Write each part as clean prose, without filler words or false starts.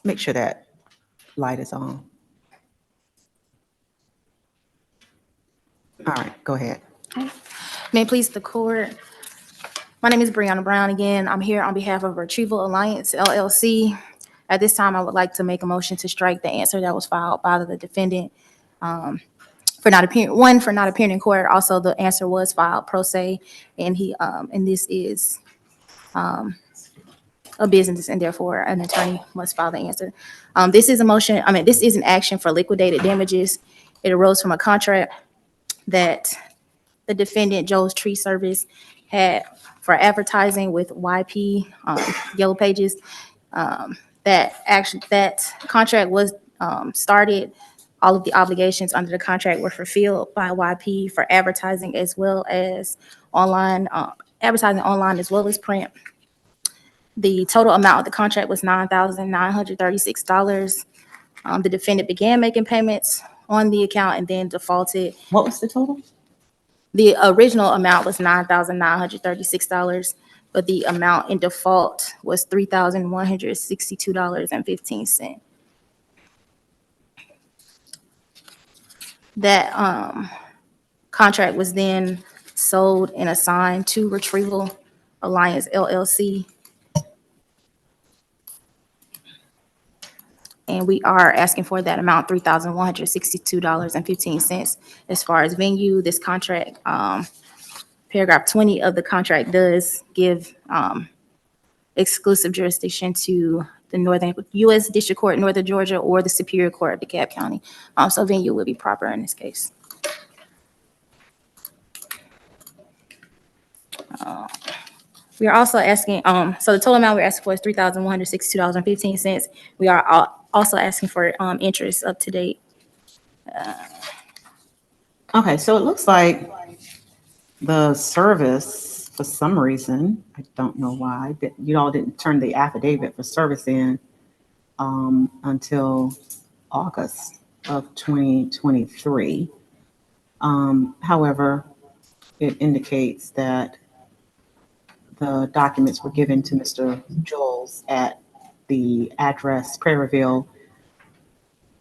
Make sure that light is on. All right, go ahead. May it please the court. My name is Brianna Brown again. I'm here on behalf of Retrieval Alliance LLC. At this time, I would like to make a motion to strike the answer that was filed by the defendant for not appearing, for not appearing in court. Also, the answer was filed pro se, and this is a business, and therefore an attorney must file the answer. This is an action for liquidated damages. It arose from a contract that the defendant, Joe's Tree Service, had for advertising with YP, Yellow Pages. That contract was started. All of the obligations under the contract were fulfilled by YP for advertising as well as online, advertising online as well as print. The total amount of the contract was $9,936. The defendant began making payments on the account and then defaulted. What was the total? The original amount was $9,936, but the amount in default was $3,162.15. That contract was then sold and assigned to Retrieval Alliance LLC. And we are asking for that amount, $3,162.15. As far as venue, this contract, paragraph 20 of the contract does give exclusive jurisdiction to the Northern U.S. District Court, Northern Georgia, or the Superior Court of DeKalb County. So venue would be proper in this case. We are also asking, so the total amount we're asking for is $3,162.15. We are also asking for interest up to date. Okay, so it looks like the service, for some reason, I don't know why, but you all didn't turn the affidavit for service in until August of 2023. However, it indicates that the documents were given to Mr. Jules at the address Prairieville,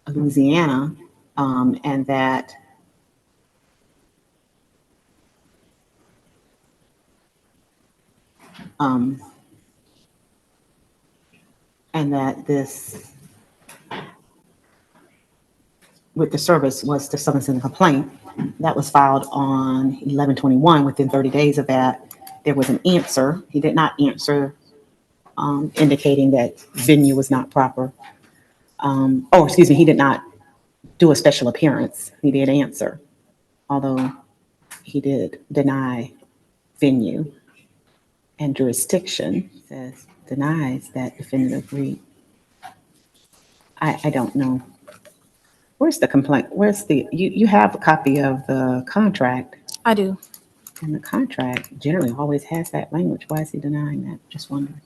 Louisiana, and that this with the service was the summons and complaint that was filed on 11/21. Within 30 days of that, there was an answer. He did not answer, indicating that venue was not proper. He did not do a special appearance. He did answer, although he did deny venue. And jurisdiction says denies that defendant agreed. I don't know. Where's the complaint? Where's you have a copy of the contract? I do. And the contract generally always has that language. Why is he denying that? Just wondering.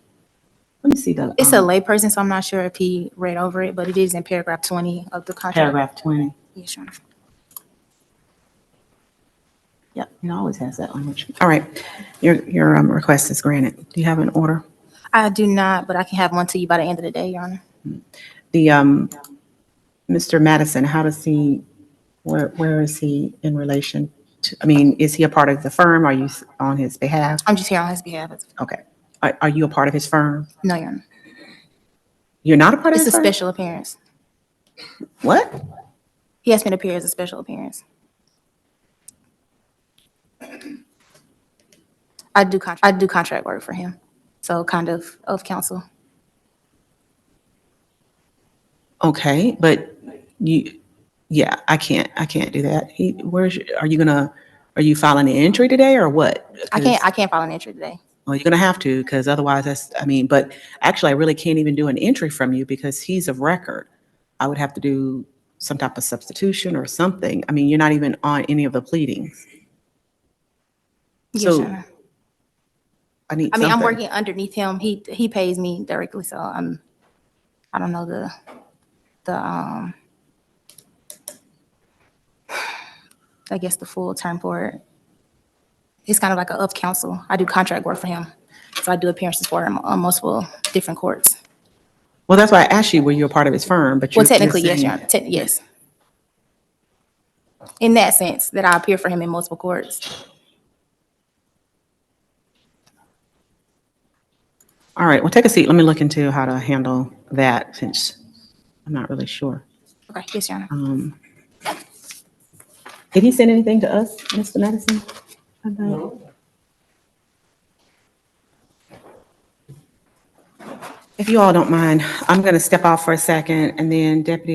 Let me see the. It's a layperson, so I'm not sure if he read over it, but it is in paragraph 20 of the contract. Paragraph 20. Yes, sure. Yep, it always has that language. All right, your request is granted. Do you have an order? I do not, but I can have one to you by the end of the day, Your Honor. The Mr. Madison, how does he? Where is he in relation to? I mean, is he a part of the firm? Are you on his behalf? I'm just here on his behalf. Okay. Are you a part of his firm? No, Your Honor. You're not a part of It's his a firm? special appearance. What? He asked me to appear as a special appearance. I do contract work for him, so kind of counsel. Okay, but I can't do that. Are you filing an entry today or what? I can't file an entry today. Well, you're gonna have to, because otherwise but actually I really can't even do an entry from you because he's of record. I would have to do some type of substitution or something. I mean, you're not even on any of the pleadings. Yes, So Your Honor. I'm I'm working underneath him. He pays me directly, so I don't know the I guess the full term for it. It's kind of like of counsel. I do contract work for him, so I do appearances for him on multiple different courts. Well, that's why I asked you, were you a part of his firm? But Well, you're technically, yes, saying- Your Honor. Yes. In that sense, that I appear for him in multiple courts. All right, well, take a seat. Let me look into how to handle that since I'm not really sure. Okay, yes, Your Honor. Did he send anything to us, Mr. Madison? No. If you all don't mind, I'm going to step off for a second, and then Deputy,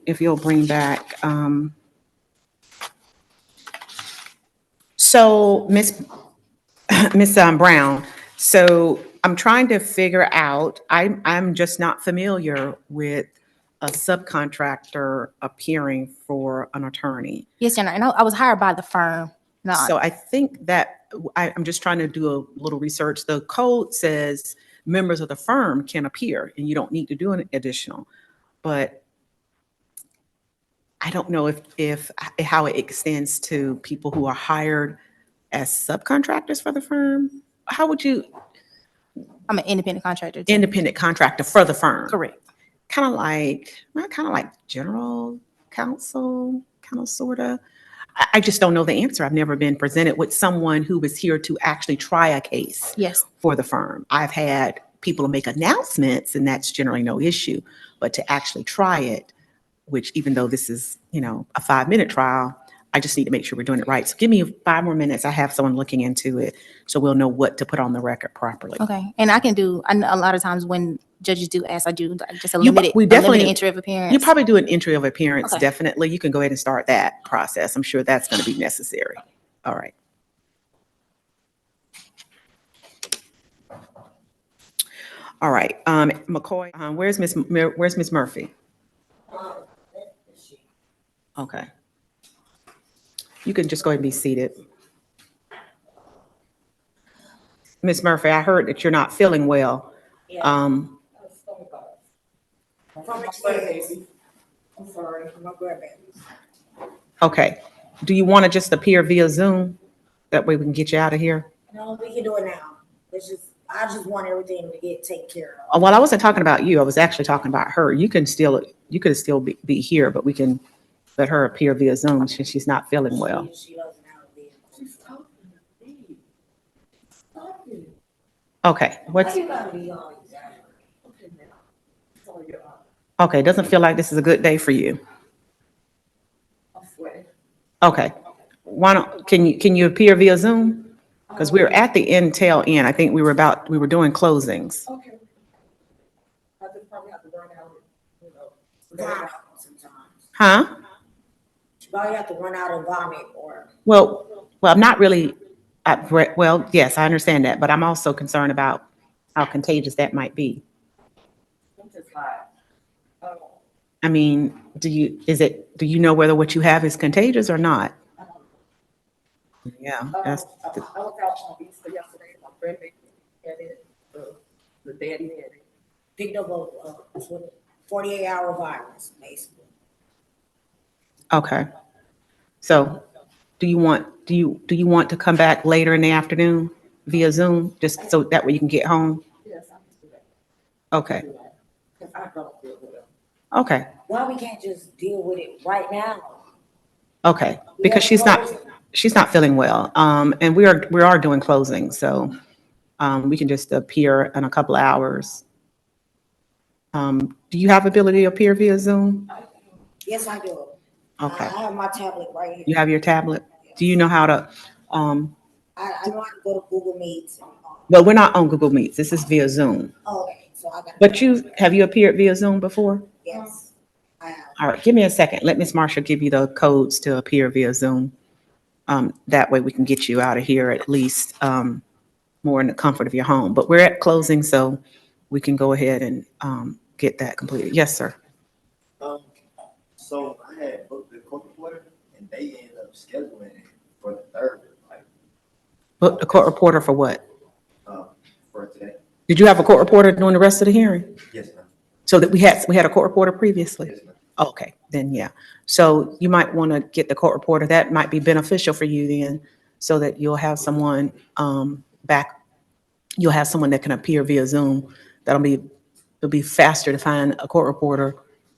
if you'll bring back. So, Miss Brown. So I'm trying to figure out. I'm just not familiar with a subcontractor appearing for an attorney. Yes, Your Honor. And I was hired by the firm. So I think that I'm just trying to do a little research. The code says members of the firm can appear and you don't need to do an additional, but I don't know if how it extends to people who are hired as subcontractors for the firm. How would you? I'm an independent contractor. Too. Independent contractor for the firm. Correct. Kind of like general counsel, kind of, sort of. I just don't know the answer. I've never been presented with someone who was here to actually try a case Yes. for the firm. I've had people make announcements, and that's generally no issue. But to actually try it, which even though this is, a 5-minute trial, I just need to make sure we're doing it right. So give me 5 more minutes. I have someone looking into it, so we'll know what to put on the record properly. Okay. And I know a lot of times when judges do ask, I do just a limited entry of appearance. You probably do an entry of appearance, Okay. Definitely. You can go ahead and start that process. I'm sure that's going to be necessary. All right. All right, McCoy, where's Miss Murphy? Okay. You can just go ahead and be seated. Miss Murphy, I heard that you're not feeling well. I'm sorry, my grandbaby. Okay. Do you want to just appear via Zoom? That way we can get you out of here? No, we can do it now. I just want everything to get taken care of. Well, I wasn't talking about you. I was actually talking about her. You could still be here, but we can let her appear via Zoom since she's not feeling well. She doesn't have a vehicle. She's talking to me. Stop it. Okay. Why you gotta be all exaggerated? Okay, now. It's all your honor. Okay. Doesn't feel like this is a good day for you. I swear. Okay. Can you appear via Zoom? Because we were at the tail end. I think we were doing closings. Okay. I just probably have to run out, vomit sometimes. Huh? She probably have to run out and vomit or. Well, I'm not really, well, yes, I understand that, but I'm also concerned about how contagious that might be. I'm just hot. I mean, do you know whether what you have is contagious or not? Yeah, that's, I was out on Easter yesterday. My friend had it. The daddy had it. Picked up a 48-hour virus, basically. okay. So do you want to come back later in the afternoon via Zoom, just so that way you can get home? Yes, I can do that. Okay, Because I don't feel well. okay, Why we can't just deal with it right now? okay. Because she's not feeling well. And we are doing closing, so we can just appear in a couple of hours. Do you have ability to appear via Zoom? Yes, I do. Okay. I have my tablet right here. You have your tablet? Do you know how to, I know how to go to Google Meets. well, we're not on Google Meets. This is via Zoom. Okay, so I got. But have you appeared via Zoom before? Yes, I have. All right, give me a second. Let Ms. Marshall give you the codes to appear via Zoom. That way we can get you out of here at least more in the comfort of your home. But we're at closing, so we can go ahead and get that completed. Yes, sir. So I had booked the court reporter, and they ended up scheduling it for the 3rd, Book the court reporter for what? for today. Did you have a court reporter during the rest of the hearing? Yes, ma'am. So that we had a court reporter previously? Yes, ma'am. Okay, then yeah. So you might want to get the court reporter. That might be beneficial for you then, so that you'll have someone back. You'll have someone that can appear via Zoom. That'll be It'll be faster to find a court reporter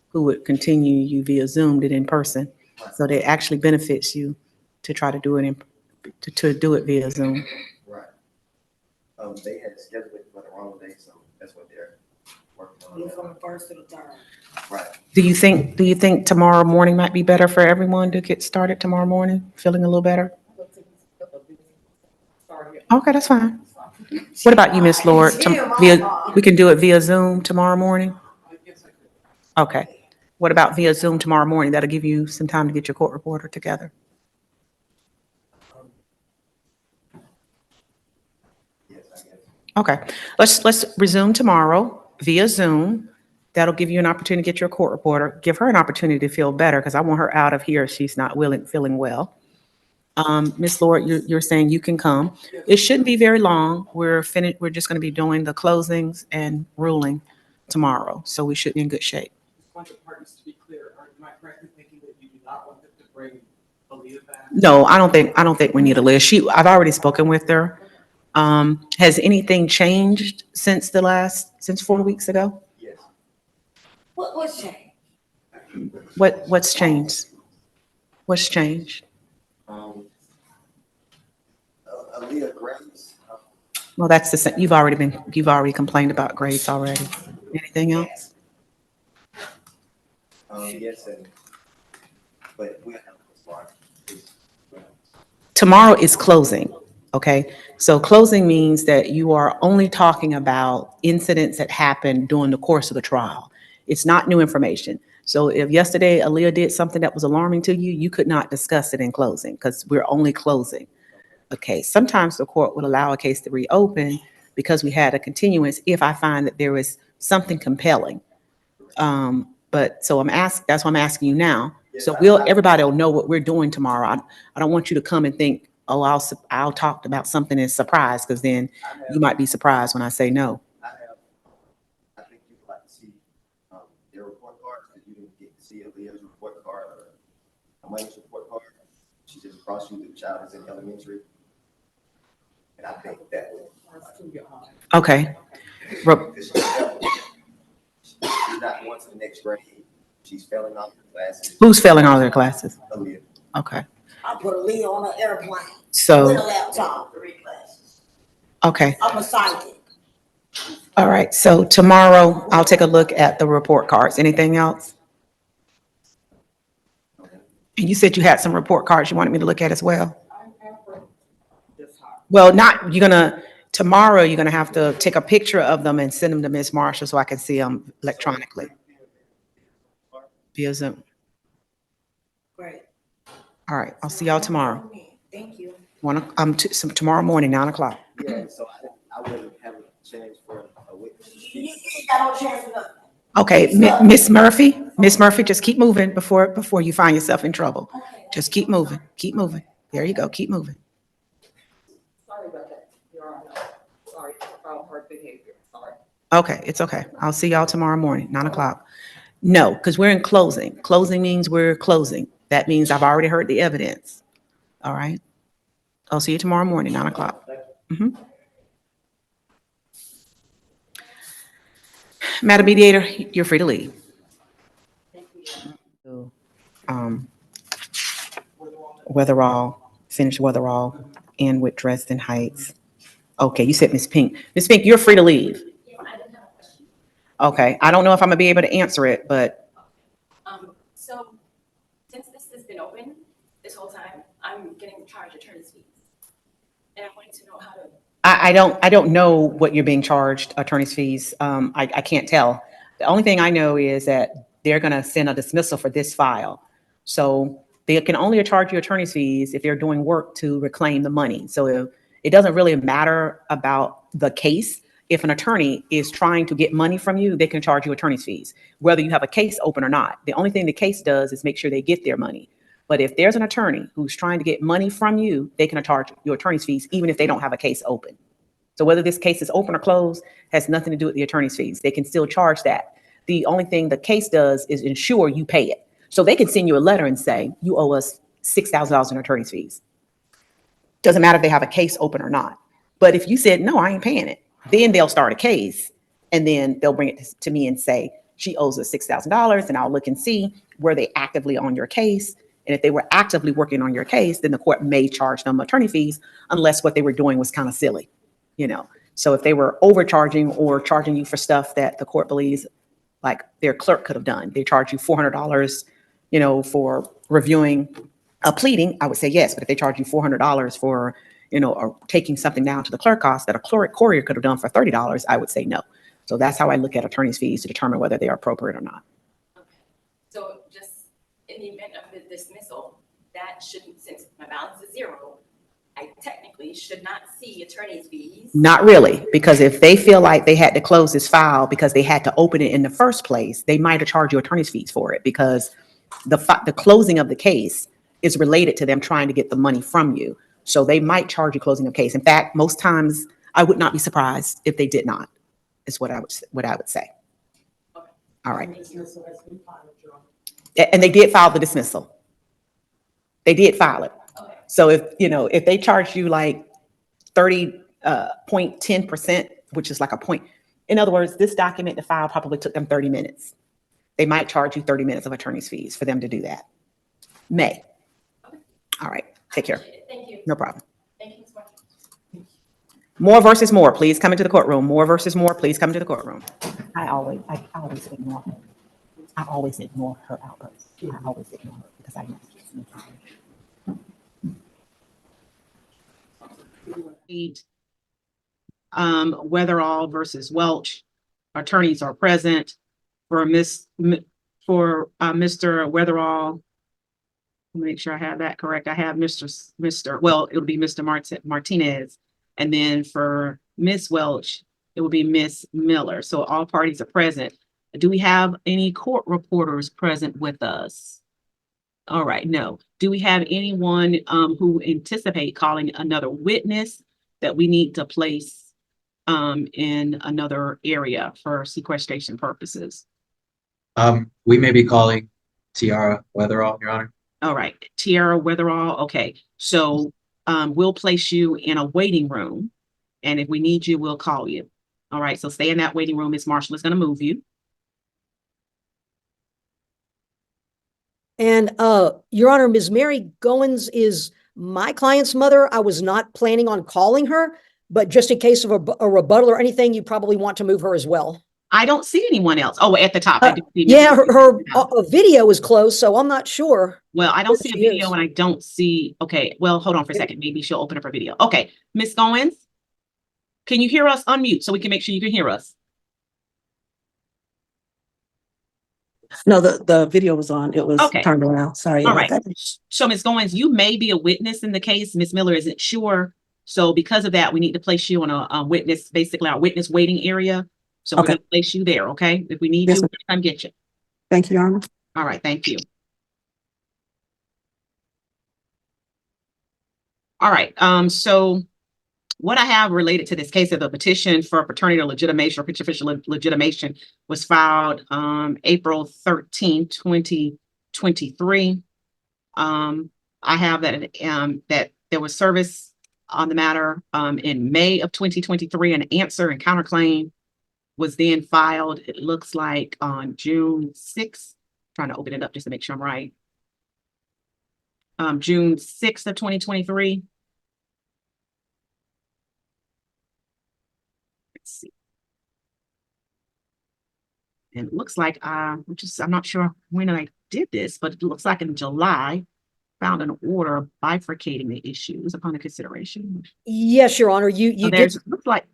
who would continue you via Zoom than in person. So it actually benefits you to try to do it to do it via Zoom. Right. They had scheduled it for the wrong day, so that's what they're working on. You're from the first to the third. Right. Do you think tomorrow morning might be better for everyone to get started tomorrow morning? Feeling a little better? Okay, that's fine. What about you, Miss Lord? We can do it via Zoom tomorrow morning? Okay. What about via Zoom tomorrow morning? That'll give you some time to get your court reporter together. Yes, I guess. Okay, let's resume tomorrow via Zoom. That'll give you an opportunity to get your court reporter. Give her an opportunity to feel better because I want her out of here if she's not feeling well. Ms. Lord, you're saying you can come. It shouldn't be very long. We're finished. We're just going to be doing the closings and ruling tomorrow, so we should be in good shape. Bunch of parties, to be clear, am I correct in thinking that you do not want them to bring Aaliyah back? No, I don't think we need a list. I've already spoken with her. Has anything changed since 4 weeks ago? Yes. What's changed? What's changed? What's changed? Aaliyah Grace. Well, that's the same. You've already complained about grades already. Anything else? Yes, but we have to start. Tomorrow is closing, okay? So closing means that you are only talking about incidents that happened during the course of the trial. It's not new information. So if yesterday Aaliyah did something that was alarming to you, you could not discuss it in closing because we're only closing. Okay, sometimes the court would allow a case to reopen because we had a continuance if I find that there was something compelling. But so that's why I'm asking you now. So everybody will know what we're doing tomorrow. I don't want you to come and think, oh, I'll talk about something and surprise, because then you might be surprised when I say no. I think you'd like to see their report cards, because you didn't get to see Aaliyah's report card or Amanda's report card. She just brought you the child is in elementary. And I think that would. Okay. She's not going to the next grade. She's failing all her classes. Who's failing all their classes? Aaliyah. Okay. I put a Leah on an airplane with a So, laptop. okay. I'm a psychic. All right. So tomorrow I'll take a look at the report cards. Anything else? And you said you had some report cards you wanted me to look at as well. Well, tomorrow you're gonna have to take a picture of them and send them to Ms. Marshall so I can see them electronically via Zoom. Great. All right, I'll see y'all tomorrow. Thank you. Tomorrow morning, 9:00. Yeah, so I wouldn't have a chance for a witness to You speak. got no chance for nothing. Okay, Miss Murphy, just keep moving before you find yourself in trouble. Just keep moving. There you go, keep moving. Sorry about that, Your Honor. Sorry about her behavior, sorry. Okay, it's okay. I'll see y'all tomorrow morning, 9:00. No, because we're in closing. Closing means we're closing. That means I've already heard the evidence. All right. I'll see you tomorrow morning, 9:00. Mhm. Madam Mediator, you're free to leave. Finish Weatherall, and with Dresden Heights. Okay, you said Miss Pink. Miss Pink, you're free to leave. Okay, I don't know if I'm gonna be able to answer it, but So since this has been open this whole time, I'm getting charged attorney's fees. And I wanted to know how to. I don't know what you're being charged attorney's fees. I can't tell. The only thing I know is that they're gonna send a dismissal for this file. So they can only charge you attorney's fees if they're doing work to reclaim the money. So it doesn't really matter about the case. If an attorney is trying to get money from you, they can charge you attorney's fees, whether you have a case open or not. The only thing the case does is make sure they get their money. But if there's an attorney who's trying to get money from you, they can charge you attorney's fees, even if they don't have a case open. So whether this case is open or closed has nothing to do with the attorney's fees. They can still charge that. The only thing the case does is ensure you pay it. So they can send you a letter and say, you owe us $6,000 in attorney's fees. Doesn't matter if they have a case open or not. But if you said, no, I ain't paying it, then they'll start a case And then they'll bring it to me and say, she owes us $6,000, and I'll look and see, were they actively on your case? And if they were actively working on your case, then the court may charge them attorney fees unless what they were doing was kind of silly, you know? So if they were overcharging or charging you for stuff that the court believes like their clerk could have done, they charge you $400, you know, for reviewing a pleading, I would say yes. But if they charge you $400 for, you know, or taking something down to the clerk cost that a courier could have done for $30, I would say no. So that's how I look at attorney's fees to determine whether they are appropriate or not. Okay. So just in the event of the dismissal, that shouldn't, since my balance is zero, I technically should not see attorney's fees. Not really, because if they feel like they had to close this file because they had to open it in the first place, they might have charged you attorney's fees for it, because the closing of the case is related to them trying to get the money from you. So they might charge you closing of case. In fact, most times I would not be surprised if they did not, is what I would say. Okay. All right. Dismissal has been filed, Your Honor. And they did file the dismissal. They did file it. Okay. So if they charge you like 30.10%, which is like a point, in other words, this document to file probably took them 30 minutes. They might charge you 30 minutes of attorney's fees for them to do that. May. All right. Take care. Thank you. No problem. Thank you so much. More versus more, please come into the courtroom. More versus more, please come into the courtroom. I always ignore her. I always ignore her outbursts. I always ignore her because I know she's Weatherall versus Welch. Attorneys are present. For Mr. Weatherall, let me make sure I have that correct. I have well, it'll be Mr. Martinez. And then for Miss Welch, it will be Miss Miller. So all parties are present. Do we have any court reporters present with us? All right, no. Do we have anyone who anticipate calling another witness that we need to place in another area for sequestration purposes? We may be calling Tiara Weatherall, Your Honor. All right, Tiara Weatherall. Okay, so we'll place you in a waiting room, and if we need you, we'll call you. All right, so stay in that waiting room. Miss Marshall is going to move you. And Your Honor, Ms. Mary Goins is my client's mother. I was not planning on calling her, but just in case of a rebuttal or anything, you probably want to move her as well. I don't see anyone else. Oh, at the top. I do see yeah, her video is closed, so I'm not sure. Well, I don't see a video and I don't see. Okay, well, hold on for a second. Maybe she'll open up her video. Okay, Miss Goins, can you hear us? Unmute so we can make sure you can hear us. No, the video was on. It was turned around. Sorry. All right. So Ms. Goins, you may be a witness in the case. Ms. Miller isn't sure. So because of that, we need to place you on a witness, basically our witness waiting area. So we're going to place you there, okay? If we need you, we'll come get you. Thank you, Your Honor. All right, thank you. All right, so what I have related to this case of the petition for paternity legitimation or official legitimation was filed April 13, 2023. I have that that there was service on the matter in May of 2023. An answer and counterclaim was then filed, it looks like on June 6th. Trying to open it up just to make sure I'm right. June 6th of 2023. Let's see. And it looks like I'm not sure when I did this, but it looks like in July, found an order bifurcating the issues upon the consideration. Yes, Your Honor. You did. Looks like.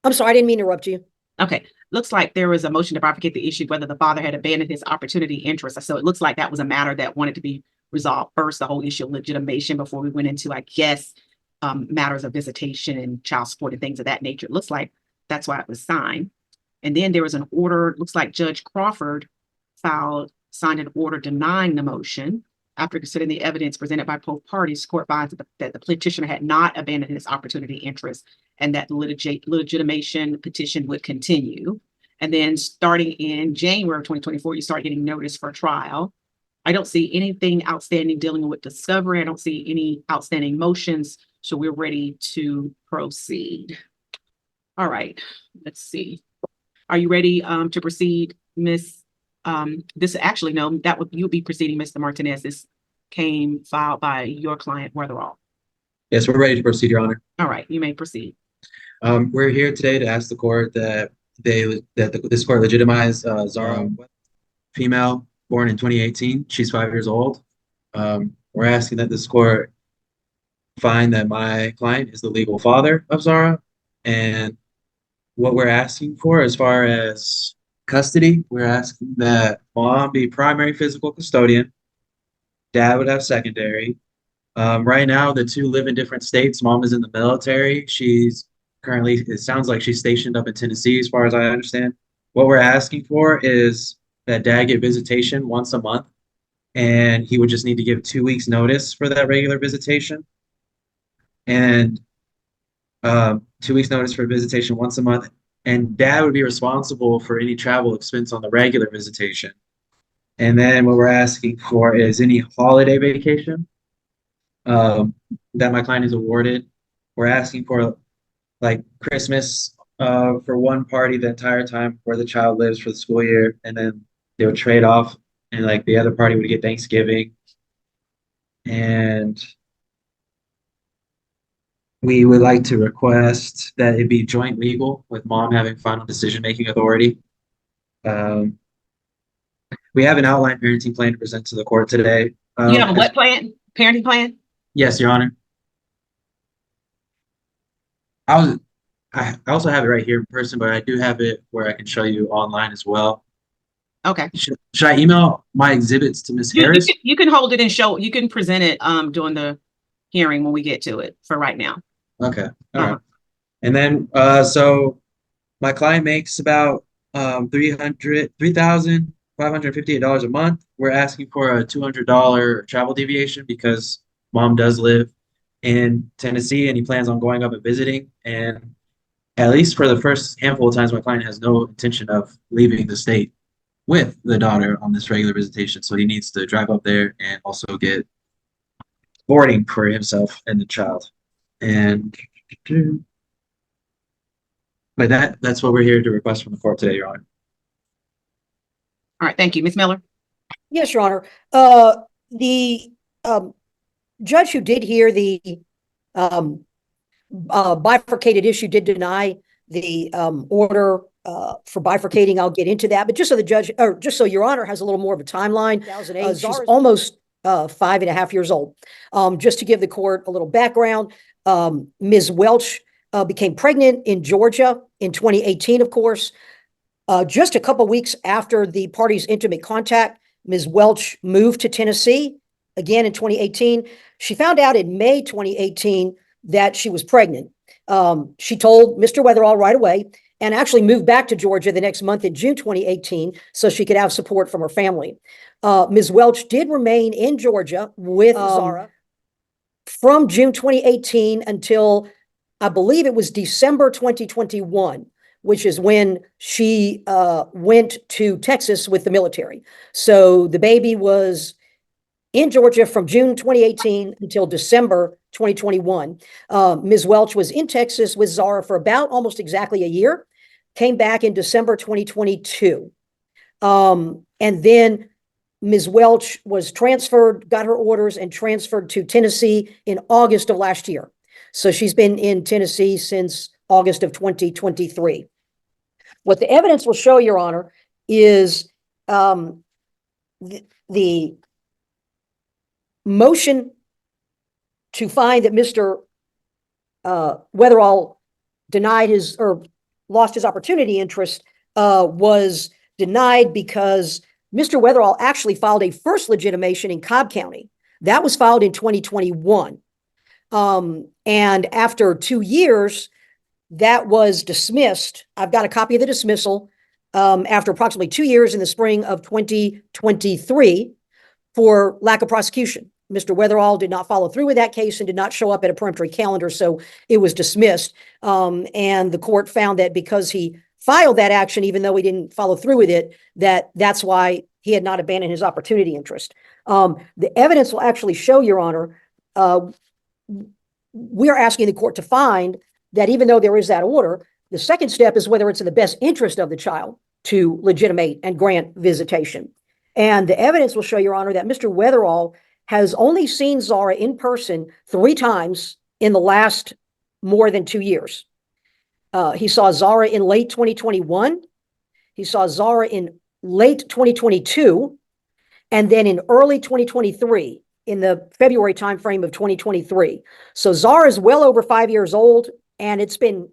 I'm sorry, I didn't mean to interrupt you. Okay, looks like there was a motion to bifurcate the issue whether the father had abandoned his opportunity interest. So it looks like that was a matter that wanted to be resolved first, the whole issue of legitimation, before we went into, I guess, matters of visitation and child support and things of that nature. It looks like that's why it was signed. And then there was an order, looks like Judge Crawford signed an order denying the motion. After considering the evidence presented by both parties, court finds that the petitioner had not abandoned his opportunity interest and that the legitimation petition would continue. And then starting in January of 2024, you start getting notice for trial. I don't see anything outstanding dealing with discovery. I don't see any outstanding motions. So we're ready to proceed. All right, let's see. Are you ready to proceed, Miss? This actually, no, that would, you'll be proceeding, Mr. Martinez. This came filed by your client, Weatherall. Yes, we're ready to proceed, Your Honor. All right, you may proceed. We're here today to ask the court that this court legitimize Zara, female, born in 2018. She's 5 years old. We're asking that this court find that my client is the legal father of Zara, and what we're asking for as far as custody, we're asking that mom be primary physical custodian, dad would have secondary. Right now, the two live in different states. Mom is in the military. She's currently, it sounds like she's stationed up in Tennessee, as far as I understand. What we're asking for is that dad get visitation once a month, and he would just need to give 2 weeks notice for that regular visitation. And 2 weeks notice for visitation once a month. And dad would be responsible for any travel expense on the regular visitation. And then what we're asking for is any holiday vacation that my client is awarded. We're asking for like Christmas for one party the entire time where the child lives for the school year, and then they would trade off, and like the other party would get Thanksgiving. And we would like to request that it be joint legal with mom having final decision-making authority. We have an outline parenting plan to present to the court today. You have a what plan? Parenting plan? Yes, Your Honor. I also have it right here in person, but I do have it where I can show you online as well. Okay. Should I email my exhibits to Ms. Harris? You can hold it and show, you can present it during the hearing when we get to it for right now. Okay. All right. And then so my client makes about $3,558 a month. We're asking for a $200 travel deviation because mom does live in Tennessee and he plans on going up and visiting. And at least for the first handful of times, my client has no intention of leaving the state with the daughter on this regular visitation. So he needs to drive up there and also get boarding for himself and the child. And but that's what we're here to request from the court today, Your Honor. All right, thank you. Ms. Miller? Yes, Your Honor. The judge who did hear the bifurcated issue did deny the order for bifurcating. I'll get into that, but just so the judge, or just so Your Honor has a little more of a timeline, she's almost 5.5 years old. Just to give the court a little background, Ms. Welch became pregnant in Georgia in 2018, of course. Just a couple weeks after the party's intimate contact, Ms. Welch moved to Tennessee again in 2018. She found out in May 2018 that she was pregnant. She told Mr. Weatherall right away and actually moved back to Georgia the next month in June 2018 so she could have support from her family. Ms. Welch did remain in Georgia with Zara from June 2018 until I believe it was December 2021, which is when she went to Texas with the military. So the baby was in Georgia from June 2018 until December 2021. Ms. Welch was in Texas with Zara for about almost exactly a year, came back in December 2022. And then Ms. Welch was transferred, got her orders and transferred to Tennessee in August of last year. So she's been in Tennessee since August of 2023. What the evidence will show, Your Honor, is the motion to find that Mr. Weatherall denied his or lost his opportunity interest was denied because Mr. Weatherall actually filed a first legitimation in Cobb County. That was filed in 2021. And after 2 years, that was dismissed. I've got a copy of the dismissal after approximately 2 years in the spring of 2023 for lack of prosecution. Mr. Weatherall did not follow through with that case and did not show up at a peremptory calendar, so it was dismissed. And the court found that because he filed that action, even though he didn't follow through with it, that's why he had not abandoned his opportunity interest. The evidence will actually show, Your Honor, we're asking the court to find that even though there is that order, The second step is whether it's in the best interest of the child to legitimate and grant visitation. And the evidence will show, Your Honor, that Mr. Weatherall has only seen Zara in person 3 times in the last more than 2 years. He saw Zara in late 2021. He saw Zara in late 2022, and then in early 2023, in the February timeframe of 2023. So Zara is well over 5 years old, and it's been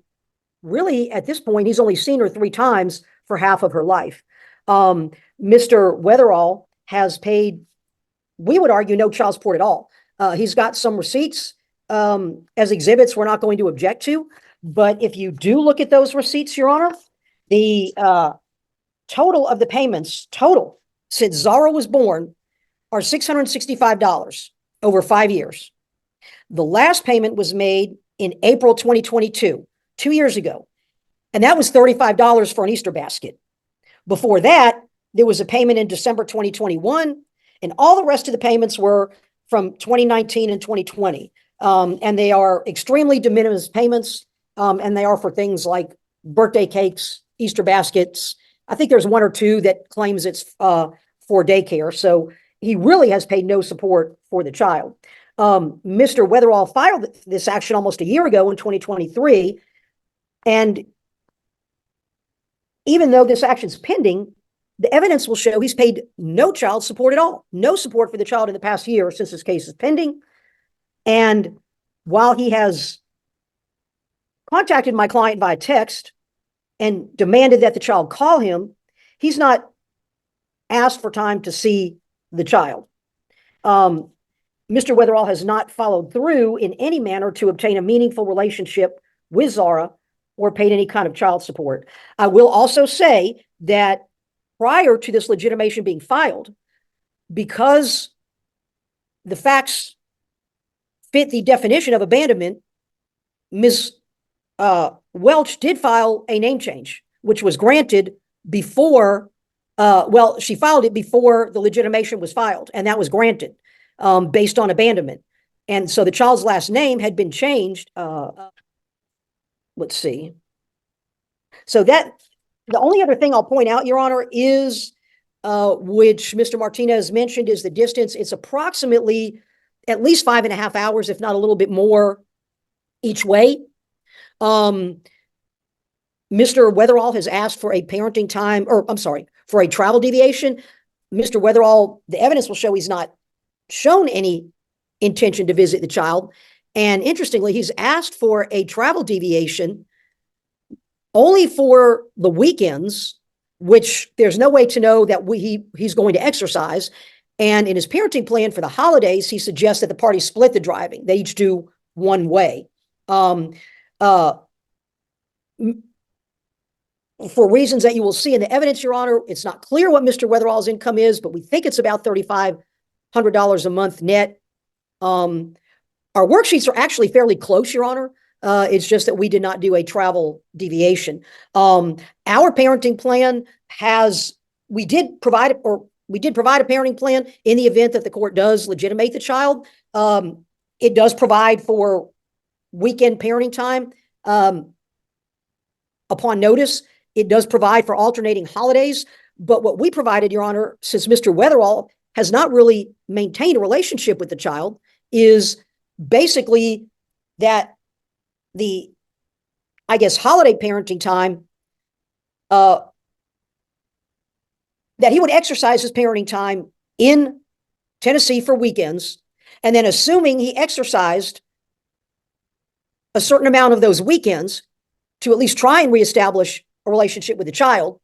really, at this point, he's only seen her 3 times for half of her life. Mr. Weatherall has paid, we would argue, no child support at all. He's got some receipts as exhibits we're not going to object to. But if you do look at those receipts, Your Honor, the total of the payments, total, since Zara was born, are $665 over 5 years. The last payment was made in April 2022, 2 years ago. And that was $35 for an Easter basket. Before that, there was a payment in December 2021, and all the rest of the payments were from 2019 and 2020. And they are extremely de minimis payments, and they are for things like birthday cakes, Easter baskets. I think there's 1 or 2 that claims it's for daycare. So he really has paid no support for the child. Mr. Weatherall filed this action almost a year ago in 2023. And even though this action's pending, the evidence will show he's paid no child support at all, no support for the child in the past year since this case is pending. And while he has contacted my client by text and demanded that the child call him, he's not asked for time to see the child. Mr. Weatherall has not followed through in any manner to obtain a meaningful relationship with Zara or paid any kind of child support. I will also say that prior to this legitimation being filed, because the facts fit the definition of abandonment, Ms. Welch did file a name change, which was granted before, she filed it before the legitimation was filed, and that was granted based on abandonment. And so the child's last name had been changed. Let's see. So that, the only other thing I'll point out, Your Honor, is, which Mr. Martinez mentioned, is the distance. It's approximately at least 5.5 hours, if not a little bit more each way. Mr. Weatherall has asked for a parenting time, or I'm sorry, for a travel deviation. Mr. Weatherall, the evidence will show he's not shown any intention to visit the child. And interestingly, he's asked for a travel deviation only for the weekends, which there's no way to know that he's going to exercise. And in his parenting plan for the holidays, he suggests that the party split the driving. They each do one way. For reasons that you will see in the evidence, Your Honor, it's not clear what Mr. Weatherall's income is, but we think it's about $3,500 a month net. Our worksheets are actually fairly close, Your Honor. It's just that we did not do a travel deviation. Our parenting plan we did provide a parenting plan in the event that the court does legitimate the child. It does provide for weekend parenting time upon notice. It does provide for alternating holidays. But what we provided, Your Honor, since Mr. Weatherall has not really maintained a relationship with the child, is basically that the, I guess, holiday parenting time, that he would exercise his parenting time in Tennessee for weekends, and then assuming he exercised a certain amount of those weekends to at least try and reestablish a relationship with the child,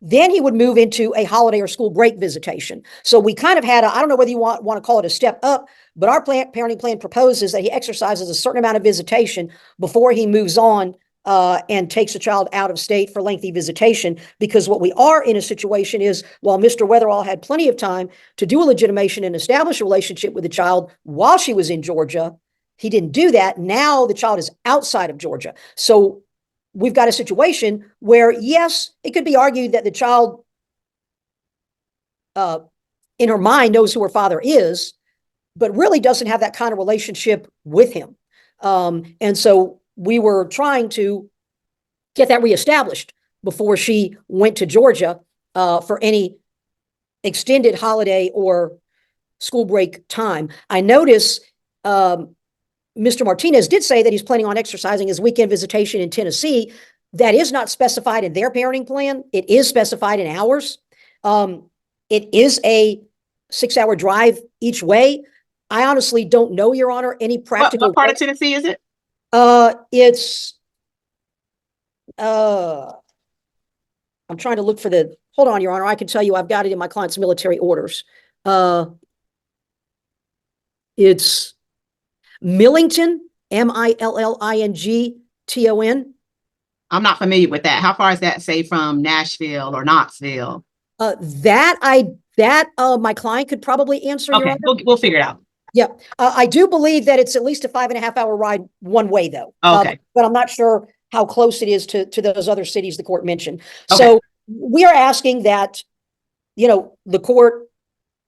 then he would move into a holiday or school break visitation. So we kind of had I don't know whether you want to call it a step up, but our parenting plan proposes that he exercises a certain amount of visitation before he moves on and takes the child out of state for lengthy visitation. Because what we are in a situation is, while Mr. Weatherall had plenty of time to do a legitimation and establish a relationship with the child while she was in Georgia, he didn't do that. Now the child is outside of Georgia. So we've got a situation where, yes, it could be argued that the child in her mind knows who her father is, but really doesn't have that kind of relationship with him. And so we were trying to get that reestablished before she went to Georgia for any extended holiday or school break time. I notice Mr. Martinez did say that he's planning on exercising his weekend visitation in Tennessee. That is not specified in their parenting plan. It is specified in ours. It is a 6-hour drive each way. I honestly don't know, Your Honor, any practical. What part of Tennessee is it? It's I'm trying to look for the, hold on, Your Honor. I can tell you I've got it in my client's military orders. It's Millington, Millington. I'm not familiar with that. How far is that, say, from Nashville or Knoxville? My client could probably answer. Your Okay, Honor. we'll figure it out. Yeah, I do believe that it's at least a 5.5-hour ride one way, though. Okay. But I'm not sure how close it is to those other cities the court mentioned. Okay. So we are asking that, the court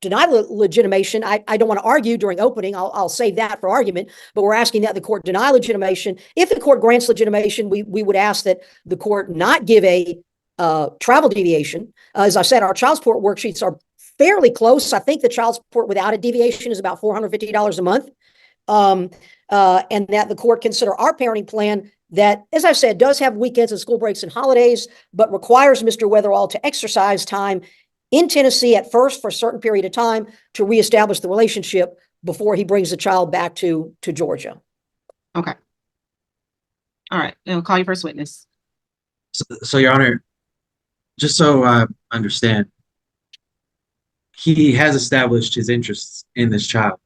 deny legitimation. I don't want to argue during opening. I'll save that for argument, but we're asking that the court deny legitimation. If the court grants legitimation, we would ask that the court not give a travel deviation. As I said, our child support worksheets are fairly close. I think the child support without a deviation is about $450 a month. And that the court consider our parenting plan that, as I said, does have weekends and school breaks and holidays, but requires Mr. Weatherall to exercise time in Tennessee at first for a certain period of time to reestablish the relationship before he brings the child back to Georgia. Okay. All right. I'll call your first witness. So, Your Honor, just so I understand, he has established his interests in this child.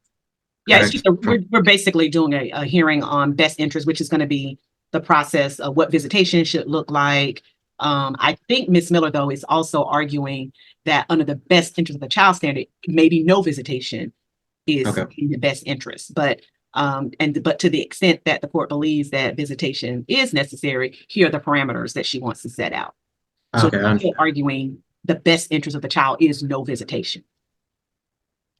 Yeah, it's just we're basically doing a hearing on best interest, which is going to be the process of what visitation should look like. I think Ms. Miller, though, is also arguing that under the best interest of the child standard, maybe no visitation is in the best interest. But to the extent that the court believes that visitation is necessary, here are the parameters that she wants to set out. So she's still arguing the best interest of the child is no visitation.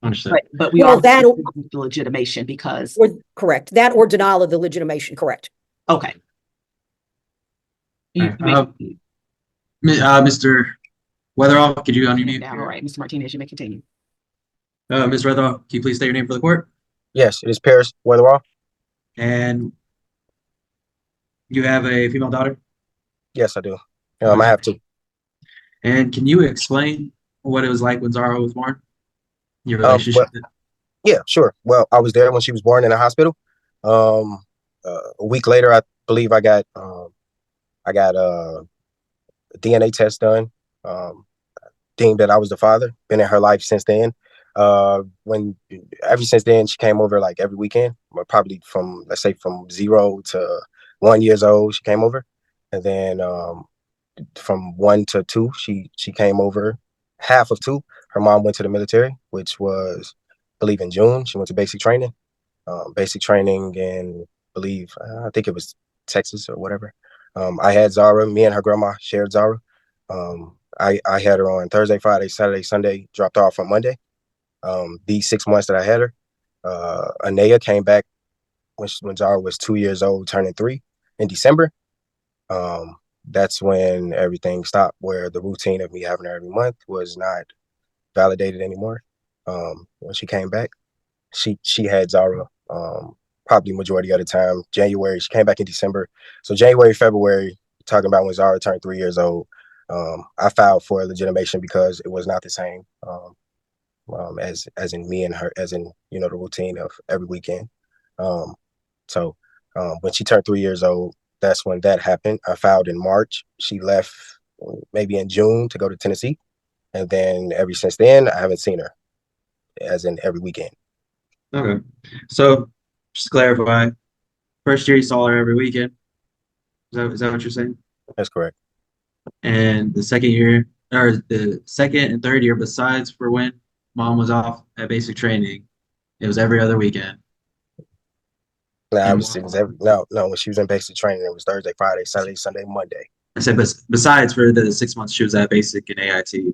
Understood. But we are the legitimation because correct that or denial of the legitimation. Correct. Okay. Mr. Weatherall, could you unmute? All right, Mr. Martinez, you may continue. Ms. Weatherall, can you please state your name for the court? Yes, it is Paris Weatherall. And you have a female daughter? Yes, I do. I have two. And can you explain what it was like when Zara was born? Your relationship? Yeah, sure. Well, I was there when she was born in the hospital. A week later, I believe I got a DNA test done. Deemed that I was the father. Been in her life since then. Ever since then, she came over like every weekend, probably from 0 to 1 year old. She came over, and then from 1 to 2, she came over. Half of 2, her mom went to the military, which was, I believe, in June. She went to basic training in, I think it was Texas or whatever. I had Zara. Me and her grandma shared Zara. I had her on Thursday, Friday, Saturday, Sunday. Dropped off on Monday. These 6 months that I had her, Anaya came back when Zara was 2 years old, turning 3 in December. That's when everything stopped, where the routine of me having her every month was not validated anymore. When she came back, she had Zara probably majority of the time. January, she came back in December. So January, February, talking about when Zara turned 3 years old, I filed for legitimation because it was not the same as in me and her, as in, the routine of every weekend. So when she turned 3 years old, that's when that happened. I filed in March. She left maybe in June to go to Tennessee. And then ever since then, I haven't seen her, as in every weekend. Okay. So just to clarify, first year you saw her every weekend. Is that what you're saying? That's correct. And the second year, or the second and third year, besides for when mom was off at basic training, it was every other weekend. No, when she was in basic training, it was Thursday, Friday, Saturday, Sunday, Monday. I said, but besides for the 6 months she was at basic and AIT.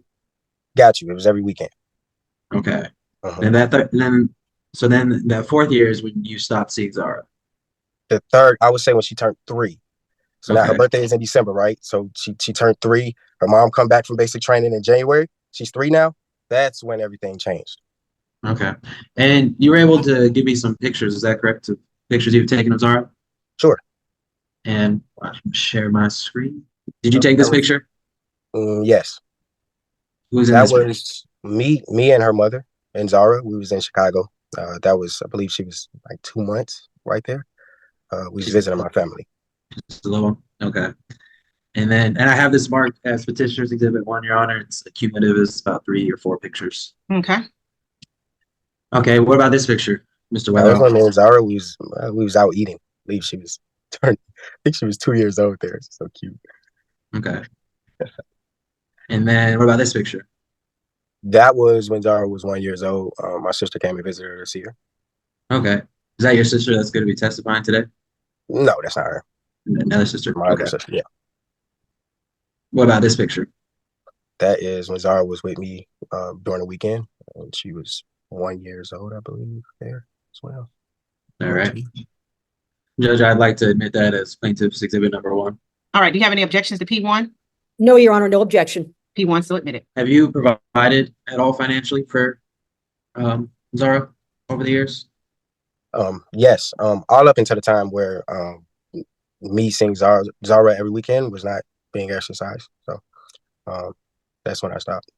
Got you. It was every weekend. Okay. And then that fourth year is when you stopped seeing Zara. The third, I would say when she turned 3. So now her Okay. birthday is in December, right? So she turned 3. Her mom come back from basic training in January. She's 3 now. That's when everything changed. Okay. And you were able to give me some pictures, is that correct? Of pictures you've taken of Zara? Sure. And I'll share my screen. Did you take That this was, picture? yes. Who's in That this picture? was me and her mother and Zara. We was in Chicago. That was, I believe she was like 2 months right there. We was visiting my family. Just a little. Okay. And I have this marked as Petitioner's Exhibit 1, Your Honor. It's cumulative, is about 3 or 4 pictures. Okay. Okay, what about this picture, Mr. That's when Weatherall? me and Zara, we was out eating. I believe she was I think she was 2 years old there. It's so cute. Okay. And then what about this picture? That was when Zara was 1 year old. My sister came and visited her to see her. Okay. Is that your sister that's going to be testifying today? No, that's not her. Another sister? My other Okay. sister, yeah. What about this picture? That is when Zara was with me during the weekend, and she was 1 year old, I believe, there as well. All right. Judge, I'd like to admit that as plaintiff's exhibit number 1. All right. Do you have any objections to P1? No, Your Honor, no objection. P1 still admitted. Have you provided at all financially for Zara over the years? Yes, all up until the time where me seeing Zara every weekend was not being exercised. So that's when I stopped.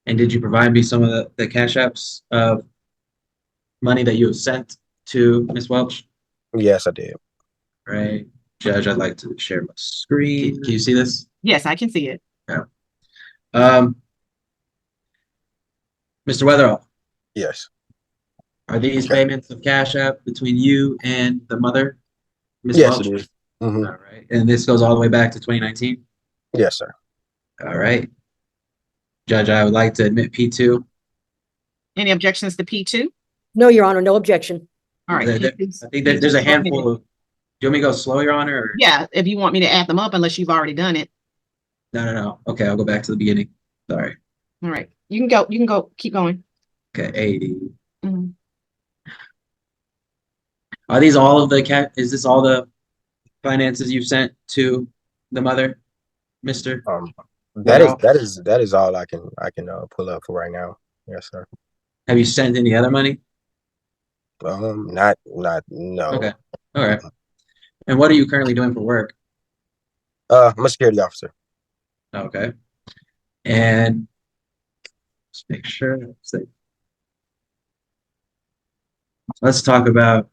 And did you provide me some of the cash apps of money that you have sent to Ms. Welch? Yes, I did. Right. Judge, I'd like to share my screen. Can you see this? Yes, I can see it. Yeah. Mr. Weatherall, Yes. are these Okay. payments of cash app between you and the mother, Ms. Yes, Welch? it is. Mhm. All right. And this goes all the way back to 2019? Yes, sir. All right. Judge, I would like to admit P2. Any objections to P2? No, Your Honor, no objection. All right. I think there's a handful of, do you want me to go slow, Your Honor? Or? Yeah, if you want me to add them up, unless you've already done it. No. Okay, I'll go back to the beginning. Sorry. All right. You can go, keep going. Okay, 80. Mhm. Are these all of the is this all the finances you've sent to the mother, Mr.? That is all I can pull up for right now. Yes, sir. Have you sent any other money? Not no. Okay. All right. And what are you currently doing for work? I'm a security officer. Okay. And let's make sure. Let's talk about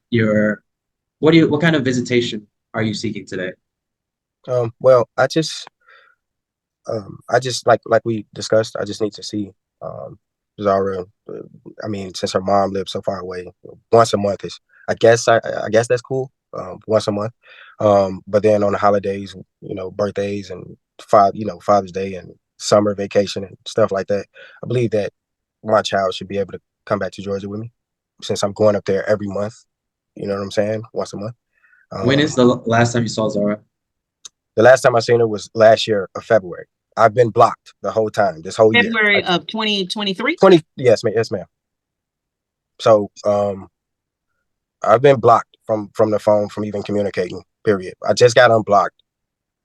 what kind of visitation are you seeking today? Well, I just like we discussed, I just need to see Zara. I mean, since her mom lives so far away, once a month is, I guess that's cool. Once a month. But then on the holidays, birthdays and Father's Day and summer vacation and stuff like that, I believe that my child should be able to come back to Georgia with me, since I'm going up there every month. You know what I'm saying? Once a month. When is the last time you saw Zara? The last time I seen her was last year of February. I've been blocked the whole time, this whole February year. of 2023? Yes, ma'am. So I've been blocked from the phone, from even communicating, period. I just got unblocked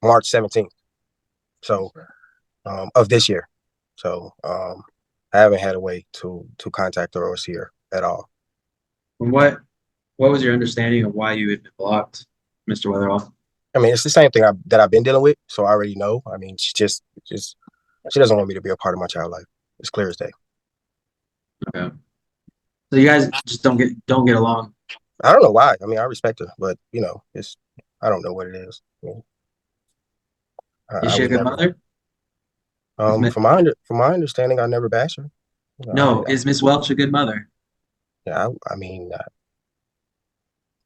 March 17th. So of this year. So I haven't had a way to contact her or see her at all. And what was your understanding of why you had been blocked, Mr. Weatherall? I mean, it's the same thing that I've been dealing with, so I already know. I mean, she doesn't want me to be a part of my child's life. It's clear as day. Okay. So you guys just don't get along. I don't know why. I mean, I respect her, but I don't know what it is. Is she a good mother? From my understanding, I never bashed her. No, is Miss Welch a good mother? Yeah, I mean,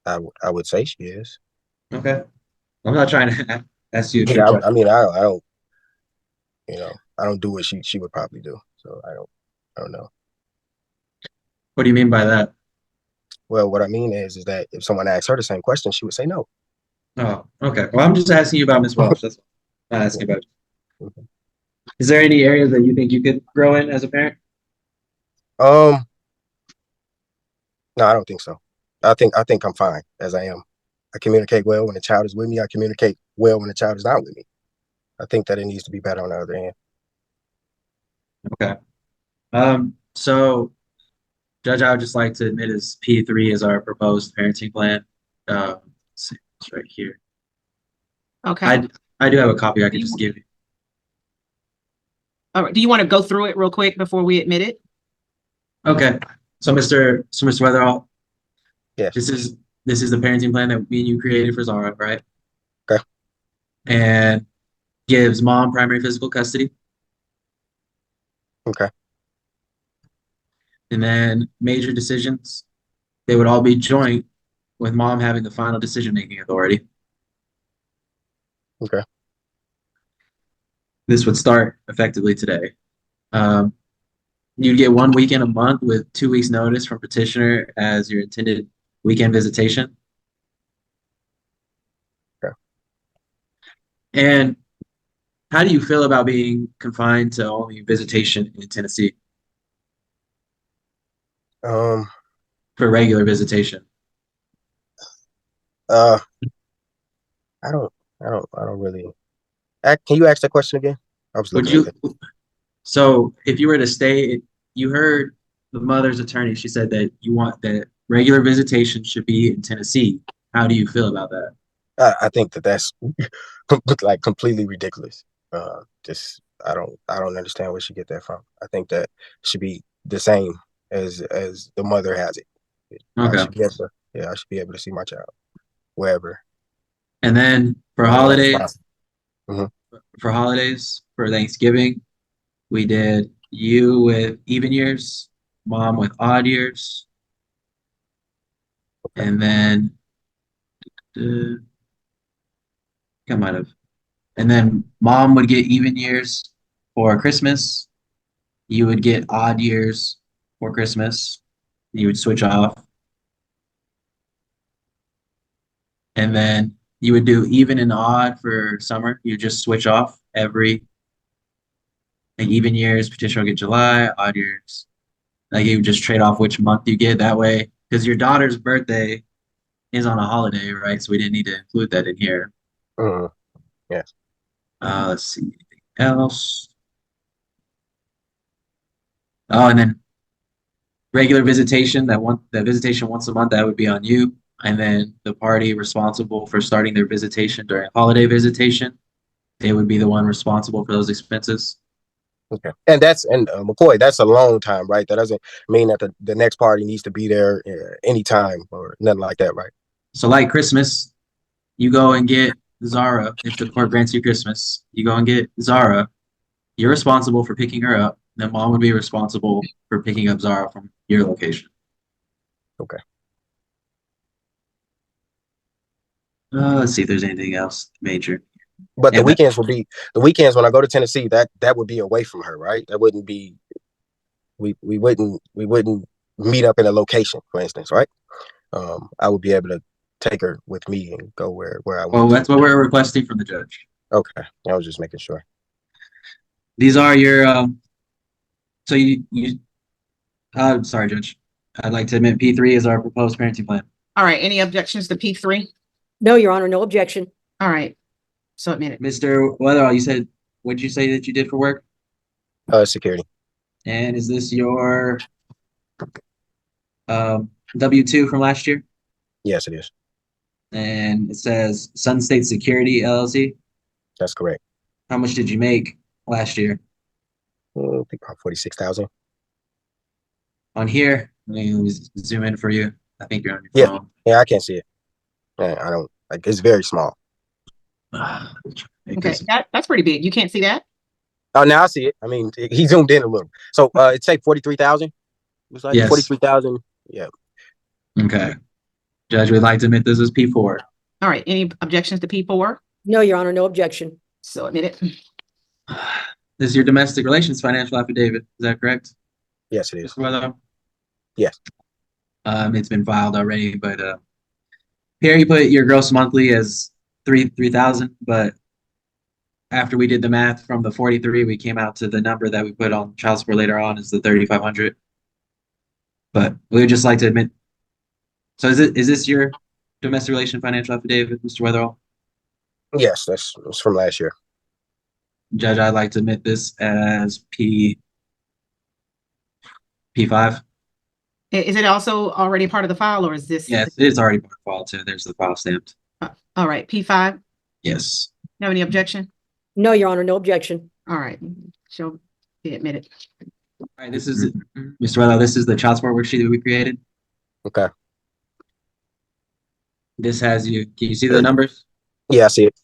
I would say she is. Okay. I'm not trying to ask you. Yeah, I mean, I don't, I don't do what she would probably do. So I don't know. What do you mean by that? Well, what I mean is that if someone asks her the same question, she would say no. Oh, okay. Well, I'm just asking you about Miss Welch. That's not asking about you. Is there any areas that you think you could grow in as a parent? No, I don't think so. I think I'm fine as I am. I communicate well when the child is with me. I communicate well when the child is not with me. I think that it needs to be better on the other end. Okay. So Judge, I would just like to admit as P3 is our proposed parenting plan. Let's see, it's right here. Okay. I do have a copy I could just give you. All right. Do you want to go through it real quick before we admit it? Okay. So Mr. Weatherall, Yes. this is the parenting plan that me and you created for Zara, right? Okay. And gives mom primary physical custody. Okay. And then major decisions, they would all be joint with mom having the final decision-making authority. Okay. This would start effectively today. You'd get 1 weekend a month with 2 weeks notice from petitioner as your intended weekend visitation. Okay. And how do you feel about being confined to only visitation in Tennessee Um, for regular visitation? I don't really. Can you ask that question again? I was Would looking at you, so if you were to stay, you heard the mother's attorney, she said that you want that regular visitation should be in Tennessee. How do you feel about that? I think that that's like completely ridiculous. Just I don't understand where she get that from. I think that should be the same as the mother has it. Okay. I should be able to, I should be able to see my child wherever. And then for holidays, for Thanksgiving, we did you with even years, mom with odd years. Okay. And then I might have. And then mom would get even years for Christmas. You would get odd years for Christmas. You would switch off. And then you would do even and odd for summer. You just switch off every, like even years, petitioner will get July, odd years. Like you would just trade off which month you get that way. Because your daughter's birthday is on a holiday, right? So we didn't need to include that in here. Yes. Let's see, anything else? Oh, and then regular visitation, that visitation once a month, that would be on you. And then the party responsible for starting their visitation during holiday visitation, they would be the one responsible for those expenses. Okay. And McCoy, that's a long time, right? That doesn't mean that the next party needs to be there anytime or nothing like that, right? So like Christmas, you go and get Zara. If the court grants you Christmas, you go and get Zara. You're responsible for picking her up. Then mom would be responsible for picking up Zara from your location. Okay. Let's see if there's anything else major. But the weekends when I go to Tennessee, that would be away from her, right? That wouldn't be. We wouldn't meet up in a location, for instance, right? I would be able to take her with me and go where I want. Well, that's what we're requesting from the judge. Okay, I was just making sure. These are your so you sorry, Judge. I'd like to admit P3 is our proposed parenting plan. All right. Any objections to P3? No, Your Honor, no objection. All right. So admit it. Mr. Weatherall, you said, what did you say that you did for work? Security. And is this your W-2 from last year? Yes, it is. And it says Sun State Security LLC. That's correct. How much did you make last year? I think about 46,000. On here, let me zoom in for you. I think you're on your phone. Yeah, I can't see it. I don't like. It's very small. Okay, that's pretty big. You can't see that? Oh, now I see it. I mean, he zoomed in a little. So it's like 43,000. It's like 43,000. Yeah. Okay. Judge, we'd like to admit this is P4. All right. Any objections to P4? No, Your Honor, no objection. So admit it. This is your domestic relations financial affidavit. Is that correct? Yes, it is. Yes. It's been filed already, but here you put your gross monthly as 3,000, but after we did the math from the 43, we came out to the number that we put on child support later on is the 3,500. But we would just like to admit. So is this your domestic relation financial affidavit, Mr. Weatherall? Yes, that's from last year. Judge, I'd like to admit this as P5. Is it also already part of the file, or is this? Yes, it is already part of the file too. There's the file stamped. All right, P5. Yes. You have any objection? No, Your Honor, no objection. All right, she'll be admitted. All right, this is Mr. Weatherall. This is the child support worksheet that we created. Okay. This has you. Can you see the numbers? Yeah, I see it.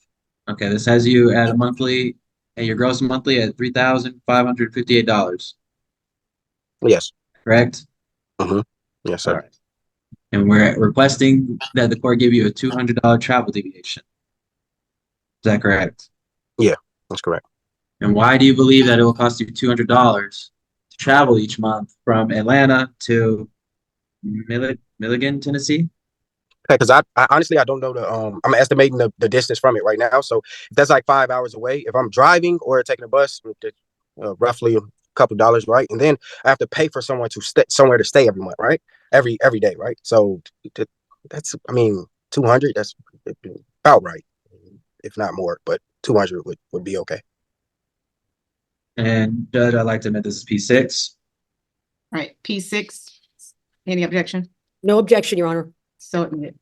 Okay, this has you at a monthly, at your gross monthly at $3,558. Yes. Correct? Mm-hmm. Yes, sir. All right. And we're requesting that the court give you a $200 travel deviation. Is that correct? Yeah, that's correct. And why do you believe that it will cost you $200 to travel each month from Atlanta to Milligan, Tennessee? Okay, because I honestly I don't know I'm estimating the distance from it right now. So if that's like 5 hours away, if I'm driving or taking a bus, roughly a couple dollars, right? And then I have to pay for someone to somewhere to stay every month, right? Every day, right? So that's 200. That's about right, if not more. But 200 would be okay. And Judge, I'd like to admit this is P6. All right, P6. Any objection? No objection, Your Honor. So admitted.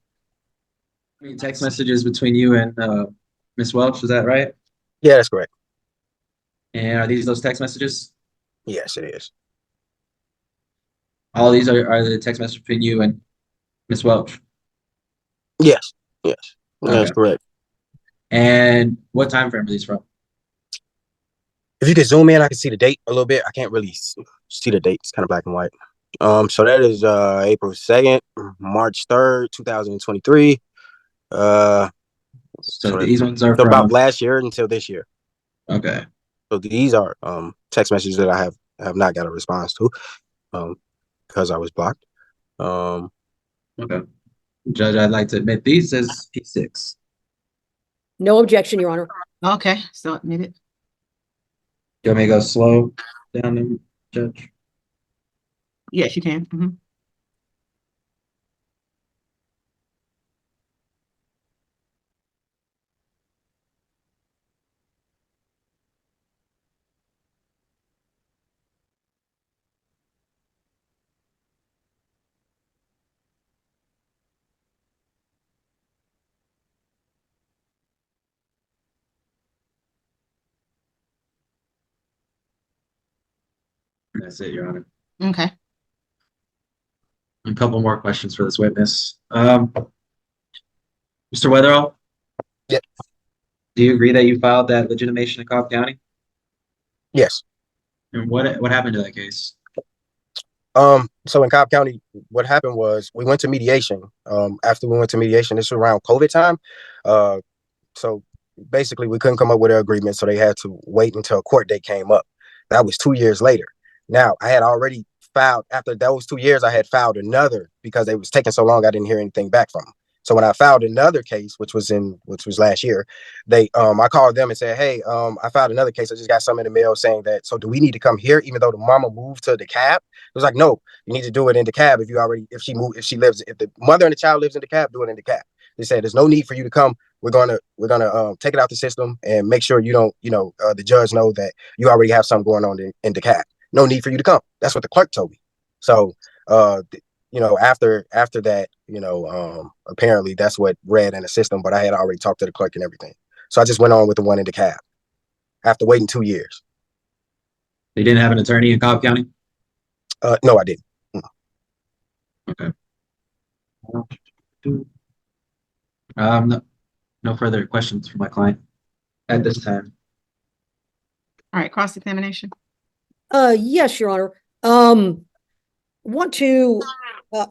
Text messages between you and Ms. Welch, is that right? Yeah, that's correct. And are these those text messages? Yes, it is. All these are the text messages between you and Ms. Welch? Yes, yes, that's Okay. correct. And what time frame are these from? If you could zoom in, I can see the date a little bit. I can't really see the date. It's kind of black and white. So that is April 2nd, March 3rd, 2023. So these ones are from from about last year until this year. Okay. So these are text messages that I have not got a response to because I was blocked. Okay. Judge, I'd like to admit these as P6. No objection, Your Honor. Okay, so admitted. Do you want me to go slow down them, Judge? Yes, you can. Mhm. That's it, Your Honor. Okay. A couple more questions for this witness. Mr. Weatherall? Yep. Do you agree that you filed that legitimation in Cobb County? Yes. And what happened to that case? So in Cobb County, what happened was we went to mediation. After we went to mediation, this was around COVID time. So basically we couldn't come up with an agreement, so they had to wait until a court date came up. That was 2 years later. Now I had already filed, after those 2 years, I had filed another because it was taking so long, I didn't hear anything back from them. So when I filed another case, which was last year, I called them and said, hey, I filed another case. I just got some in the mail saying that, so do we need to come here even though the mama moved to DeKalb? It was like, no, you need to do it in DeKalb if the mother and the child lives in DeKalb, do it in DeKalb. They said there's no need for you to come. We're gonna take it out the system and make sure you don't, the judge know that you already have something going on in DeKalb. No need for you to come. That's what the clerk told me. So after that, apparently that's what read in the system, but I had already talked to the clerk and everything. So I just went on with the one in DeKalb after waiting 2 years. They didn't have an attorney in Cobb County? No, I didn't. Okay. No further questions from my client at this time. All right, cross-examination. Yes, Your Honor. Want to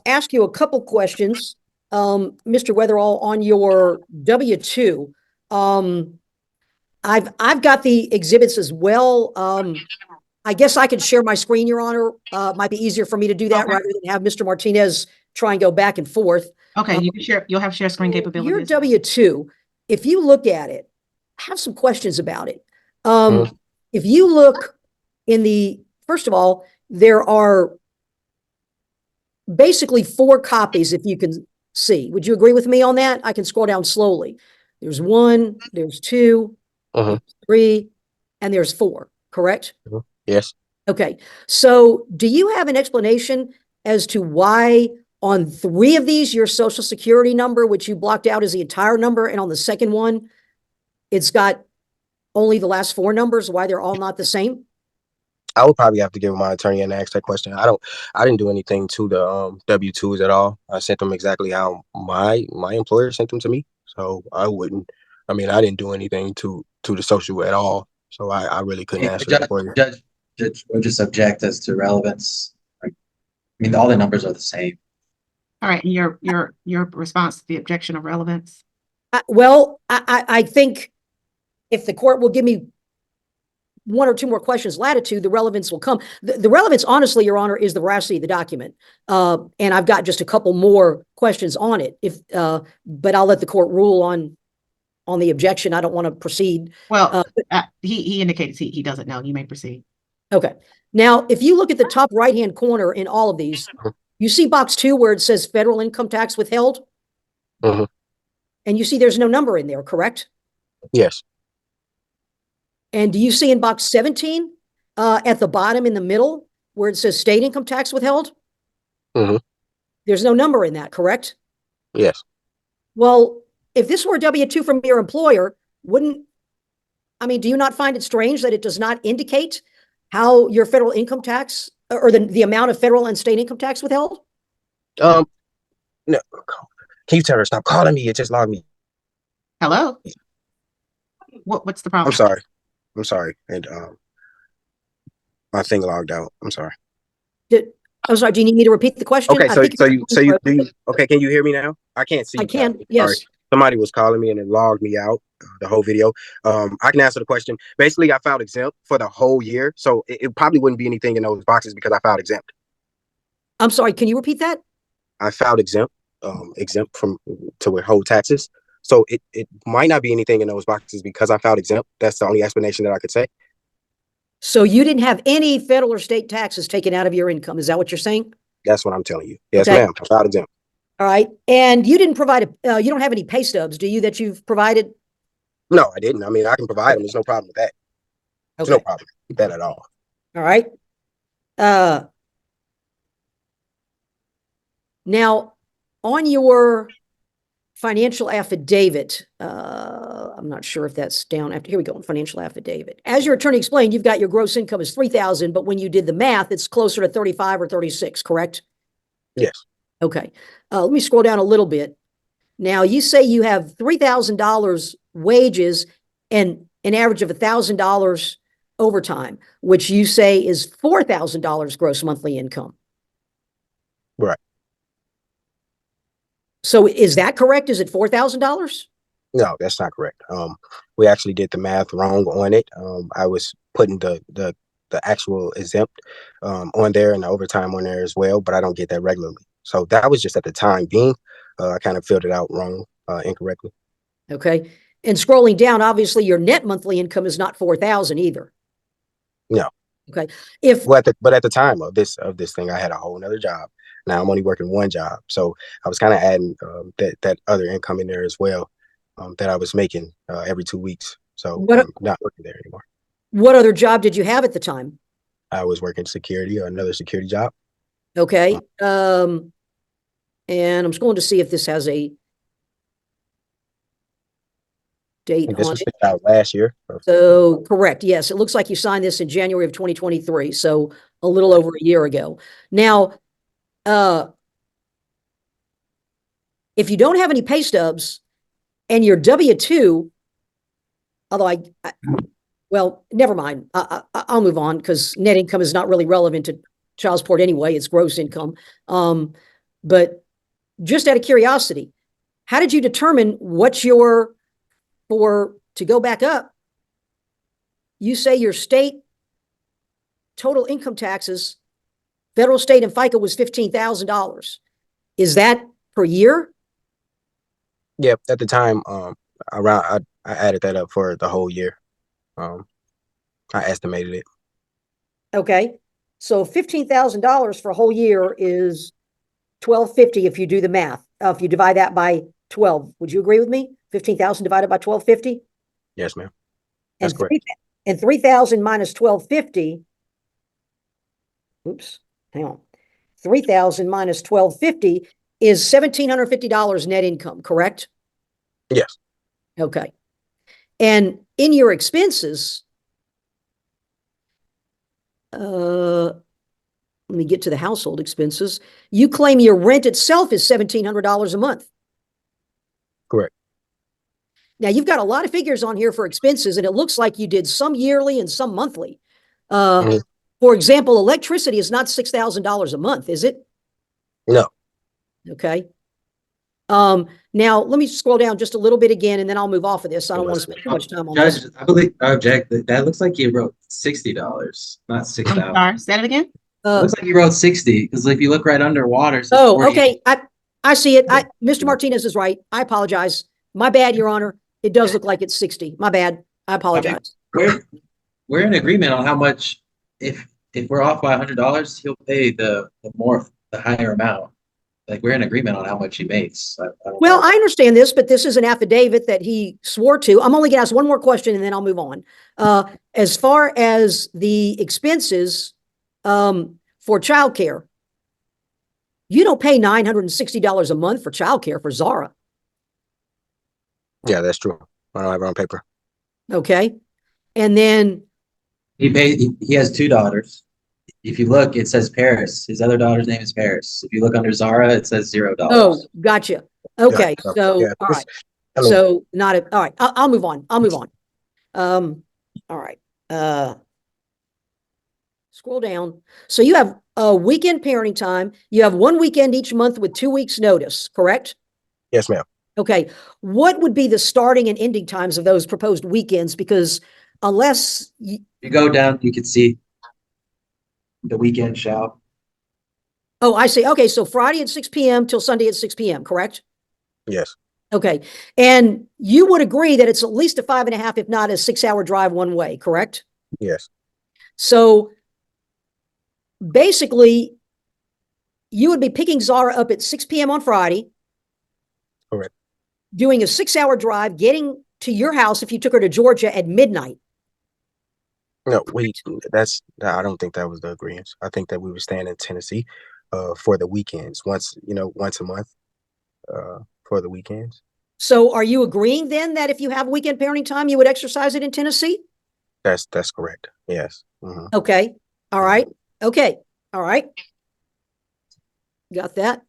ask you a couple questions. Mr. Weatherall, on your W-2, I've got the exhibits as well. I guess I could share my screen, Your Honor. Might be easier for me to do that rather than have Mr. Martinez try and go back and forth. Okay, you can share. You'll have share screen capabilities. Your W-2, if you look at it, I have some questions about it. If you look first of all, there are basically 4 copies, if you can C. Would you agree with me on that? I can scroll down slowly. There's 1, there's 2, Mhm. 3, and there's 4, correct? Yes. Okay, so do you have an explanation as to why on 3 of these, your social security number, which you blocked out as the entire number, and on the second one, it's got only the last 4 numbers, why they're all not the same? I would probably have to give my attorney and ask that question. I didn't do anything to the W-2s at all. I sent them exactly how my employer sent them to me. So I didn't do anything to the social at all. So I really couldn't answer that for you. Judge, we'll just object as to relevance. Like, I mean, all the numbers are the same. All right, and your response to the objection of relevance? I think if the court will give me 1 or 2 more questions latitude, the relevance will come. The relevance, honestly, Your Honor, is the veracity of the document. And I've got just a couple more questions on it. But I'll let the court rule on the objection. I don't want to proceed. Well, he indicates he doesn't know. You may proceed. Okay. Now, if you look at the top right-hand corner in all of these, you see box 2 where it says federal income tax withheld? Mhm. And you see there's no number in there, correct? Yes. And do you see in box 17 at the bottom in the middle where it says state income tax withheld? Mhm. There's no number in that, correct? Yes. Well, if this were a W-2 from your employer, do you not find it strange that it does not indicate how your federal income tax or the amount of federal and state income tax withheld? No. Can you tell her stop calling me? It just logged me. Hello? What's the problem? I'm sorry. And my thing logged out. I'm sorry. I'm sorry. Do you need me to repeat the question? Okay, okay, can you hear me now? I can't see. I can, Sorry. yes. Somebody was calling me and it logged me out, the whole video. I can answer the question. Basically, I filed exempt for the whole year. So it probably wouldn't be anything in those boxes because I filed exempt. I'm sorry, can you repeat that? I filed exempt to withhold taxes. So it might not be anything in those boxes because I filed exempt. That's the only explanation that I could say. So you didn't have any federal or state taxes taken out of your income. Is that what you're saying? That's what I'm telling you. Yes, Okay. ma'am. I filed exempt. All right. And you didn't provide you don't have any pay stubs, do you, that you've provided? No, I didn't. I mean, I can provide them. There's no problem with that. There's no problem with that at all. All right. Now, on your financial affidavit, I'm not sure if that's down after. Here we go. Financial affidavit. As your attorney explained, you've got your gross income is $3,000, but when you did the math, it's closer to 35 or 36, correct? Yes. Okay. Let me scroll down a little bit. Now, you say you have $3,000 wages and an average of $1,000 overtime, which you say is $4,000 gross monthly income. Right. So is that correct? Is it $4,000? No, that's not correct. We actually did the math wrong on it. I was putting the actual exempt on there and the overtime on there as well, but I don't get that regularly. So that was just at the time being. I kind of filled it out wrong, incorrectly. Okay. And scrolling down, obviously your net monthly income is not 4,000 either. No. Okay. But at the time of this thing, I had a whole nother job. Now I'm only working one job. So I was kind of adding that other income in there as well, that I was making every 2 weeks. So I'm not working there anymore. What other job did you have at the time? I was working security, or another security job. Okay. And I'm going to see if this has a date And this on was it. out last year. So correct. Yes. It looks like you signed this in January of 2023. So a little over a year ago. Now, if you don't have any pay stubs and your W-2, although well, never mind. I'll move on because net income is not really relevant to child support anyway. It's gross income. But just out of curiosity, how did you determine what to go back up? You say your state total income taxes, federal, state, and FICA was $15,000. Is that per year? Yep. At the time, I added that up for the whole year. I estimated it. Okay. So $15,000 for a whole year is $1,250 if you do the math. if you divide that by 12. Would you agree with me? 15,000 divided by 1250? Yes, ma'am. That's And correct. and 3,000 minus 1250. Oops, hang on. 3,000 minus 1250 is $1,750 net income, correct? Yes. Okay. And in your expenses, let me get to the household expenses. You claim your rent itself is $1,700 a month. Correct. Now, you've got a lot of figures on here for expenses, and it looks like you did some yearly and some monthly. For example, electricity is not $6,000 a month, is it? No. Okay. Now let me scroll down just a little bit again, and then I'll move off of this. I don't want to spend too much time on Judge, this. I believe, I object, that looks like you wrote $60, not I'm 6,000. sorry, say that again? Looks like you wrote 60, because if you look right underwater, it says Oh, 40. okay. I see it. Mr. Martinez is right. I apologize. My bad, Your Honor. It does look like it's 60. My bad. I apologize. We're in agreement on how much, if we're off by $100, he'll pay the higher amount. Like, we're in agreement on how much he makes. I don't Well, know. I understand this, but this is an affidavit that he swore to. I'm only going to ask one more question and then I'll move on. As far as the expenses for childcare, you don't pay $960 a month for childcare for Zara. Yeah, that's true. I don't have it on paper. Okay. And then He has two daughters. If you look, it says Paris. His other daughter's name is Paris. If you look under Zara, it says $0. oh, gotcha. Okay. Yeah, So, yeah, all right. I mean- So not a, all right. I'll move on. I'll move on. All right. Scroll down. So you have a weekend parenting time. You have one weekend each month with 2 weeks notice, correct? Yes, ma'am. Okay. What would be the starting and ending times of those proposed weekends? Because unless You go down, you can see the weekend shall. oh, I see. Okay. So Friday at 6 p.m. till Sunday at 6 p.m., correct? Yes. Okay. And you would agree that it's at least a 5.5, if not a 6-hour drive one way, correct? Yes. So basically, you would be picking Zara up at 6 p.m. on Friday. Correct. Doing a 6-hour drive, getting to your house if you took her to Georgia at midnight. No, I don't think that was the agreement. I think that we were staying in Tennessee for the weekends, once a month for the weekends. So are you agreeing then that if you have weekend parenting time, you would exercise it in Tennessee? That's correct. Yes. Mm-hmm. Okay. All right. Okay. All right. Got that.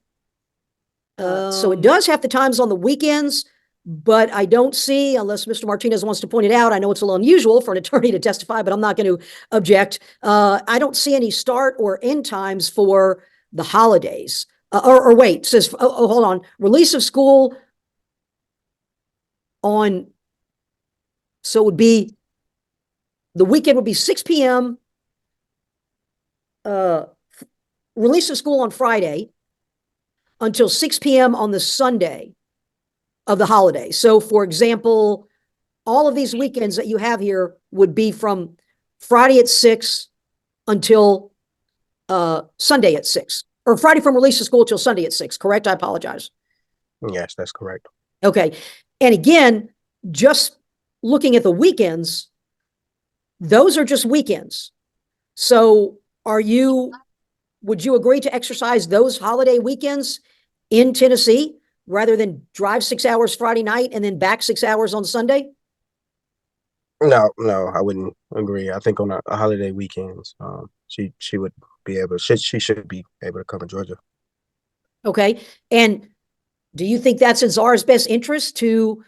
So it does have the times on the weekends, but I don't see, unless Mr. Martinez wants to point it out, I know it's a little unusual for an attorney to testify, but I'm not going to object. I don't see any start or end times for the holidays. Or wait, it says, hold on. Release of school on, so it would be, the weekend would be 6 p.m. Release of school on Friday until 6 p.m. on the Sunday of the holiday. So for example, all of these weekends that you have here would be from Friday at 6 until Sunday at 6, or Friday from release of school till Sunday at 6, correct? I apologize. Yes, that's correct. Okay. And again, just looking at the weekends, those are just weekends. So would you agree to exercise those holiday weekends in Tennessee rather than drive 6 hours Friday night and then back 6 hours on Sunday? No, I wouldn't agree. I think on a holiday weekends, she would be able. She should be able to come to Georgia. Okay. And do you think that's in Zara's best interest to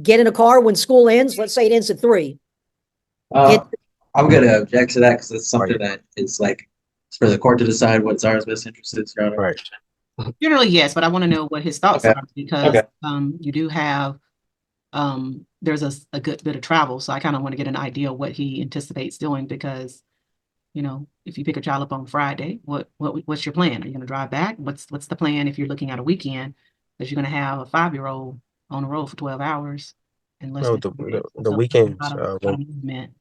get in a car when school ends? Let's say it ends at 3. I'm going to object to that because it's something that is like, it's for the court to decide what Zara's best interest is, Your Honor. Right. Generally, yes, but I want to know what his thoughts Okay. are because Okay. you do have there's a good bit of travel, so I kind of want to get an idea of what he anticipates doing because if you pick a child up on Friday, what's your plan? Are you going to drive back? What's the plan if you're looking at a weekend that you're going to have a 5-year-old on the road for 12 hours and less No, than 3 days? the So weekends. a lot of movement.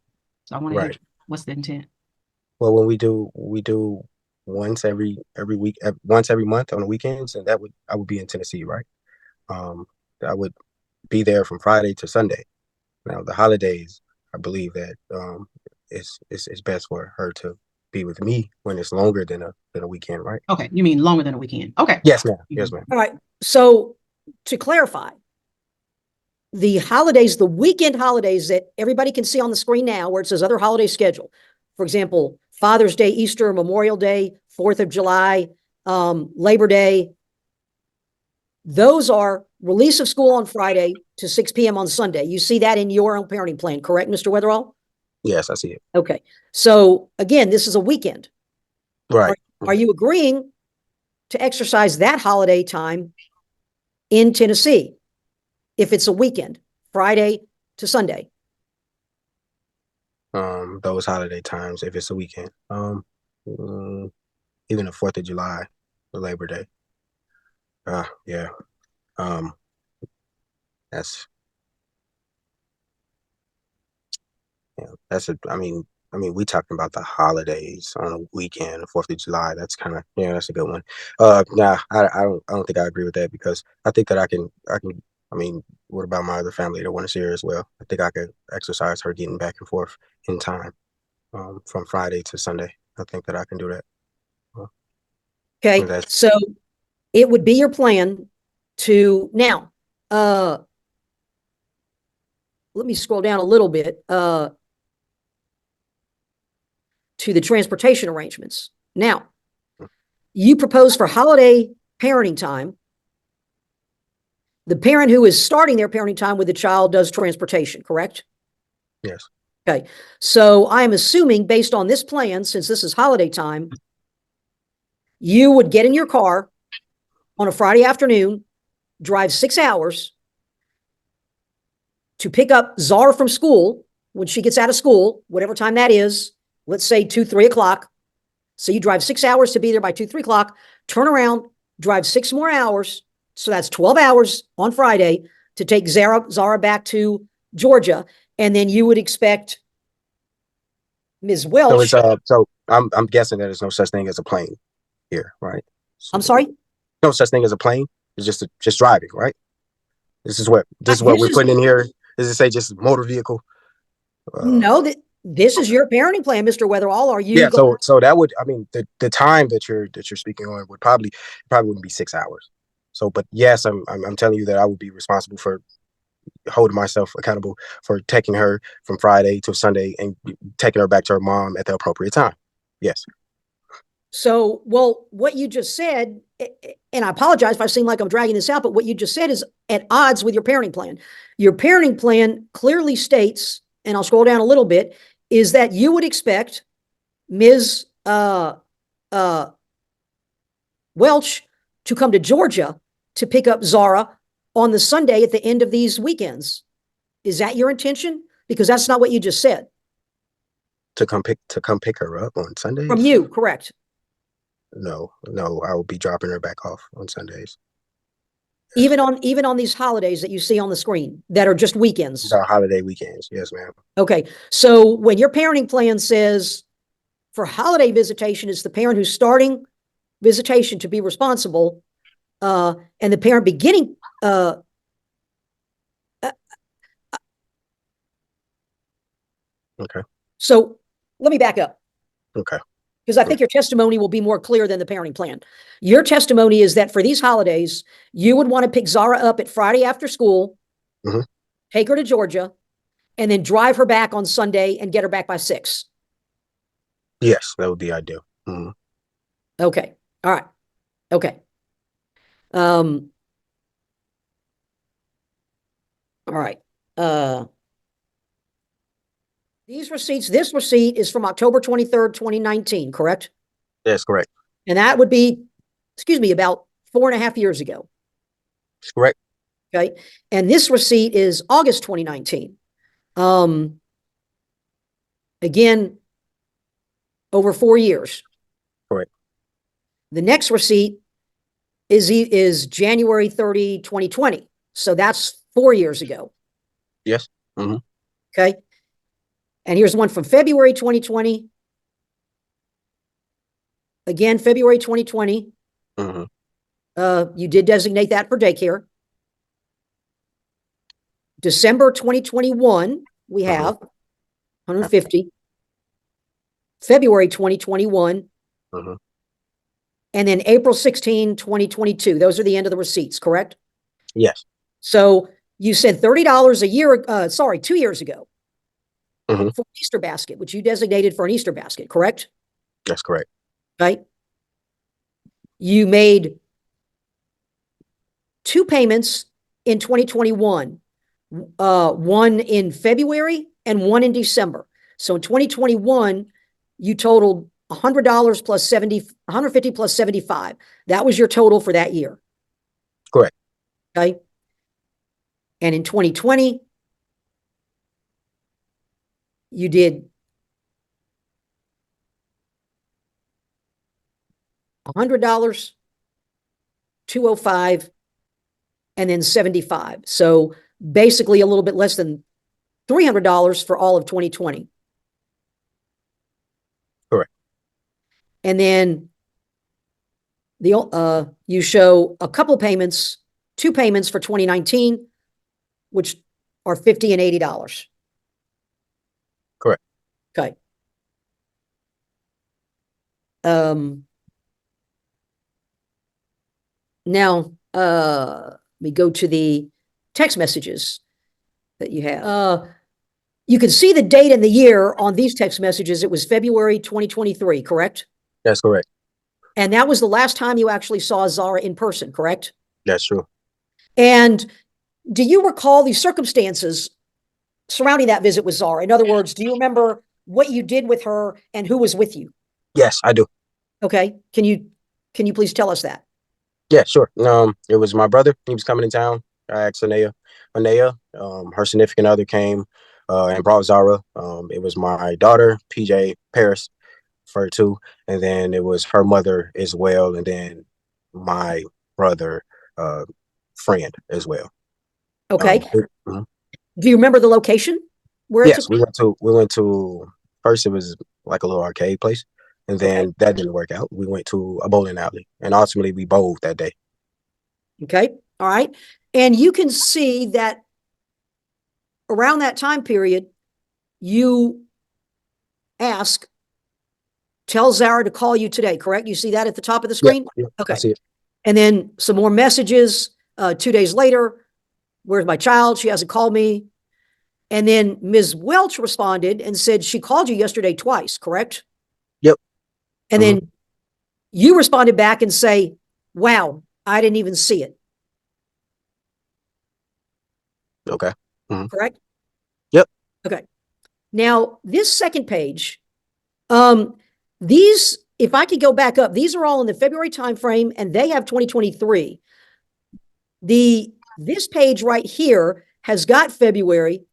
So I want to hear Right. what's the intent. Well, when we do once every month on the weekends, and I would be in Tennessee, right? I would be there from Friday to Sunday. Now the holidays, I believe that it's best for her to be with me when it's longer than a weekend, right? Okay, you mean longer than a weekend? Okay. Yes, ma'am. Yes, ma'am. All right. So to clarify, the holidays, the weekend holidays that everybody can see on the screen now, where it says other holiday schedule, for example, Father's Day, Easter, Memorial Day, 4th of July, Labor Day. Those are release of school on Friday to 6 p.m. on Sunday. You see that in your own parenting plan, correct, Mr. Weatherall? Yes, I see it. Okay. So again, this is a weekend. Right. Are you agreeing to exercise that holiday time in Tennessee if it's a weekend, Friday to Sunday? Those holiday times, if it's a weekend, even the 4th of July, the Labor Day. Yeah. That's we talking about the holidays on a weekend, the 4th of July. That's kind of, that's a good one. Nah, I don't think I agree with that, because I think that I can, what about my other family that want to see her as well? I think I could exercise her getting back and forth in time, from Friday to Sunday. I think that I can do that. Okay. So it would be your plan to now, let me scroll down a little bit, to the transportation arrangements. Now, you propose for holiday parenting time. The parent who is starting their parenting time with the child does transportation, correct? Yes. Okay. So I'm assuming, based on this plan, since this is holiday time, you would get in your car on a Friday afternoon, drive 6 hours to pick up Zara from school when she gets out of school, whatever time that is. Let's say 2, 3 o'clock. So you drive 6 hours to be there by 2, 3 o'clock, turn around, drive 6 more hours. So that's 12 hours on Friday to take Zara back to Georgia. And then you would expect Ms. Welch. So I'm guessing that there's no such thing as a plane here, right? I'm sorry? No such thing as a plane. It's just driving, right? This is what we're putting in here. Does it say just motor vehicle? No, this is your parenting plan, Mr. Weatherall. Are you? Yeah. So that would, the time that you're speaking on would probably wouldn't be 6 hours. So, but yes, I'm telling you that I would be responsible for holding myself accountable for taking her from Friday to Sunday and taking her back to her mom at the appropriate time. Yes. So, well, what you just said, and I apologize if I seem like I'm dragging this out, but what you just said is at odds with your parenting plan. Your parenting plan clearly states, and I'll scroll down a little bit, is that you would expect Ms. Welch to come to Georgia to pick up Zara on the Sunday at the end of these weekends. Is that your intention? Because that's not what you just said. To come pick her up on Sundays? From you, correct? No, I will be dropping her back off on Sundays. Even on these holidays that you see on the screen that are just weekends. These are holiday weekends. Yes, ma'am. Okay. So when your parenting plan says for holiday visitation, it's the parent who's starting visitation to be responsible, and the parent beginning, okay. So let me back up. Okay. Because I think your testimony will be more clear than the parenting plan. Your testimony is that for these holidays, you would want to pick Zara up at Friday after school, take her to Georgia, and then drive her back on Sunday and get her back by 6. Yes, that would be ideal. Okay. All right. Okay. All right. These receipts, this receipt is from October 23rd, 2019, correct? That's correct. And that would be, about 4.5 years ago. That's correct. Okay. And this receipt is August 2019. Again, over 4 years. Correct. The next receipt is January 30, 2020. So that's 4 years ago. Yes. Okay. And here's one from February 2020. again, February 2020, you did designate that for daycare. December 2021, we have 150. February 2021. And then April 16, 2022. Those are the end of the receipts, correct? Yes. So you said $30 a year, 2 years ago for an Easter basket, which you designated for an Easter basket, correct? That's correct. Right? You made 2 payments in 2021, one in February and one in December. So in 2021, you totaled $100 plus 150 plus 75. That was your total for that year. Correct. Okay. And in 2020, you did $100, 205, and then 75. So basically a little bit less than $300 for all of 2020. Correct. And then you show a couple payments, 2 payments for 2019, which are $50 and $80. Correct. Okay. Now, we go to the text messages that you have. You can see the date and the year on these text messages. It was February 2023, correct? That's correct. And that was the last time you actually saw Zara in person, correct? That's true. And do you recall the circumstances surrounding that visit with Zara? In other words, do you remember what you did with her and who was with you? Yes, I do. Okay. Can you please tell us that? Yeah, sure. It was my brother. He was coming in town. I asked Anea, her significant other came and brought Zara. It was my daughter, PJ Paris, for 2, and then it was her mother as well, and then my brother friend as well. Okay. Do you remember the location where it Yes, took we went to first it was like a little arcade place, and then that didn't work out. We went to a bowling alley, and ultimately we bowled that day. Okay. All right. And you can see that around that time period, you tell Zara to call you today, correct? You see that at the top of the screen? Yeah, okay. I see it. And then some more messages 2 days later. Where's my child? She hasn't called me. And then Ms. Welch responded and said she called you yesterday twice, correct? Yep. And then you responded back and say, wow, I didn't even see it. Okay. Correct? Yep. Okay. Now, this second page, these, if I could go back up, these are all in the February timeframe, and they have 2023. This page right here has got February.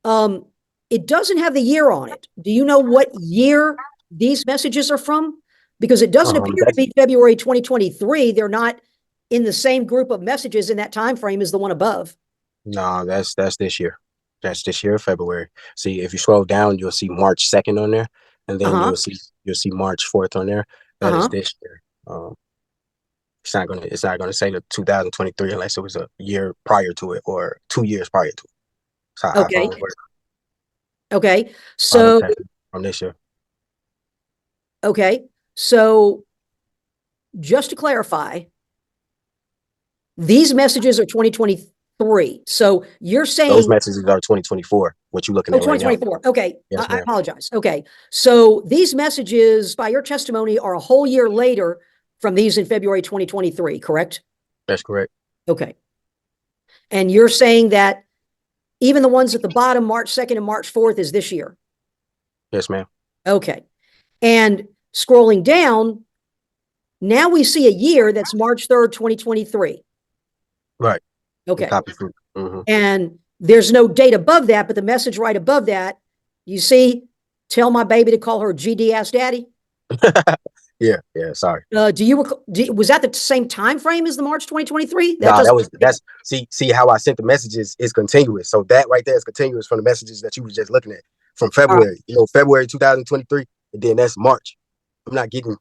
It doesn't have the year on it. Do you know what year these messages are from? Because it doesn't appear to be February 2023. They're not in the same group of messages in that time frame as the one above. No, that's this year. That's this year, February. See, if you scroll down, you'll see March 2nd on there, and then you'll see March 4th on there. That is this year. It's not gonna say the 2023 unless it was a year prior to it or 2 years prior to it. That's how iPhones work. Okay. So from this year. Okay. So just to clarify, these messages are 2023. So you're saying Those messages are 2024. What you looking at right now? 2024. Okay. Yes, I apologize. Okay. So these messages, by your testimony, are a whole year later from these in February 2023, correct? That's correct. Okay. And you're saying that even the ones at the bottom, March 2nd and March 4th, is this year? Yes, ma'am. Okay. And scrolling down, now we see a year that's March 3rd, 2023. Right. Okay. Mm-hmm. And there's no date above that, but the message right above that, you see, tell my baby to call her GD ass daddy. Yeah. Sorry. Was that the same time frame as the March 2023? That's see how I sent the messages is continuous. So that right there is continuous from the messages that you were just looking at from February. February 2023, and then that's March. I'm not getting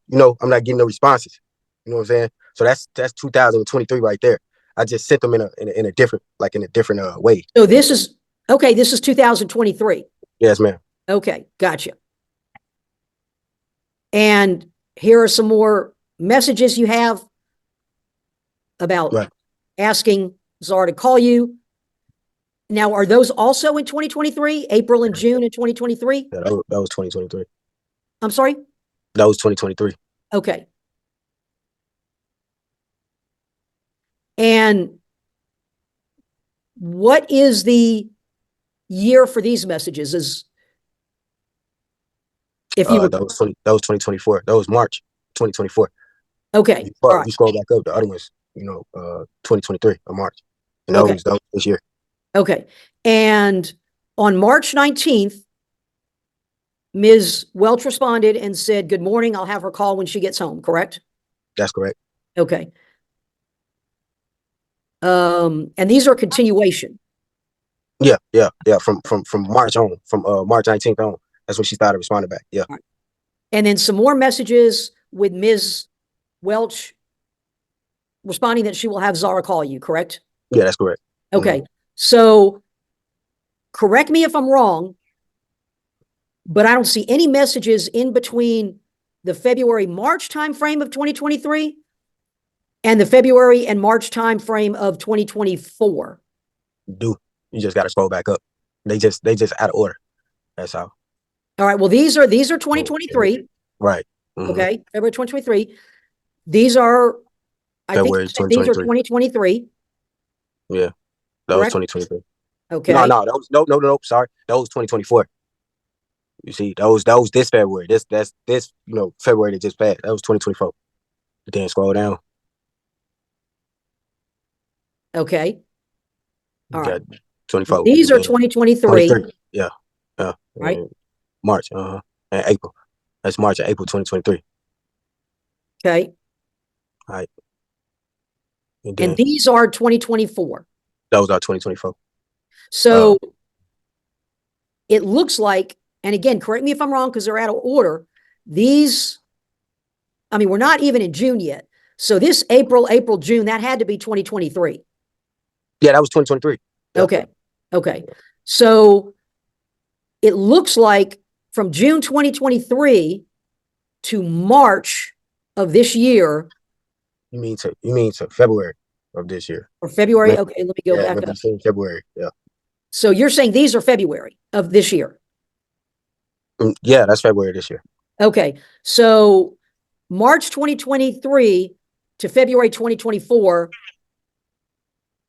no responses. You know what I'm saying? So that's 2023 right there. I just sent them in a different way. So this is 2023. Yes, ma'am. Okay, gotcha. And here are some more messages you have about Right. asking Zara to call you. Now, are those also in 2023, April and June in 2023? Yeah, that was 2023. I'm sorry? That was 2023. Okay. And what is the year for these messages? If you were, that was 2024. That was March 2024. okay, all right, You scroll back up, the other ones, 2023 or March. And Okay. that was this year. okay. And on March 19th, Ms. Welch responded and said, "Good morning, I'll have her call when she gets home," correct? That's correct. Okay. And these are continuation. Yeah. From March on, from March 19th on. That's when she started responding back. Yeah. And then some more messages with Ms. Welch responding that she will have Zara call you, correct? Yeah, that's correct. Okay. So correct me if I'm wrong, but I don't see any messages in between the February-March timeframe of 2023 and the February and March timeframe of 2024. You just got to scroll back up. They just out of order. That's how. All right. Well, these are 2023. Right. Mhm. Okay. February 2023. These are, I think February you said these are 2023. 2023. Yeah. That was Correct? 2023. Okay. No, that was no. Sorry, that was 2024. You see, that was this February. This February that just passed. That was 2024. Then scroll down. Okay. All right. 24. These are Then 2023. 23. Yeah. Right. March. And April. That's March and April 2023. Okay. All right. And these are 2024. Those are 2024. So it looks like, and again, correct me if I'm wrong because they're out of order. These, I mean, we're not even in June yet. So this April, June, that had to be 2023. Yeah, that was 2023. Yeah. Okay. So it looks like from June 2023 to March of this year. You mean to February of this year. Or February? Okay, let me go back up. February, yeah. So you're saying these are February of this year? Yeah, that's February this year. Okay, so March 2023 to February 2024,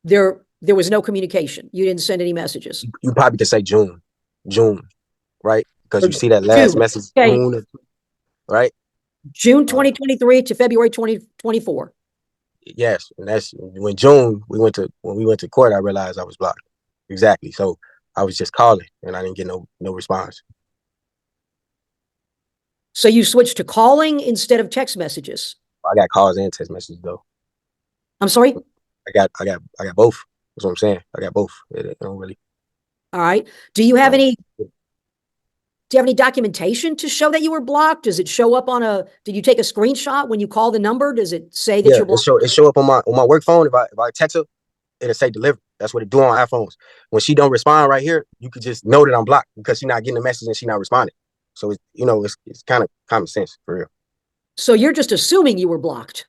there was no communication. You didn't send any messages. You probably could say June, right? Because you see that last message, okay. June, right? June 2023 to February 2024. Yes, and that's when we went to court. I realized I was blocked. Exactly. So I was just calling, and I didn't get no response. So you switched to calling instead of text messages. I got calls and text messages though. I'm sorry. I got both. That's what I'm saying. I got both. It don't really. All right. Do you have any documentation to show that you were blocked? Does it show up did you take a screenshot when you call the number? Does it say that you're blocked? It show up on my work phone. If I text her, it'll say delivered. That's what it do on iPhones. When she don't respond right here, you could just know that I'm blocked because she's not getting the message and she's not responding. So it's kind of common sense for real. So you're just assuming you were blocked?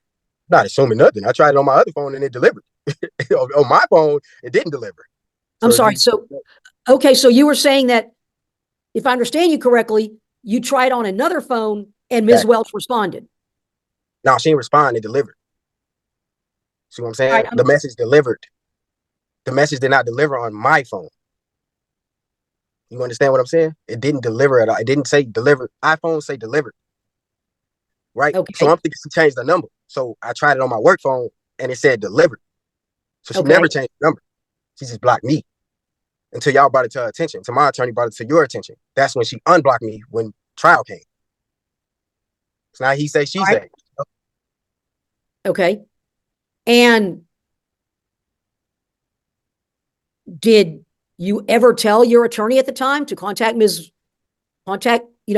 Not assuming nothing. I tried it on my other phone and it delivered. On my phone, it didn't deliver. I'm sorry. So you were saying that, if I understand you correctly, you tried on another phone and Ms. Welch responded. No, she didn't respond. It delivered. See what I'm saying? Right, the message delivered. The message did not deliver on my phone. You understand what I'm saying? It didn't deliver at all. It didn't say delivered. iPhones say delivered. Right? Okay. So I'm thinking she changed the number. So I tried it on my work phone and it said delivered. So she never changed the number. She just blocked me until y'all brought it to her attention. So my attorney brought it to your attention. That's when she unblocked me when trial came. So now he say, she say. Okay. And did you ever tell your attorney at the time to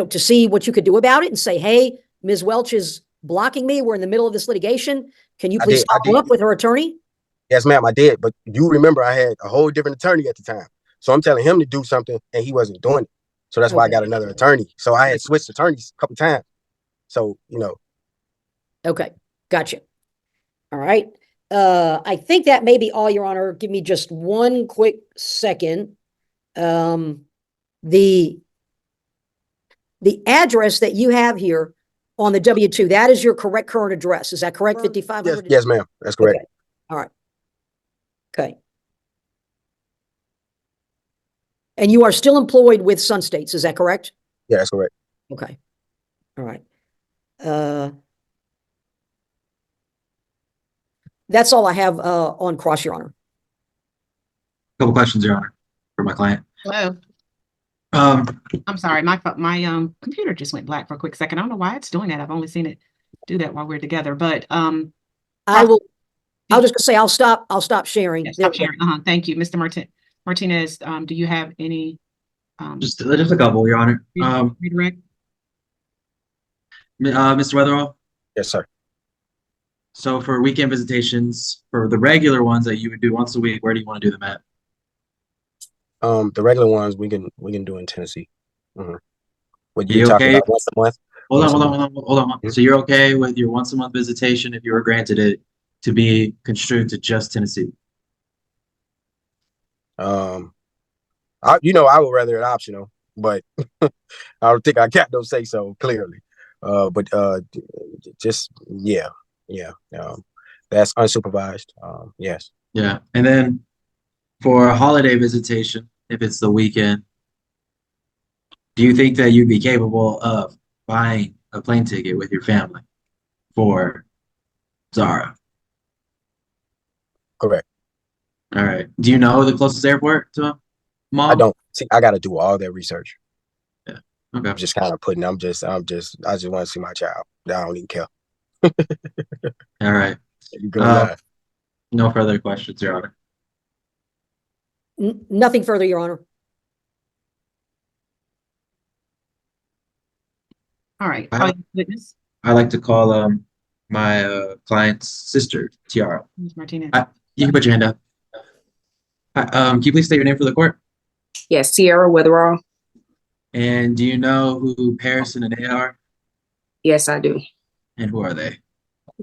to see what you could do about it and say, hey, Ms. Welch is blocking me. We're in the middle of this litigation. Can you I please did. follow up with her attorney? Yes, ma'am, I did. But you remember I had a whole different attorney at the time. So I'm telling him to do something and he wasn't doing it. So that's why I Okay. got another attorney. So I had switched attorneys a couple times. So, Okay, gotcha. All right. I think that may be all, Your Honor. Give me just one quick second. The address that you have here on the W-2, that is your correct current address. Is that correct? 5500? yes, ma'am. That's correct. Okay. All right. Okay. And you are still employed with Sun States, is that correct? Yeah, that's correct. Okay. All right. That's all I have on cross, Your Honor. Couple questions, Your Honor, for my client. Hello. I'm sorry, my computer just went black for a quick second. I don't know why it's doing that. I've only seen it do that while we're together, but I'll just say I'll stop sharing. yeah, stop sharing. Thank you, Mr. Martinez. Do you have any Just a couple, Your Honor. redirect? Mr. Weatherall? Yes, sir. So for weekend visitations, for the regular ones that you would do once a week, where do you want to do them at? The regular ones we can do in Tennessee. What You you talking okay? about once a month? Hold on. So you're okay with your once a month visitation if you were granted it to be construed to just Tennessee? I would rather it optional, but I don't think I got no say so clearly. Just yeah. That's unsupervised. Yes. Yeah. And then for a holiday visitation, if it's the weekend, do you think that you'd be capable of buying a plane ticket with your family for Zara? Correct. All right. Do you know the closest airport to Mom? I don't see. I got to do all that research. Yeah. Okay. I'm just kind of putting. I just want to see my child. I don't even care. All right. You go live. No further questions, Your Honor. Nothing further, Your Honor. All right. Witness, I'd like to call my client's sister, Tiara. Ms. Martinez. You can put your hand up. Can you please state your name for the court? Yes, Sierra Weatherall. And do you know who Paris and Anea are? Yes, I do. And who are they?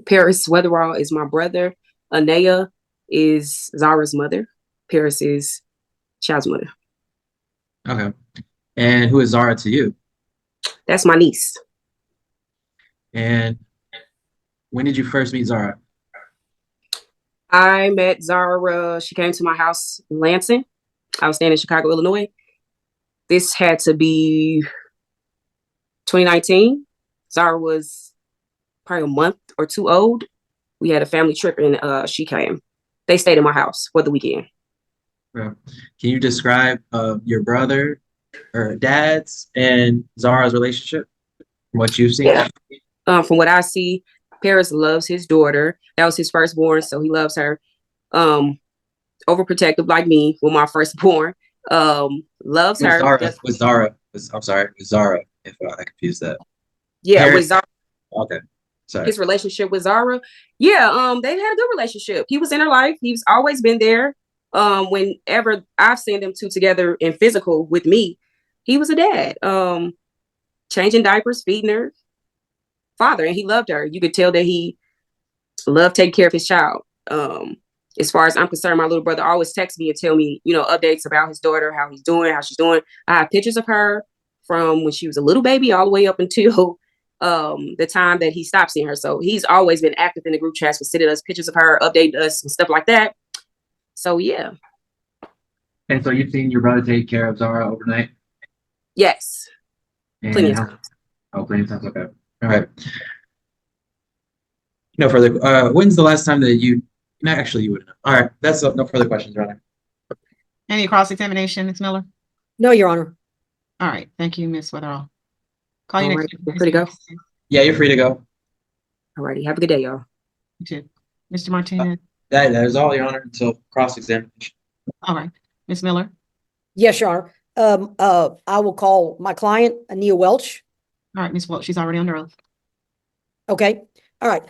Paris Weatherall is my brother. Anea is Zara's mother. Paris is child's mother. Okay. And who is Zara to you? That's my niece. And when did you first meet Zara? I met Zara. She came to my house in Lansing. I was staying in Chicago, Illinois. This had to be 2019. Zara was probably a month or two old. We had a family trip and she came. They stayed in my house for the weekend. Can you describe your brother or dad's and Zara's relationship from what you've seen? Yeah. From what I see, Paris loves his daughter. That was his firstborn, so he loves her. Overprotective like me with my firstborn. Loves her. With Zara, if I confused that. Yeah, Paris, with Zara. Okay. Sorry. His relationship with Zara. Yeah, they've had a good relationship. He was in her life. He's always been there. Whenever I've seen them two together in physical with me, he was a dad. Changing diapers, feeding her, father, and he loved her. You could tell that he loved taking care of his child. As far as I'm concerned, my little brother always texts me and tell me, updates about his daughter, how he's doing, how she's doing. I have pictures of her from when she was a little baby all the way up until the time that he stopped seeing her. So he's always been active in the group chats, was sending us pictures of her, updating us and stuff like that. So yeah. And so you've seen your brother take care of Zara overnight? Yes. And plenty of times. Oh, plenty of times. Okay. All right. No further. When's the last time that you? No, actually, you wouldn't know. All right. That's no further questions, Your Honor. Any cross-examination, Ms. Miller? No, Your Honor. All right. Thank you, Ms. Weatherall. Call you All next. right. You're free to go. Yeah, you're free to go. All righty. Have a good day, y'all. You too. Mr. Martinez. That is all, Your Honor, until cross-examination. All right. Ms. Miller. Yes, Your Honor. I will call my client, Anea Welch. All right, Ms. Welch, she's already under oath. Okay. All right.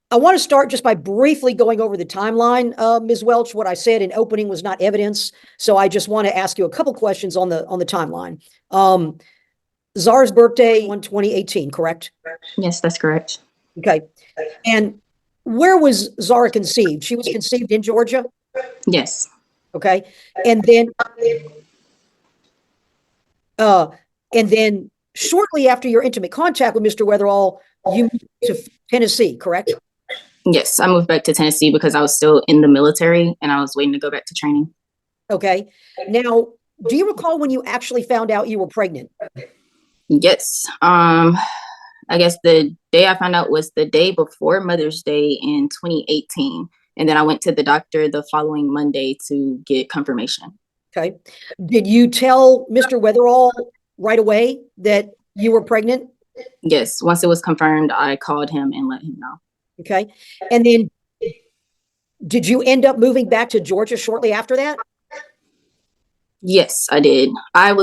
I want to start just by briefly going over the timeline, Ms. Welch. What I said in opening was not evidence, so I just want to ask you a couple questions on the timeline. Zara's birthday on 2018, correct? Yes, that's correct. Okay. And where was Zara conceived? She was conceived in Georgia? Yes. Okay. And then shortly after your intimate contact with Mr. Weatherall, you moved to Tennessee, correct? Yes, I moved back to Tennessee because I was still in the military and I was waiting to go back to training. Okay. Now, do you recall when you actually found out you were pregnant? Yes. I guess the day I found out was the day before Mother's Day in 2018. And then I went to the doctor the following Monday to get confirmation. Okay. Did you tell Mr. Weatherall right away that you were pregnant? Yes. Once it was confirmed, I called him and let him know. Okay. And then did you end up moving back to Georgia shortly after that? Yes, I did. I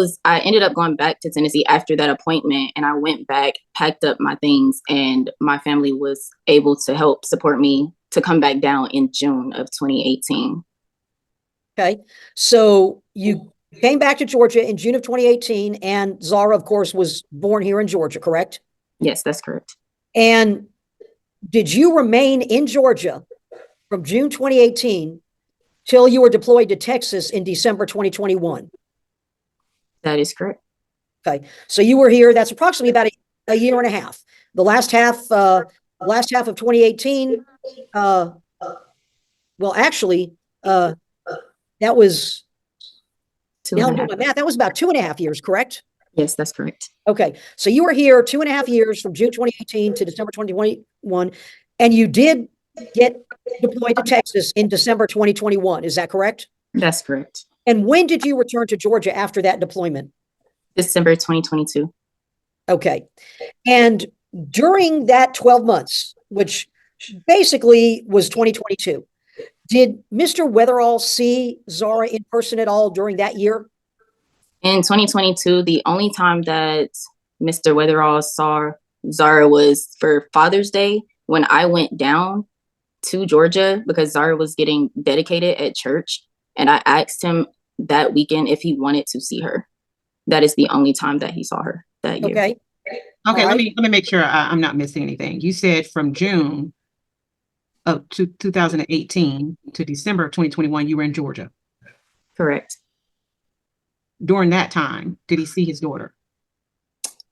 ended up going back to Tennessee after that appointment, and I went back, packed up my things, and my family was able to help support me to come back down in June of 2018. Okay. So you came back to Georgia in June of 2018, and Zara, of course, was born here in Georgia, correct? Yes, that's correct. And did you remain in Georgia from June 2018 till you were deployed to Texas in December 2021? That is correct. Okay. So you were here, that's approximately about a year and a half. The last half of 2018, well, actually, that was, now I'm doing my math, that was about 2.5 years, correct? Yes, that's correct. Okay. So you were here 2.5 years from June 2018 to December 2021, and you did get deployed to Texas in December 2021. Is that correct? That's correct. And when did you return to Georgia after that deployment? December 2022. Okay. And during that 12 months, which basically was 2022, did Mr. Weatherall see Zara in person at all during that year? In 2022, the only time that Mr. Weatherall saw Zara was for Father's Day when I went down to Georgia because Zara was getting dedicated at church. And I asked him that weekend if he wanted to see her. That is the only time that he saw her that year. Okay. Okay, let me make sure I'm not missing anything. You said from June of 2018 to December of 2021, you were in Georgia. Correct. During that time, did he see his daughter?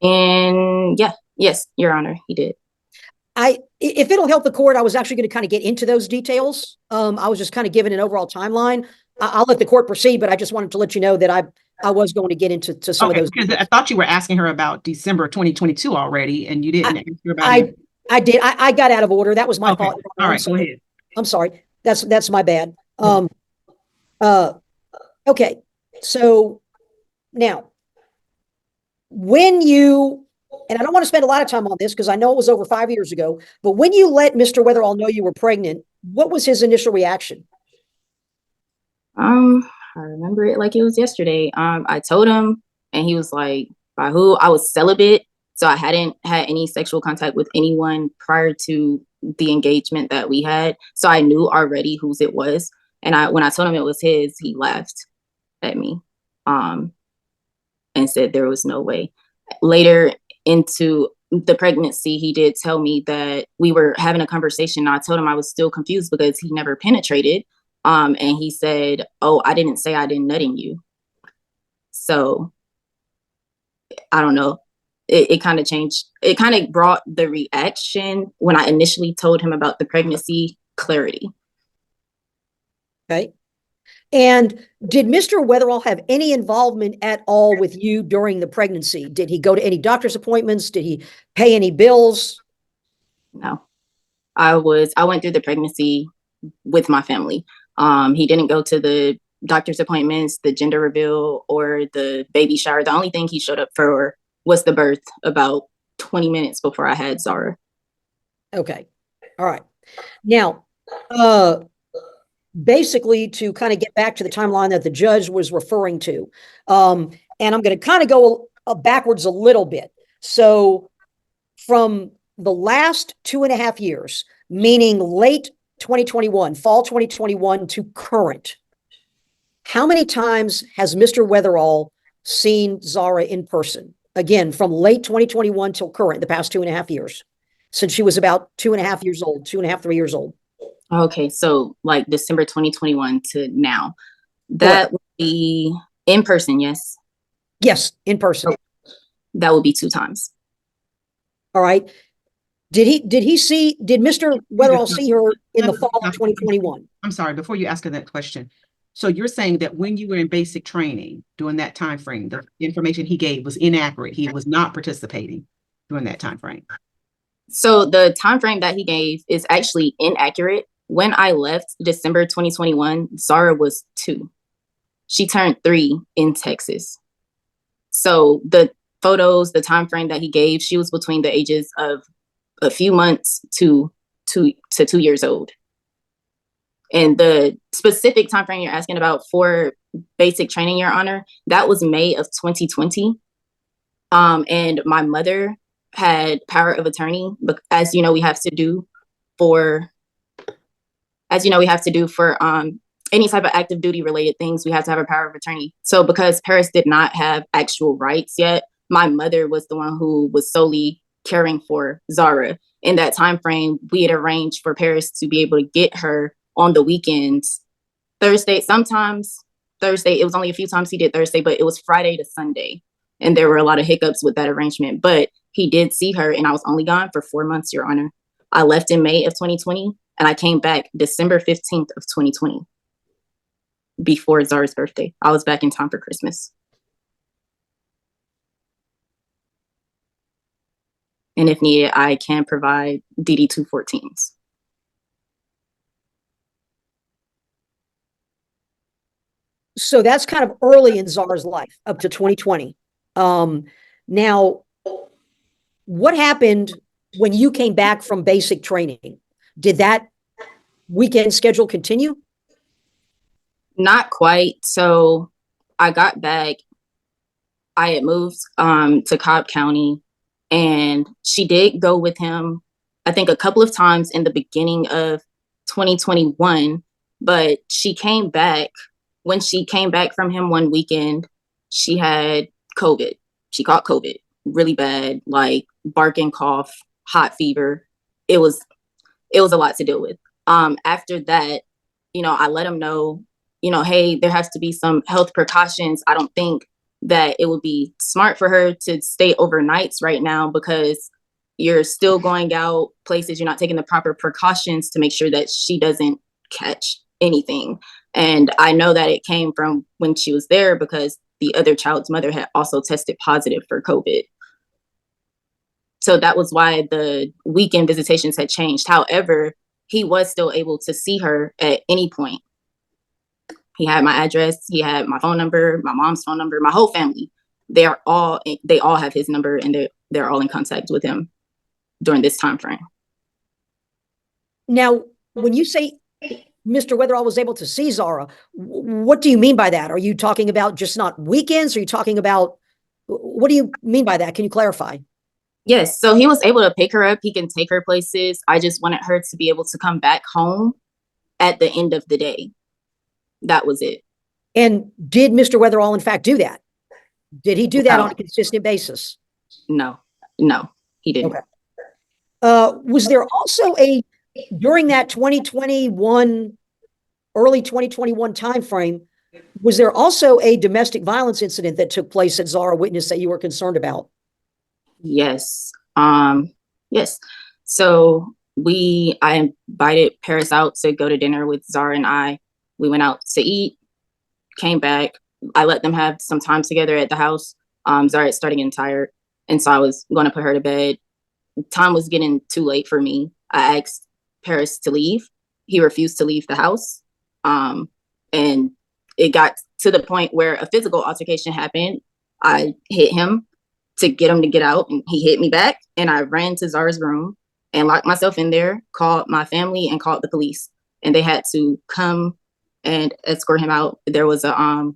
And yes, Your Honor, he did. If it'll help the court, I was actually going to kind of get into those details. I was just kind of giving an overall timeline. I'll let the court proceed, but I just wanted to let you know that I was going to get into some of those. Because I thought you were asking her about December 2022 already, and you didn't ask her about it. I did. I got out of order. That was my fault. All right, go ahead. I'm sorry. That's my bad. Okay. So now, when you, and I don't want to spend a lot of time on this because I know it was over 5 years ago, but when you let Mr. Weatherall know you were pregnant, what was his initial reaction? I remember it like it was yesterday. I told him and he was like, by who? I was celibate. So I hadn't had any sexual contact with anyone prior to the engagement that we had. So I knew already whose it was. And when I told him it was his, he laughed at me and said there was no way. Later into the pregnancy, he did tell me that we were having a conversation. I told him I was still confused because he never penetrated. And he said, oh, I didn't say I didn't nut in you. So I don't know. It kind of changed. It kind of brought the reaction when I initially told him about the pregnancy clarity. Okay. And did Mr. Weatherall have any involvement at all with you during the pregnancy? Did he go to any doctor's appointments? Did he pay any bills? No. I went through the pregnancy with my family. He didn't go to the doctor's appointments, the gender reveal, or the baby shower. The only thing he showed up for was the birth about 20 minutes before I had Zara. Okay. All right. Now, basically, to kind of get back to the timeline that the judge was referring to, and I'm going to kind of go backwards a little bit. So from the last 2.5 years, meaning late 2021, fall 2021 to current, how many times has Mr. Weatherall seen Zara in person? Again, from late 2021 till current, the past 2.5 years, since she was about 2.5 years old, 2.5, 3 years old. Okay, so like December 2021 to now. That would be in person, yes. Yes, in person. That would be 2 times. All right. Did Mr. Weatherall see her in the fall of 2021? I'm sorry, before you ask her that question. So you're saying that when you were in basic training during that time frame, the information he gave was inaccurate. He was not participating during that time frame. So the time frame that he gave is actually inaccurate. When I left December 2021, Zara was 2. She turned 3 in Texas. So the photos, the time frame that he gave, she was between the ages of a few months to 2 years old. And the specific time frame you're asking about for basic training, Your Honor, that was May of 2020. And my mother had power of attorney, but as you know, we have to do for any type of active duty related things, we have to have a power of attorney. So because Paris did not have actual rights yet, my mother was the one who was solely caring for Zara. In that time frame, we had arranged for Paris to be able to get her on the weekends, Thursday, sometimes Thursday. It was only a few times he did Thursday, but it was Friday to Sunday. And there were a lot of hiccups with that arrangement, but he did see her, and I was only gone for 4 months, Your Honor. I left in May of 2020, and I came back December 15th of 2020, before Zara's birthday. I was back in time for Christmas. And if needed, I can provide DD-214s. So that's kind of early in Zara's life, up to 2020. Now, what happened when you came back from basic training? Did that weekend schedule continue? Not quite. So I got back. I had moved to Cobb County, and she did go with him, I think, a couple of times in the beginning of 2021. But she came back. When she came back from him one weekend, she had COVID. She caught COVID really bad, like barking, cough, hot fever. It was a lot to deal with. After that, I let him know, hey, there has to be some health precautions. I don't think that it would be smart for her to stay overnights right now, because you're still going out places. You're not taking the proper precautions to make sure that she doesn't catch anything. And I know that it came from when she was there, because the other child's mother had also tested positive for COVID. So that was why the weekend visitations had changed. However, he was still able to see her at any point. He had my address, he had my phone number, my mom's phone number, my whole family. They all have his number, and they're all in contact with him during this time frame. Now, when you say Mr. Weatherall was able to see Zara, what do you mean by that? Are you talking about just not weekends? Are you talking about, what do you mean by that? Can you clarify? Yes, so he was able to pick her up. He can take her places. I just wanted her to be able to come back home at the end of the day. That was it. And did Mr. Weatherall, in fact, do that? Did he do that on a consistent basis? No, he didn't. Okay. Was there also during that 2021, early 2021 timeframe, was there also a domestic violence incident that took place that Zara witnessed that you were concerned about? Yes. Yes. So I invited Paris out to go to dinner with Zara and I. We went out to eat, came back. I let them have some time together at the house. Zara started getting tired, and so I was going to put her to bed. Time was getting too late for me. I asked Paris to leave. He refused to leave the house. And it got to the point where a physical altercation happened. I hit him to get him to get out, and he hit me back. And I ran to Zara's room and locked myself in there, called my family, and called the police. And they had to come and escort him out. There was what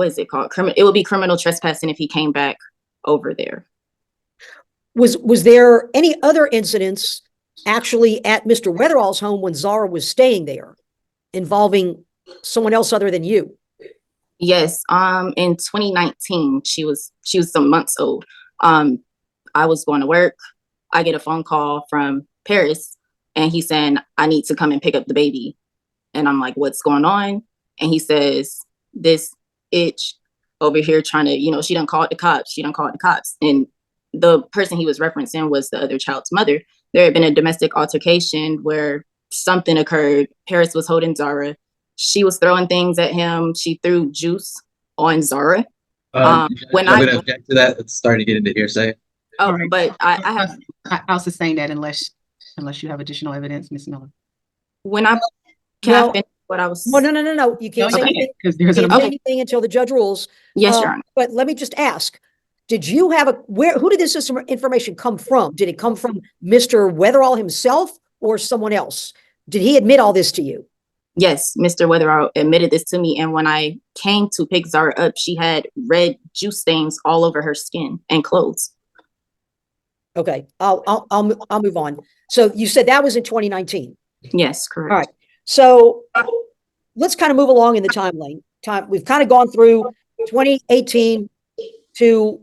is it called? It would be criminal trespassing if he came back over there. Was there any other incidents actually at Mr. Weatherall's home when Zara was staying there involving someone else other than you? Yes, in 2019, she was some months old. I was going to work. I get a phone call from Paris, and he's saying, I need to come and pick up the baby. And I'm like, what's going on? And he says, this itch over here trying to, she done called the cops. She done called the cops. And the person he was referencing was the other child's mother. There had been a domestic altercation where something occurred. Paris was holding Zara. She was throwing things at him. She threw juice on Zara. When I'm going to object to that, it's starting to get into hearsay. Oh, right. But I have. I'll sustain that unless you have additional evidence, Ms. Miller. When I can finish what I was. Well, no. You can't say anything. There's anything until the judge rules. Yes, Your Honor. But let me just ask. Did you have who did this information come from? Did it come from Mr. Weatherall himself or someone else? Did he admit all this to you? Yes, Mr. Weatherall admitted this to me. And when I came to pick Zara up, she had red juice stains all over her skin and clothes. Okay, I'll move on. So you said that was in 2019. Yes, correct. All right. So let's kind of move along in the timeline. We've kind of gone through 2018 to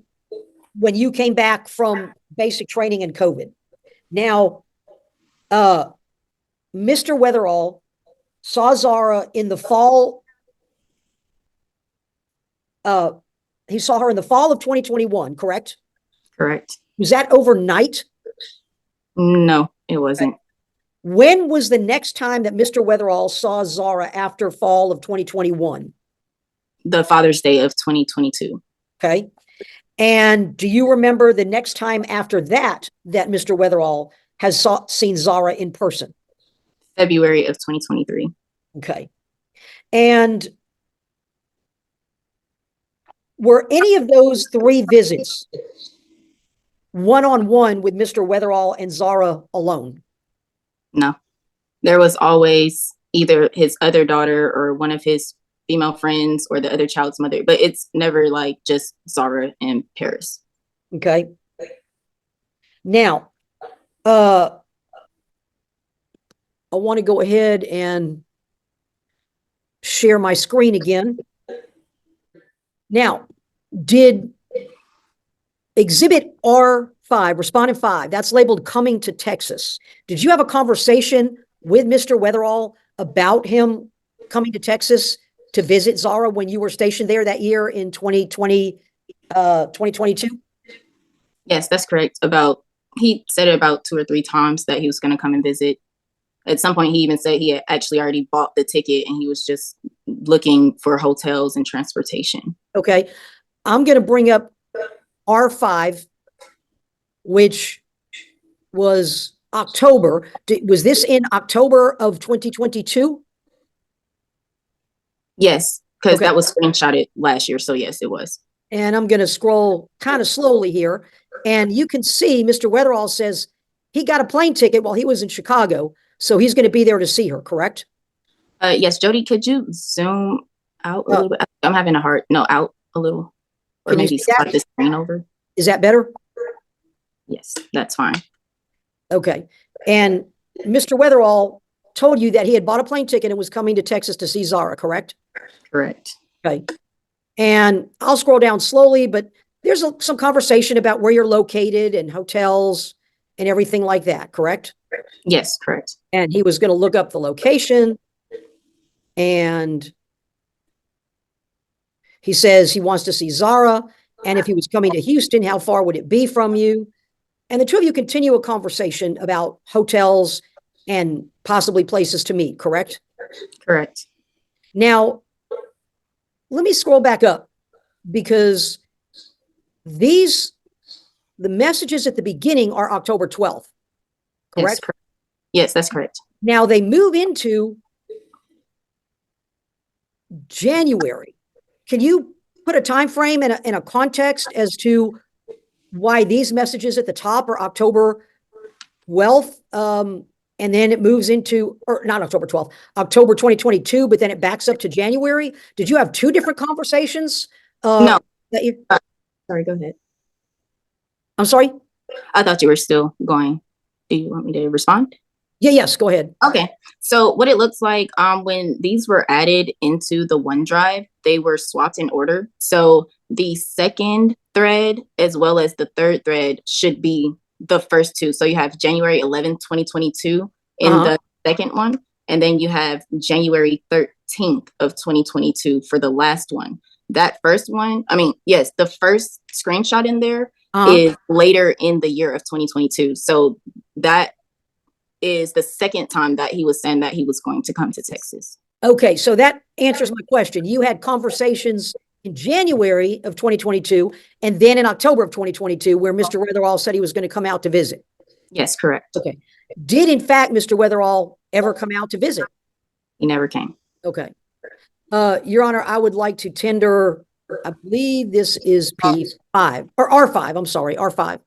when you came back from basic training and COVID. Now, Mr. Weatherall saw Zara in the fall. He saw her in the fall of 2021, correct? Correct. Was that overnight? No, it wasn't. When was the next time that Mr. Weatherall saw Zara after fall of 2021? The Father's Day of 2022. Okay. And do you remember the next time after that Mr. Weatherall has seen Zara in person? February of 2023. Okay. And were any of those 3 visits one-on-one with Mr. Weatherall and Zara alone? No. There was always either his other daughter or one of his female friends or the other child's mother, but it's never like just Zara and Paris. Okay. Now, I want to go ahead and share my screen again. Now, did Exhibit R5, Respondent 5, that's labeled coming to Texas. Did you have a conversation with Mr. Weatherall about him coming to Texas to visit Zara when you were stationed there that year in 2022? Yes, that's correct. He said it about 2 or 3 times that he was going to come and visit. At some point, he even said he had actually already bought the ticket and he was just looking for hotels and transportation. Okay. I'm going to bring up R5, which was October. Was this in October of 2022? Yes, because that was screenshotted last year. So yes, it was. And I'm going to scroll kind of slowly here. And you can see Mr. Weatherall says he got a plane ticket while he was in Chicago. So he's going to be there to see her, correct? Yes, Jody, could you zoom out a little bit? I'm having out a little. Or maybe slide the screen over. Is that better? Yes, that's fine. Okay. And Mr. Weatherall told you that he had bought a plane ticket and was coming to Texas to see Zara, correct? Correct. Okay. And I'll scroll down slowly, but there's some conversation about where you're located and hotels and everything like that, correct? Yes, correct. And he was going to look up the location, and he says he wants to see Zara, and if he was coming to Houston, how far would it be from you? And the two of you continue a conversation about hotels and possibly places to meet, correct? Correct. Now, let me scroll back up, because the messages at the beginning are October 12th, correct? Yes, that's correct. Now they move into January. Can you put a time frame and a context as to why these messages at the top are October 12th, and then it moves into, or not October 12th, October 2022, but then it backs up to January? Did you have 2 different conversations? No. That you, sorry, go ahead. I'm sorry? I thought you were still going. Do you want me to respond? Yes, go ahead. Okay. So what it looks like, when these were added into the OneDrive, they were swapped in order. So the second thread as well as the third thread should be the first two. So you have January 11th, 2022 in the second one, and then you have January 13th of 2022 for the last one. That first one, yes, the first screenshot in there is later in the year of 2022. So that is the second time that he was saying that he was going to come to Texas. Okay, so that answers my question. You had conversations in January of 2022 and then in October of 2022 where Mr. Weatherall said he was going to come out to visit. Yes, correct. Okay. Did in fact Mr. Weatherall ever come out to visit? He never came. Okay. Your Honor, I would like to tender, I believe this is P5 or R5. I'm sorry, R5.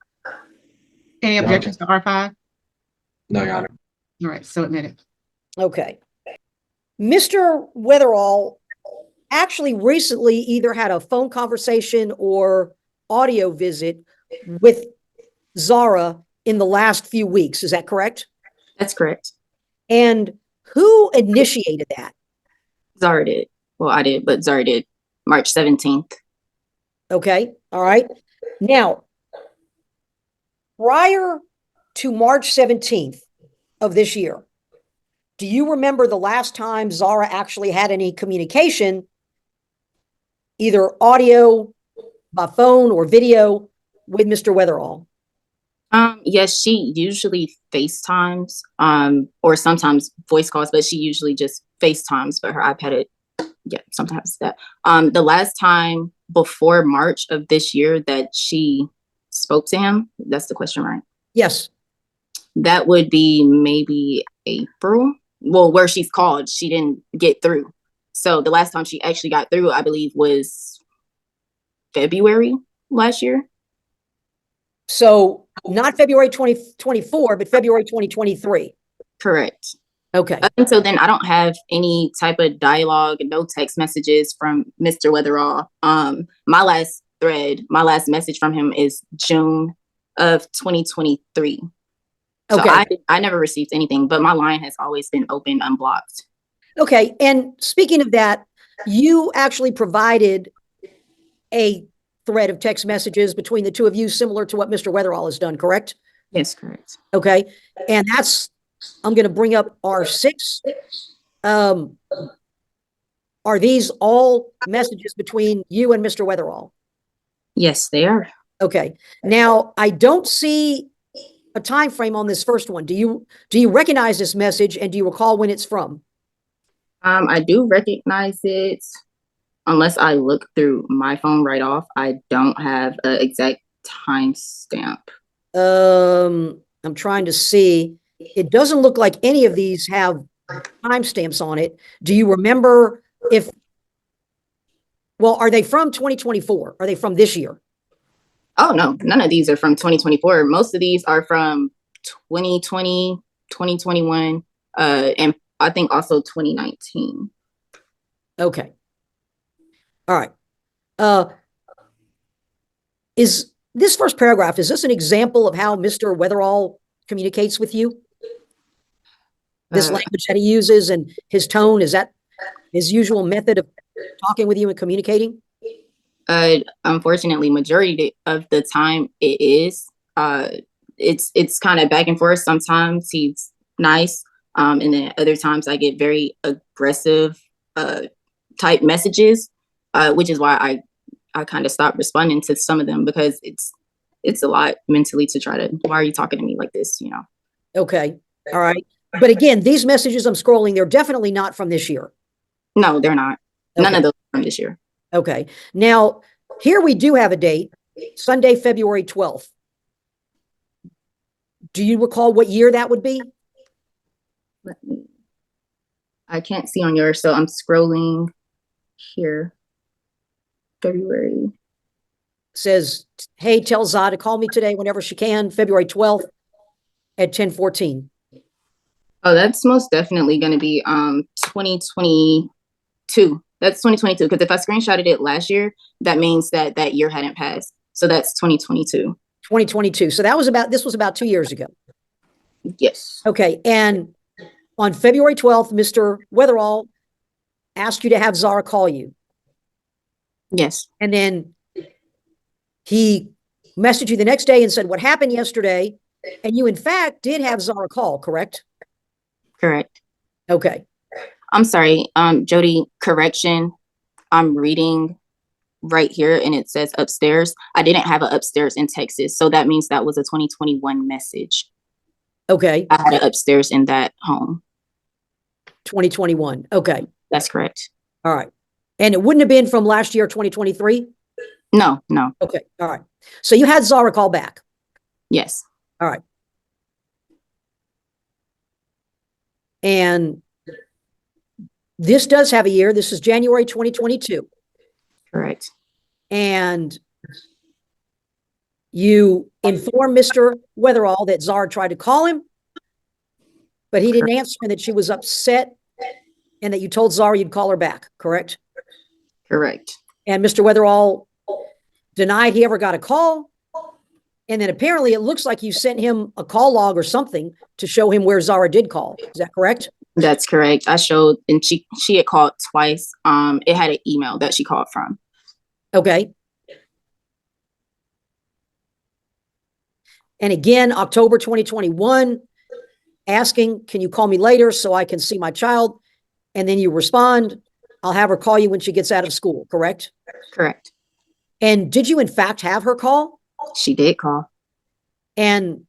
Any objections to R5? No, Your Honor. All right, so admitted. Okay. Mr. Weatherall actually recently either had a phone conversation or audio visit with Zara in the last few weeks. Is that correct? That's correct. And who initiated that? Zara did. Well, I did, but Zara did. March 17th. Okay. All right. Now, prior to March 17th of this year, do you remember the last time Zara actually had any communication, either audio, by phone, or video with Mr. Weatherall? Yes, she usually FaceTimes, or sometimes voice calls, but she usually just FaceTimes, but her iPad, sometimes that. The last time before March of this year that she spoke to him, that's the question, right? Yes. That would be maybe April. Well, where she's called, she didn't get through. So the last time she actually got through, I believe, was February last year. So not February 2024, but February 2023. Correct. Okay. Up until then, I don't have any type of dialogue, no text messages from Mr. Weatherall. My last message from him is June of 2023. So I never received anything, but my line has always been open, unblocked. Okay. And speaking of that, you actually provided a thread of text messages between the two of you, similar to what Mr. Weatherall has done, correct? Yes, correct. Okay. And that's, I'm going to bring up R6. Are these all messages between you and Mr. Weatherall? Yes, they are. Okay. Now, I don't see a time frame on this first one. Do you recognize this message, and do you recall when it's from? I do recognize it. Unless I look through my phone right off, I don't have an exact timestamp. I'm trying to see. It doesn't look like any of these have timestamps on it. Do you remember are they from 2024? Are they from this year? Oh, no, none of these are from 2024. Most of these are from 2020, 2021, and I think also 2019. Okay. All right. Is this first paragraph, is this an example of how Mr. Weatherall communicates with you? This language that he uses and his tone, is that his usual method of talking with you and communicating? Unfortunately, majority of the time it is. It's kind of back and forth. Sometimes he's nice, and then other times I get very aggressive type messages, which is why I kind of stopped responding to some of them, because it's a lot mentally to try to, why are you talking to me like this, you know? Okay. All right. But again, these messages I'm scrolling, they're definitely not from this year. No, they're not. Okay. None of those are from this year. Okay. Now, here we do have a date, Sunday, February 12th. Do you recall what year that would be? I can't see on yours, so I'm scrolling here. February. Says, hey, tell Za to call me today whenever she can, February 12th at 10:14. Oh, that's most definitely going to be 2022. That's 2022, because if I screenshotted it last year, that means that year hadn't passed. So that's 2022. 2022. So this was about 2 years ago. Yes. Okay. And on February 12th, Mr. Weatherall asked you to have Zara call you. Yes. And then he messaged you the next day and said, what happened yesterday? And you, in fact, did have Zara call, correct? Correct. Okay. I'm sorry, Jody, correction. I'm reading right here and it says upstairs. I didn't have an upstairs in Texas. So that means that was a 2021 message. Okay. I had an upstairs in that home. 2021. Okay. That's correct. All right. And it wouldn't have been from last year, 2023? No, no. Okay. All right. So you had Zara call back? Yes. All right. And this does have a year. This is January 2022. Correct. And you informed Mr. Weatherall that Zara tried to call him, but he didn't answer and that she was upset and that you told Zara you'd call her back, correct? Correct. And Mr. Weatherall denied he ever got a call. And then apparently it looks like you sent him a call log or something to show him where Zara did call. Is that correct? That's correct. I showed, and she had called twice. It had an email that she called from. Okay. And again, October 2021, asking, can you call me later so I can see my child? And then you respond, I'll have her call you when she gets out of school, correct? Correct. And did you in fact have her call? She did call. And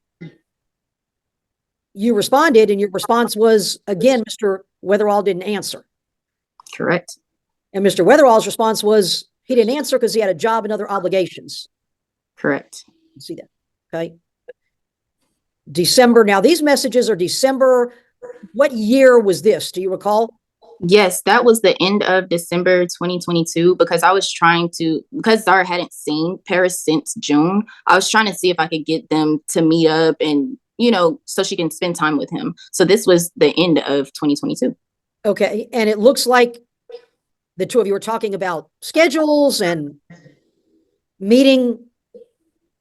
you responded, and your response was, again, Mr. Weatherall didn't answer. Correct. And Mr. Weatherall's response was, he didn't answer because he had a job and other obligations. Correct. See that? Okay. December. Now, these messages are December. What year was this? Do you recall? Yes, that was the end of December 2022 because I was trying to, because Zara hadn't seen Paris since June, I was trying to see if I could get them to meet up and, so she can spend time with him. So this was the end of 2022. Okay. And it looks like the two of you were talking about schedules and meeting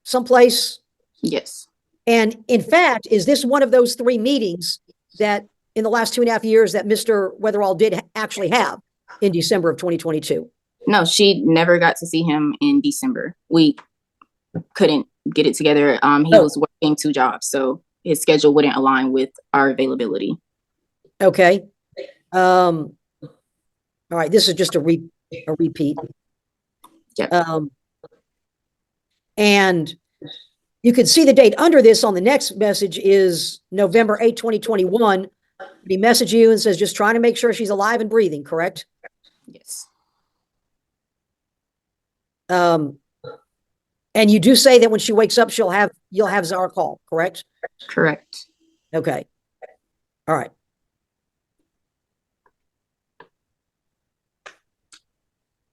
someplace. Yes. And in fact, is this one of those 3 meetings that in the last 2.5 years that Mr. Weatherall did actually have in December of 2022? No, she never got to see him in December. We couldn't get it together. He was working 2 jobs, so his schedule wouldn't align with our availability. Okay. All right. This is just a repeat. Yep. And you can see the date under this on the next message is November 8, 2021. He messaged you and says, just trying to make sure she's alive and breathing, correct? Yes. And you do say that when she wakes up, you'll have Zara call, correct? Correct. Okay. All right.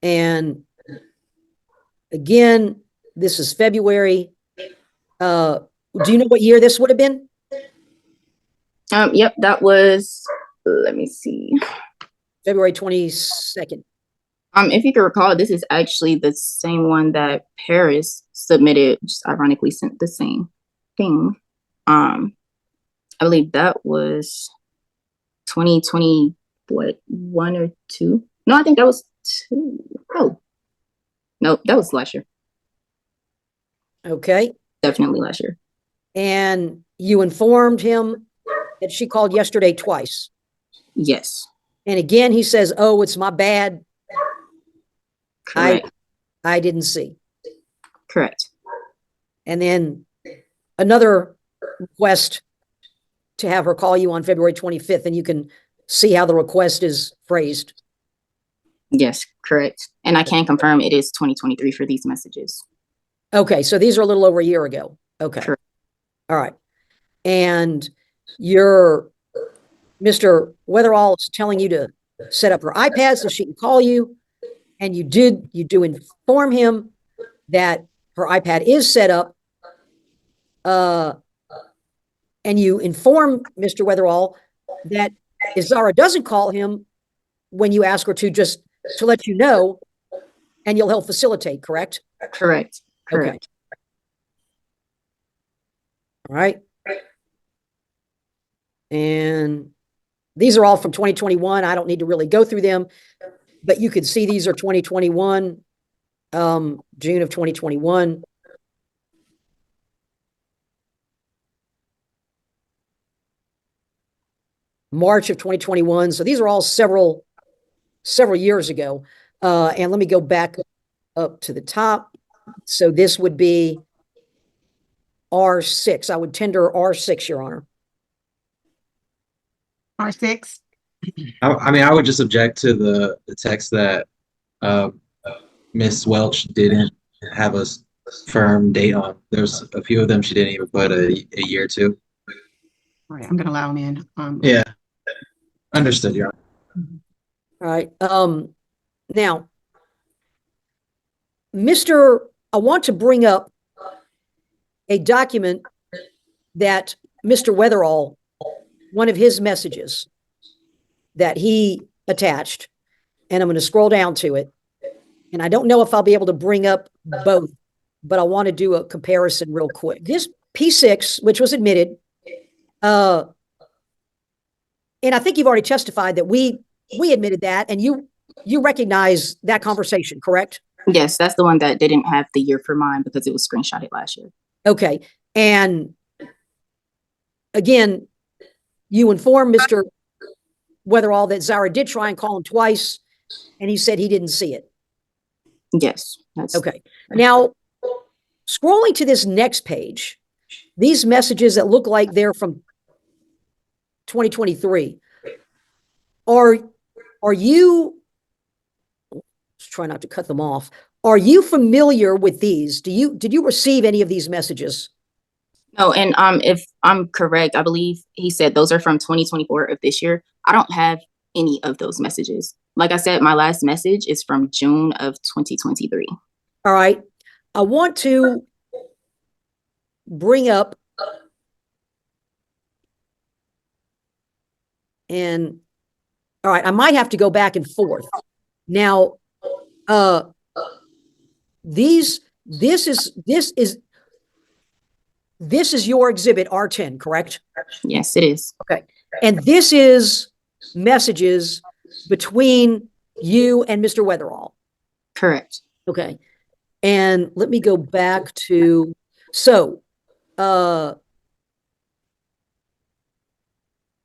And again, this is February. Do you know what year this would have been? Yep, that was, let me see. February 22nd. If you can recall, this is actually the same one that Paris submitted, just ironically sent the same thing. I believe that was 2020, what, 1 or 2? No, I think that was 2. Oh, no, that was last year. Okay. Definitely last year. And you informed him that she called yesterday twice. Yes. And again, he says, oh, it's my bad. Correct. I didn't see. Correct. And then another request to have her call you on February 25th, and you can see how the request is phrased. Yes, correct. And I can confirm it is 2023 for these messages. Okay, so these are a little over a year ago. Okay. Correct. All right. And your Mr. Weatherall is telling you to set up her iPad so she can call you. And you do inform him that her iPad is set up. And you inform Mr. Weatherall that if Zara doesn't call him when you ask her to, just to let you know, and you'll help facilitate, correct? Correct. Correct. Okay. All right. And these are all from 2021. I don't need to really go through them, but you can see these are 2021, June of 2021. March of 2021. So these are all several years ago. And let me go back up to the top. So this would be R6. I would tender R6, Your Honor. R6. I mean, I would just object to the text that Miss Welch didn't have a firm date on. There's a few of them she didn't even put a year to. All right, I'm gonna allow him in. Yeah, understood, Your Honor. All right. Now, I want to bring up a document that Mr. Weatherall, one of his messages that he attached, and I'm going to scroll down to it. And I don't know if I'll be able to bring up both, but I want to do a comparison real quick. This P6, which was admitted, and I think you've already testified that we admitted that, and you recognize that conversation, correct? Yes, that's the one that didn't have the year for mine because it was screenshotted last year. Okay. And again, you informed Mr. Weatherall that Zara did try and call him twice, and he said he didn't see it. Yes. That's okay. Now, scrolling to this next page, these messages that look like they're from 2023, are you, let's try not to cut them off. Are you familiar with these? Did you receive any of these messages? No, and if I'm correct, I believe he said those are from 2024 of this year. I don't have any of those messages. Like I said, my last message is from June of 2023. All right. I want to bring up and all right, I might have to go back and forth. Now, this is your exhibit R10, correct? Yes, it is. Okay. And this is messages between you and Mr. Weatherall. Correct. Okay. And let me go back to, so, I'm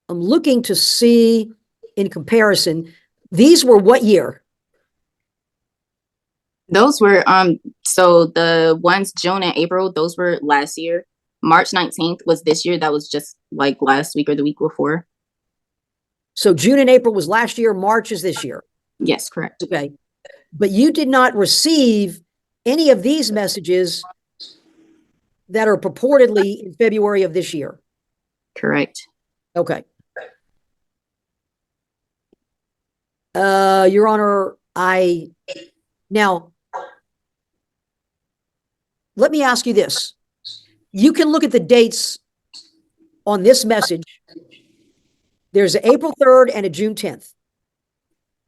looking to see in comparison, these were what year? Those were, so the ones June and April, those were last year. March 19th was this year. That was just like last week or the week before. So June and April was last year, March is this year. Yes, correct. Okay. But you did not receive any of these messages that are purportedly in February of this year. Correct. Okay. Your Honor, now, let me ask you this. You can look at the dates on this message. There's an April 3rd and a June 10th.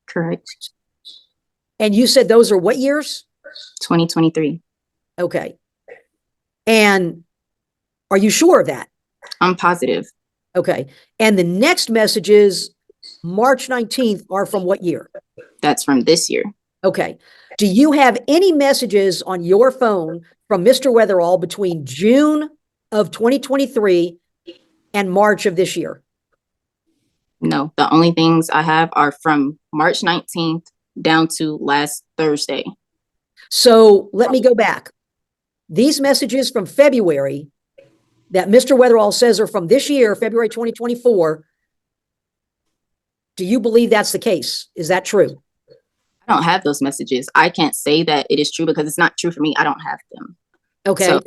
Correct. And you said those are what years? 2023. Okay. And are you sure of that? I'm positive. Okay. And the next messages, March 19th, are from what year? That's from this year. Okay. Do you have any messages on your phone from Mr. Weatherall between June of 2023 and March of this year? No, the only things I have are from March 19th down to last Thursday. So let me go back. These messages from February that Mr. Weatherall says are from this year, February 2024, do you believe that's the case? Is that true? I don't have those messages. I can't say that it is true because it's not true for me. I don't have them. Okay. So,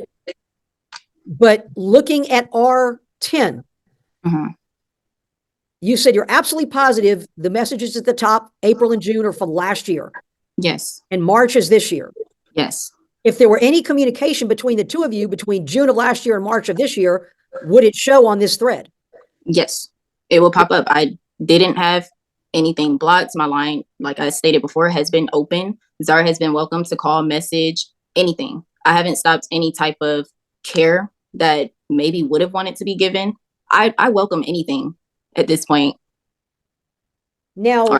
but looking at R10, you said you're absolutely positive the messages at the top, April and June, are from last year. Yes. And March is this year. Yes. If there were any communication between the two of you between June of last year and March of this year, would it show on this thread? Yes. It will pop up. I didn't have anything blocked. My line, like I stated before, has been open. Zara has been welcome to call, message, anything. I haven't stopped any type of care that maybe would have wanted to be given. I welcome anything at this point. Now,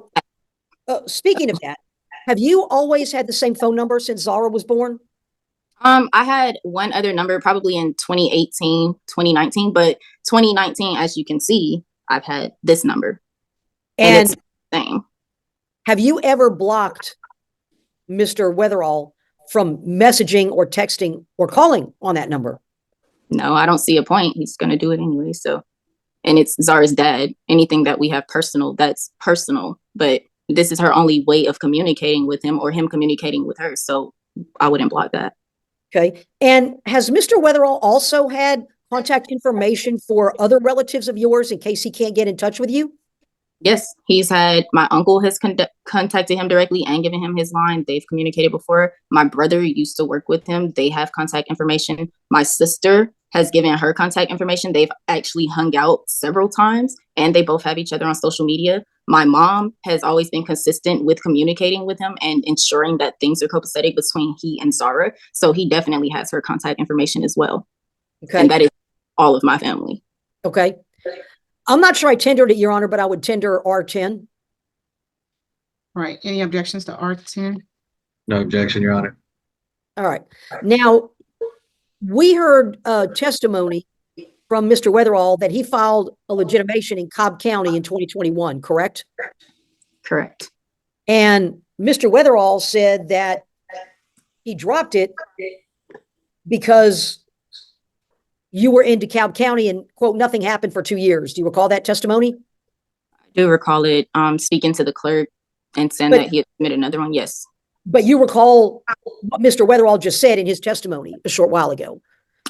speaking of that, have you always had the same phone number since Zara was born? I had one other number probably in 2018, 2019, but 2019, as you can see, I've had this number. And it's the same. Have you ever blocked Mr. Weatherall from messaging or texting or calling on that number? No, I don't see a point. He's going to do it anyway. So, and it's Zara's dad. Anything that we have personal, that's personal. But this is her only way of communicating with him or him communicating with her. So I wouldn't block that. Okay. And has Mr. Weatherall also had contact information for other relatives of yours in case he can't get in touch with you? Yes, he's had, my uncle has contacted him directly and given him his line. They've communicated before. My brother used to work with him. They have contact information. My sister has given her contact information. They've actually hung out several times and they both have each other on social media. My mom has always been consistent with communicating with him and ensuring that things are copacetic between he and Zara. So he definitely has her contact information as well. Okay. And that is all of my family. Okay. I'm not sure I tendered it, Your Honor, but I would tender R10. Right. Any objections to R10? No objection, Your Honor. All right. Now, we heard testimony from Mr. Weatherall that he filed a legitimation in Cobb County in 2021, correct? Correct. And Mr. Weatherall said that he dropped it because you were in DeKalb County and, quote, nothing happened for 2 years. Do you recall that testimony? I do recall it speaking to the clerk and saying that he had submitted another one. Yes. But you recall what Mr. Weatherall just said in his testimony a short while ago.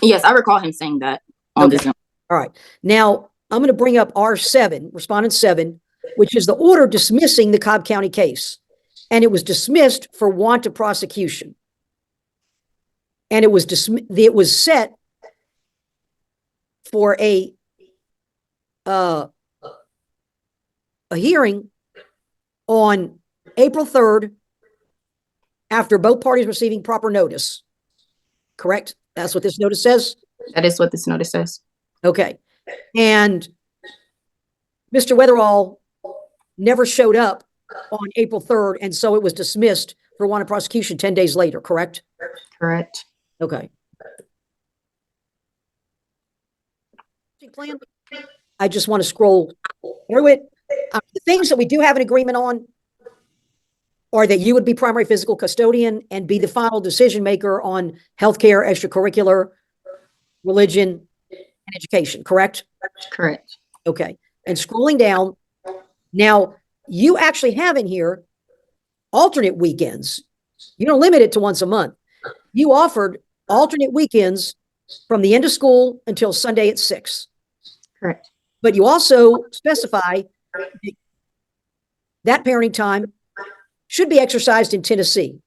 Yes, I recall him saying that on this. All right. Now, I'm going to bring up R7, Respondent 7, which is the order dismissing the Cobb County case. And it was dismissed for want of prosecution. And it was set for a hearing on April 3rd after both parties receiving proper notice. Correct? That's what this notice says? That is what this notice says. Okay. And Mr. Weatherall never showed up on April 3rd, and so it was dismissed for want of prosecution 10 days later, correct? Correct. Okay. Plan. I just want to scroll through it. The things that we do have an agreement on are that you would be primary physical custodian and be the final decision maker on healthcare, extracurricular, religion, and education, correct? Correct. Okay. And scrolling down, now you actually have in here alternate weekends. You don't limit it to once a month. You offered alternate weekends from the end of school until Sunday at 6. Correct. But you also specify that parenting time should be exercised in Tennessee.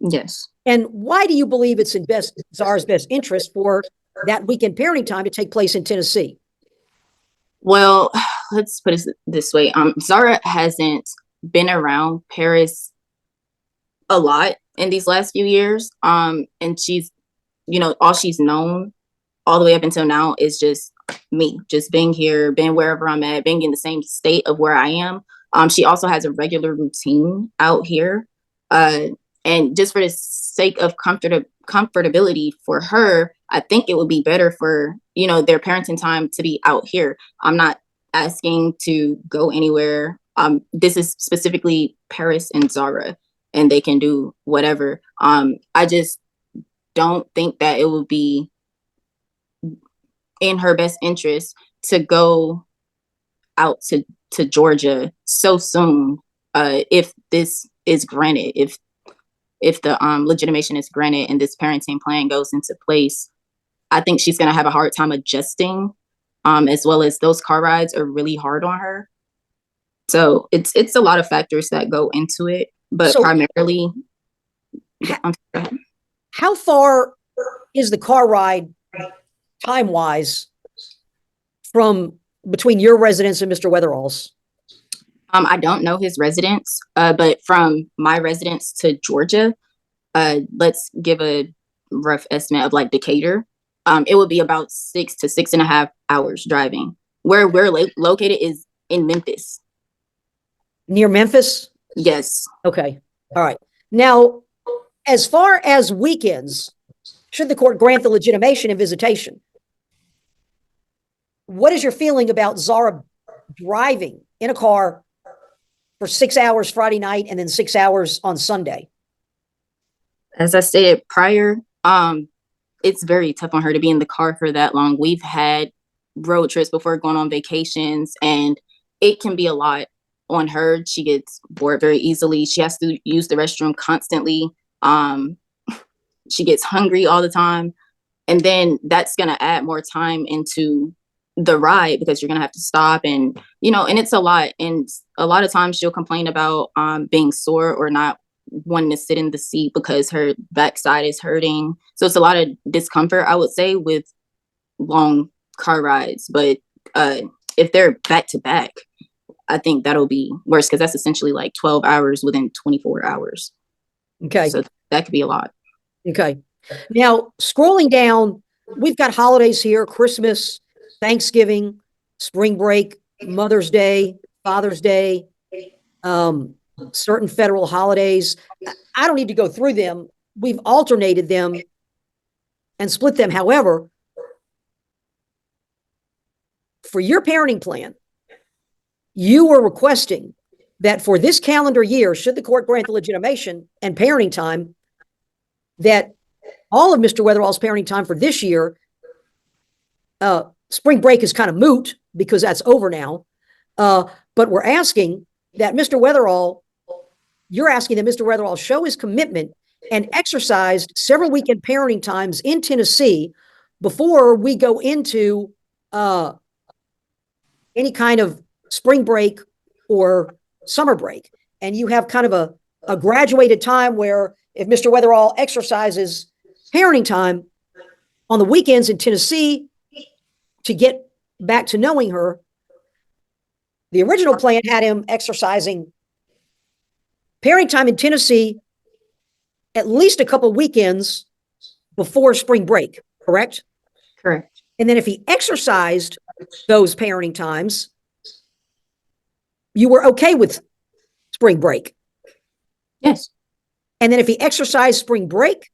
Yes. And why do you believe it's in Zara's best interest for that weekend parenting time to take place in Tennessee? Well, let's put it this way. Zara hasn't been around Paris a lot in these last few years. And she's, all she's known all the way up until now is just me, just being here, being wherever I'm at, being in the same state of where I am. She also has a regular routine out here. And just for the sake of comfortability for her, I think it would be better for, their parenting time to be out here. I'm not asking to go anywhere. This is specifically Paris and Zara, and they can do whatever. I just don't think that it would be in her best interest to go out to Georgia so soon, if this is granted, if the legitimation is granted and this parenting plan goes into place. I think she's going to have a hard time adjusting, as well as those car rides are really hard on her. So it's a lot of factors that go into it, but primarily. How far is the car ride time-wise from between your residence and Mr. Weatherall's? I don't know his residence, but from my residence to Georgia, let's give a rough estimate of like Decatur. it would be about 6 to 6.5 hours driving. Where we're located is in Memphis. Near Memphis? Yes. Okay. All right. Now, as far as weekends, should the court grant the legitimation and visitation, what is your feeling about Zara driving in a car for 6 hours Friday night and then 6 hours on Sunday? As I stated prior, it's very tough on her to be in the car for that long. We've had road trips before going on vacations, and it can be a lot on her. She gets bored very easily. She has to use the restroom constantly. She gets hungry all the time. And then that's going to add more time into the ride because you're going to have to stop and, and it's a lot. And a lot of times she'll complain about being sore or not wanting to sit in the seat because her backside is hurting. So it's a lot of discomfort, I would say, with long car rides. But if they're back to back, I think that'll be worse because that's essentially like 12 hours within 24 hours. Okay. So that could be a lot. Okay. Now, scrolling down, we've got holidays here: Christmas, Thanksgiving, spring break, Mother's Day, Father's Day, certain federal holidays. I don't need to go through them. We've alternated them and split them. However, for your parenting plan, you were requesting that for this calendar year, should the court grant the legitimation and parenting time, that all of Mr. Weatherall's parenting time for this year, spring break is kind of moot because that's over now. But we're asking that Mr. Weatherall, you're asking that Mr. Weatherall show his commitment and exercised several weekend parenting times in Tennessee before we go into any kind of spring break or summer break. And you have kind of a graduated time where if Mr. Weatherall exercises parenting time on the weekends in Tennessee to get back to knowing her, the original plan had him exercising parenting time in Tennessee at least a couple weekends before spring break, correct? Correct. And then if he exercised those parenting times, you were okay with spring break? Yes. And then if he exercised spring break,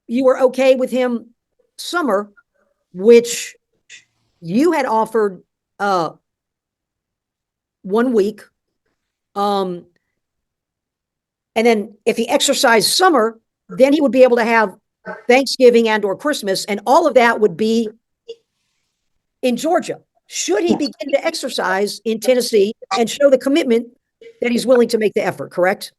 you were okay with him summer, which you had offered 1 week. And then if he exercised summer, then he would be able to have Thanksgiving and or Christmas, and all of that would be in Georgia. Should he begin to exercise in Tennessee and show the commitment that he's willing to make the effort, correct?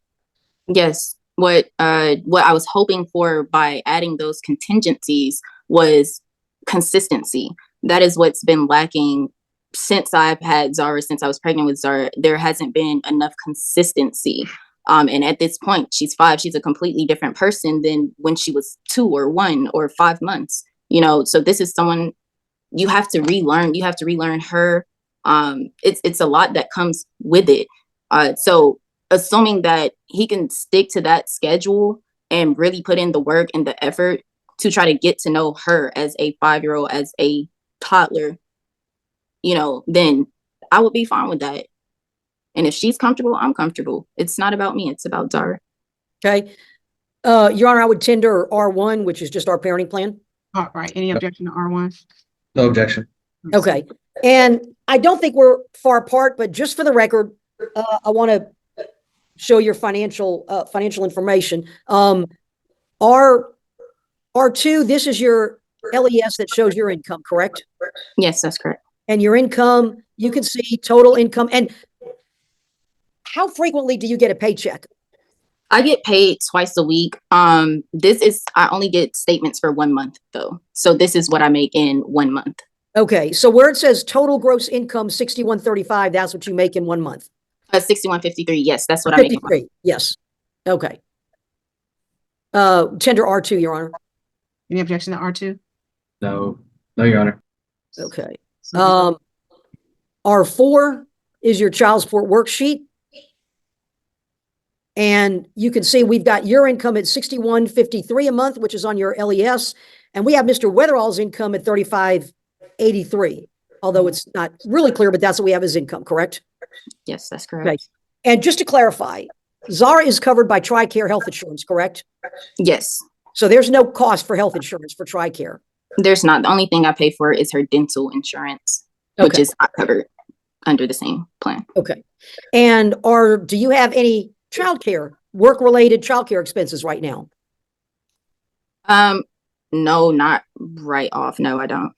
Yes. What I was hoping for by adding those contingencies was consistency. That is what's been lacking since I've had Zara, since I was pregnant with Zara. There hasn't been enough consistency. And at this point, she's 5. She's a completely different person than when she was 2 or 1 or 5 months. So this is someone you have to relearn. You have to relearn her. It's a lot that comes with it. So assuming that he can stick to that schedule and really put in the work and the effort to try to get to know her as a 5-year-old, as a toddler, then I would be fine with that. And if she's comfortable, I'm comfortable. It's not about me. It's about Zara. Okay. Your Honor, I would tender R1, which is just our parenting plan. All right. Any objection to R1? No objection. Okay. And I don't think we're far apart, but just for the record, I want to show your financial information. R2, this is your LES that shows your income, correct? Yes, that's correct. And your income, you can see total income. And how frequently do you get a paycheck? I get paid twice a week. I only get statements for 1 month though. So this is what I make in 1 month. Okay. So where it says total gross income, 6135, that's what you make in 1 month. 6153. Yes, that's what I make in 1 month. Yes. Okay. Tender R2, Your Honor. Any objection to R2? No, Your Honor. Okay. R4 is your child support worksheet. And you can see we've got your income at $61.53 a month, which is on your LES. And we have Mr. Weatherall's income at $35.83, although it's not really clear, but that's what we have as income, correct? Yes, that's correct. Okay. And just to clarify, Zara is covered by TRICARE health insurance, correct? Yes. So there's no cost for health insurance for TRICARE. There's not. The only thing I pay for is her dental insurance, which Okay. is not covered under the same plan. Okay. And do you have any childcare, work-related childcare expenses right now? No, not right off. No, I don't.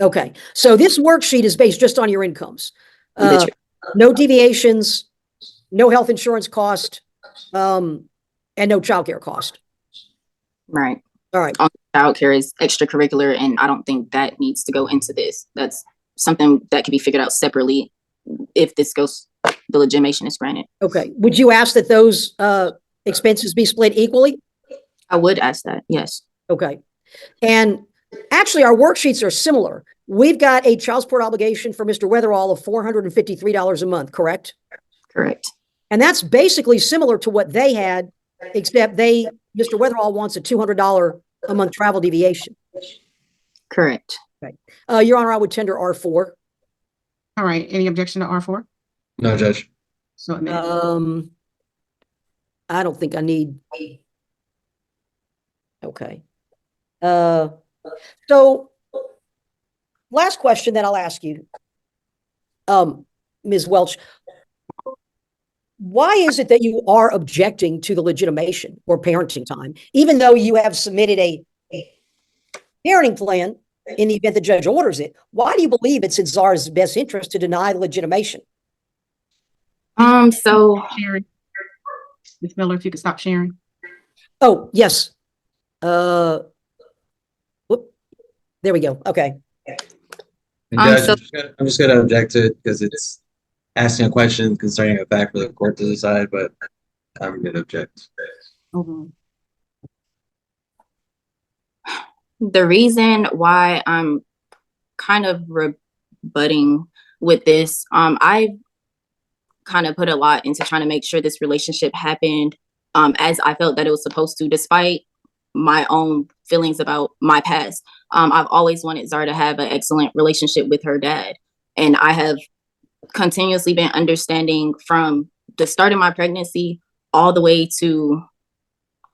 Okay. So this worksheet is based just on your incomes. Literally. No deviations, no health insurance cost, and no childcare cost. Right. All right. Childcare is extracurricular, and I don't think that needs to go into this. That's something that can be figured out separately if this goes, the legitimation is granted. Okay. Would you ask that those expenses be split equally? I would ask that, yes. Okay. And actually, our worksheets are similar. We've got a child support obligation for Mr. Weatherall of $453 a month, correct? Correct. And that's basically similar to what they had, except Mr. Weatherall wants a $200 a month travel deviation. Correct. Okay. Your Honor, I would tender R4. All right. Any objection to R4? No, Judge. So admitted. I don't think I need. Okay. So last question that I'll ask you, Ms. Welch, why is it that you are objecting to the legitimation or parenting time, even though you have submitted a parenting plan in the event the judge orders it? Why do you believe it's in Zara's best interest to deny the legitimation? So Sharing. Ms. Miller, if you could stop sharing. Oh, yes. Whoop. There we go. Okay. And Judge, I'm just gonna object to it because it's asking a question concerning a fact for the court to decide, but I'm gonna object. the reason why I'm kind of rebutting with this, I kind of put a lot into trying to make sure this relationship happened as I felt that it was supposed to, despite my own feelings about my past. I've always wanted Zara to have an excellent relationship with her dad. And I have continuously been understanding from the start of my pregnancy all the way to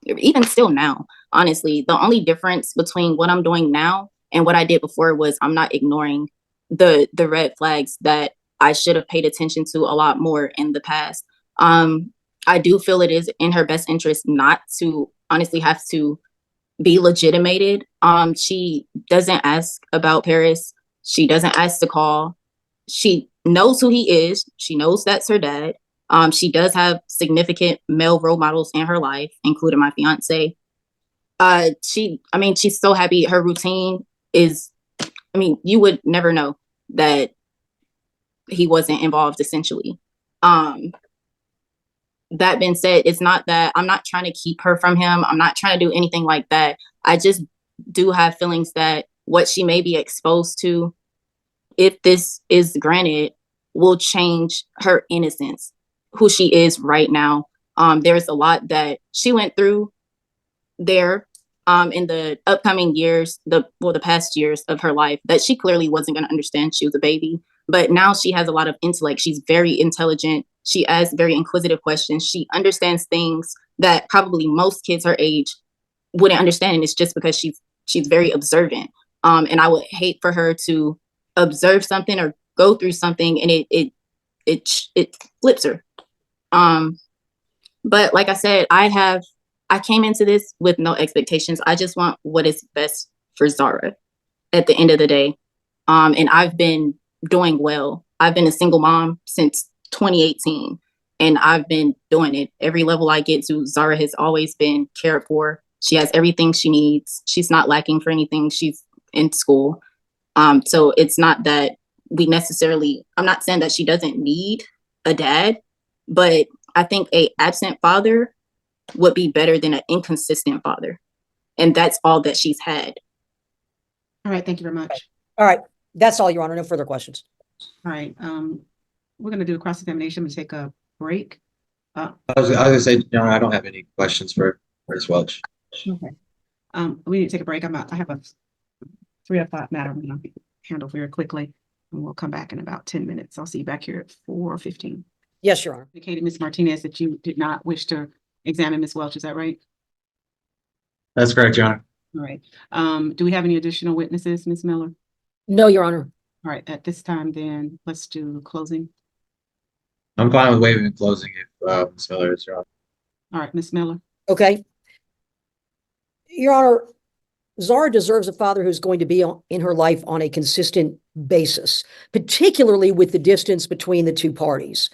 even still now. Honestly, the only difference between what I'm doing now and what I did before was I'm not ignoring the red flags that I should have paid attention to a lot more in the past. I do feel it is in her best interest not to honestly have to be legitimated. She doesn't ask about Paris. She doesn't ask to call. She knows who he is. She knows that's her dad. She does have significant male role models in her life, including my fiance. She's so happy. Her routine is, you would never know that he wasn't involved, essentially. That being said, it's not that I'm not trying to keep her from him. I'm not trying to do anything like that. I just do have feelings that what she may be exposed to, if this is granted, will change her innocence, who she is right now. There's a lot that she went through there in the upcoming years, the past years of her life, that she clearly wasn't going to understand. She was a baby, but now she has a lot of intellect. She's very intelligent. She asks very inquisitive questions. She understands things that probably most kids her age wouldn't understand. And it's just because she's very observant. And I would hate for her to observe something or go through something and it flips her. But like I said, I came into this with no expectations. I just want what is best for Zara at the end of the day. And I've been doing well. I've been a single mom since 2018, and I've been doing it. Every level I get to, Zara has always been cared for. She has everything she needs. She's not lacking for anything. She's in school. So it's not that I'm not saying that she doesn't need a dad, but I think a absent father would be better than an inconsistent father. And that's all that she's had. All right. Thank you very much. All right. That's all, Your Honor. No further questions. All right. We're going to do a cross-examination and take a break. was gonna say, no, I don't have any questions for Ms. Welch. Okay. We need to take a break. I have a 3:00 matter I'm gonna handle very quickly, and we'll come back in about 10 minutes. I'll see you back here at 4:15. Yes, Your Honor. Indicated, Ms. Martinez, that you did not wish to examine Ms. Welch, is that right? That's correct, Your Honor. All right. Do we have any additional witnesses, Ms. Miller? No, Your Honor. All right, at this time then, let's do closing. I'm fine with waiving and closing if Ms. Miller is Your Honor. All right, Ms. Miller. Okay. Your Honor, Zara deserves a father who's going to be in her life on a consistent basis, particularly with the distance between the two parties.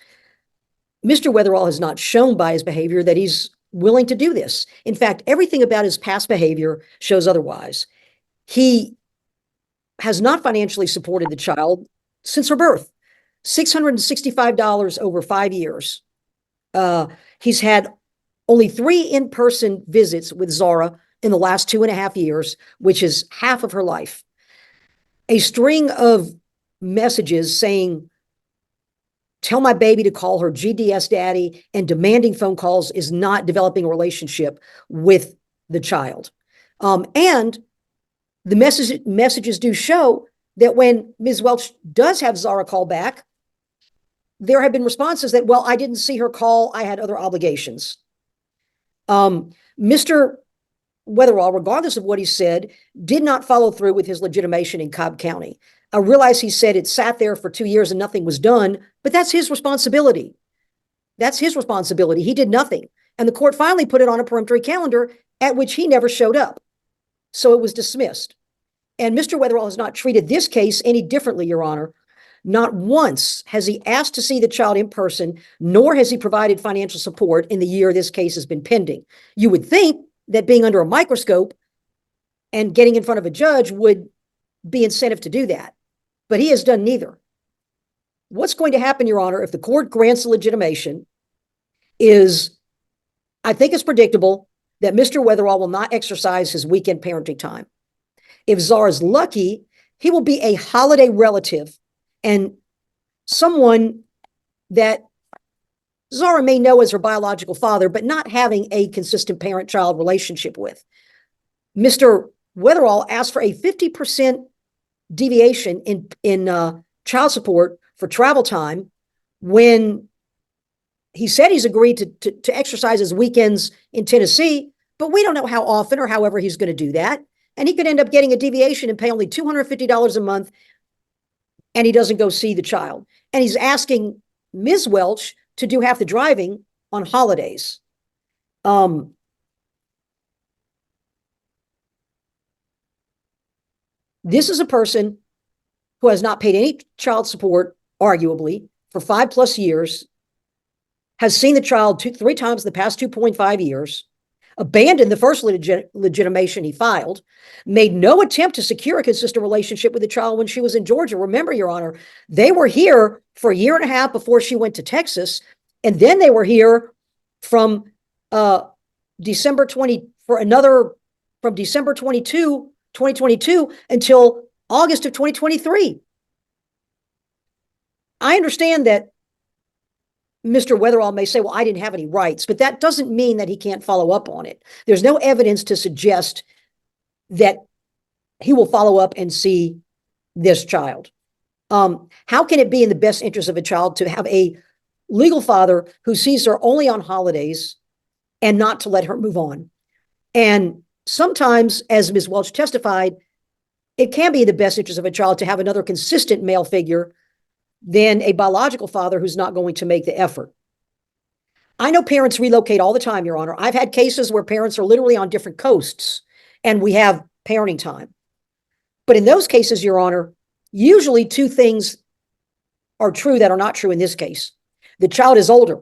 Mr. Weatherall has not shown by his behavior that he's willing to do this. In fact, everything about his past behavior shows otherwise. He has not financially supported the child since her birth. $665 over 5 years. He's had only 3 in-person visits with Zara in the last 2.5 years, which is half of her life. A string of messages saying, tell my baby to call her GDS daddy, and demanding phone calls is not developing a relationship with the child. And the messages do show that when Ms. Welch does have Zara call back, there have been responses that, well, I didn't see her call, I had other obligations. Mr. Weatherall, regardless of what he said, did not follow through with his legitimation in Cobb County. I realize he said it sat there for 2 years and nothing was done, but that's his responsibility. That's his responsibility. He did nothing. And the court finally put it on a peremptory calendar at which he never showed up. So it was dismissed. And Mr. Weatherall has not treated this case any differently, Your Honor. Not once has he asked to see the child in person, nor has he provided financial support in the year this case has been pending. You would think that being under a microscope and getting in front of a judge would be incentive to do that, but he has done neither. What's going to happen, Your Honor, if the court grants legitimation is, I think it's predictable that Mr. Weatherall will not exercise his weekend parenting time. If Zara's lucky, he will be a holiday relative and someone that Zara may know as her biological father, but not having a consistent parent-child relationship with. Mr. Weatherall asked for a 50% deviation in child support for travel time when he said he's agreed to exercise his weekends in Tennessee, but we don't know how often or however he's going to do that. And he could end up getting a deviation and pay only $250 a month, and he doesn't go see the child. And he's asking Ms. Welch to do half the driving on holidays. This is a person who has not paid any child support, arguably, for 5+ years, has seen the child 3 times in the past 2.5 years, abandoned the first legitimation he filed, made no attempt to secure a consistent relationship with the child when she was in Georgia. Remember, Your Honor, they were here for 1.5 years before she went to Texas, and then they were here from December 2022 until August of 2023. I understand that Mr. Weatherall may say, well, I didn't have any rights, but that doesn't mean that he can't follow up on it. There's no evidence to suggest that he will follow up and see this child. How can it be in the best interest of a child to have a legal father who sees her only on holidays and not to let her move on? And sometimes, as Ms. Welch testified, it can be in the best interest of a child to have another consistent male figure than a biological father who's not going to make the effort. I know parents relocate all the time, Your Honor. I've had cases where parents are literally on different coasts and we have parenting time. But in those cases, Your Honor, usually 2 things are true that are not true in this case. The child is older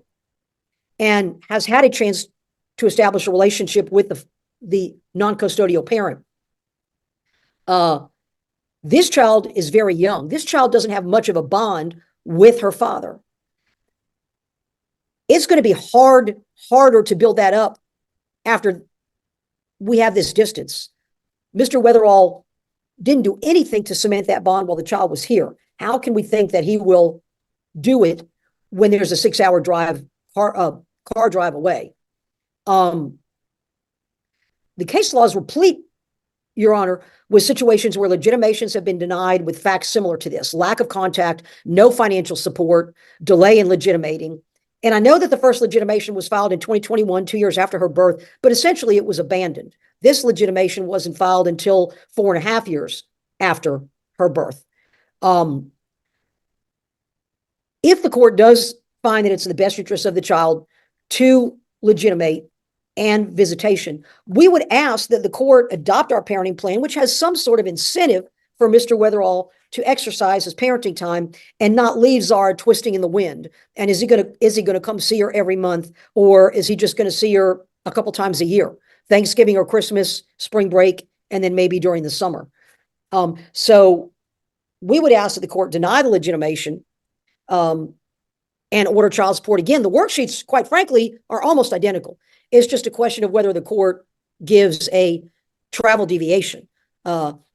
and has had a chance to establish a relationship with the non-custodial parent. This child is very young. This child doesn't have much of a bond with her father. It's going to be harder to build that up after we have this distance. Mr. Weatherall didn't do anything to cement that bond while the child was here. How can we think that he will do it when there's a 6-hour drive car drive away. The case law is replete, Your Honor, with situations where legitimations have been denied with facts similar to this: lack of contact, no financial support, delay in legitimating. And I know that the first legitimation was filed in 2021, 2 years after her birth, but essentially it was abandoned. This legitimation wasn't filed until 4.5 years after her birth. If the court does find that it's in the best interest of the child to legitimate and visitation, we would ask that the court adopt our parenting plan, which has some sort of incentive for Mr. Weatherall to exercise his parenting time and not leave Zara twisting in the wind. And is he gonna come see her every month, or is he just gonna see her a couple times a year, Thanksgiving or Christmas, spring break, and then maybe during the summer? So we would ask that the court deny the legitimation and order child support. Again, the worksheets, quite frankly, are almost identical. It's just a question of whether the court gives a travel deviation.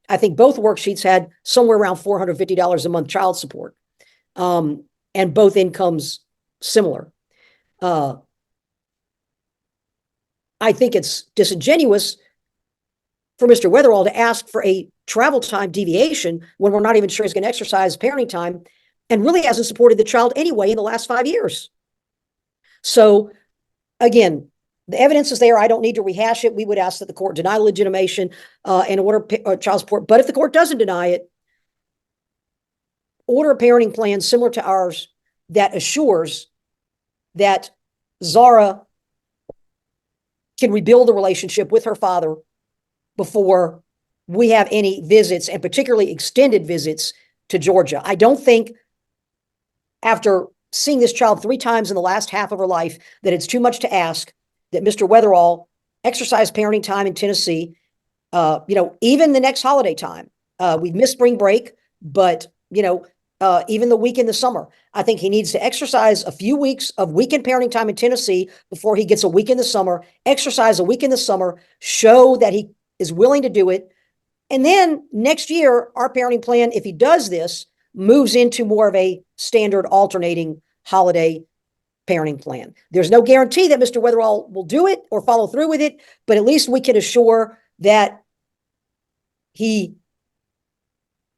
I think both worksheets had somewhere around $450 a month child support, and both incomes similar. I think it's disingenuous for Mr. Weatherall to ask for a travel time deviation when we're not even sure he's going to exercise parenting time and really hasn't supported the child anyway in the last 5 years. So again, the evidence is there. I don't need to rehash it. We would ask that the court deny legitimation and order child support. But if the court doesn't deny it, order a parenting plan similar to ours that assures that Zara can rebuild the relationship with her father before we have any visits, and particularly extended visits, to Georgia. I don't think, after seeing this child 3 times in the last half of her life, that it's too much to ask that Mr. Weatherall exercise parenting time in Tennessee, even the next holiday time. We've missed spring break, but, even the week in the summer. I think he needs to exercise a few weeks of weekend parenting time in Tennessee before he gets a week in the summer, exercise a week in the summer, show that he is willing to do it. And then next year, our parenting plan, if he does this, moves into more of a standard alternating holiday parenting plan. There's no guarantee that Mr. Weatherall will do it or follow through with it, but at least we can assure that he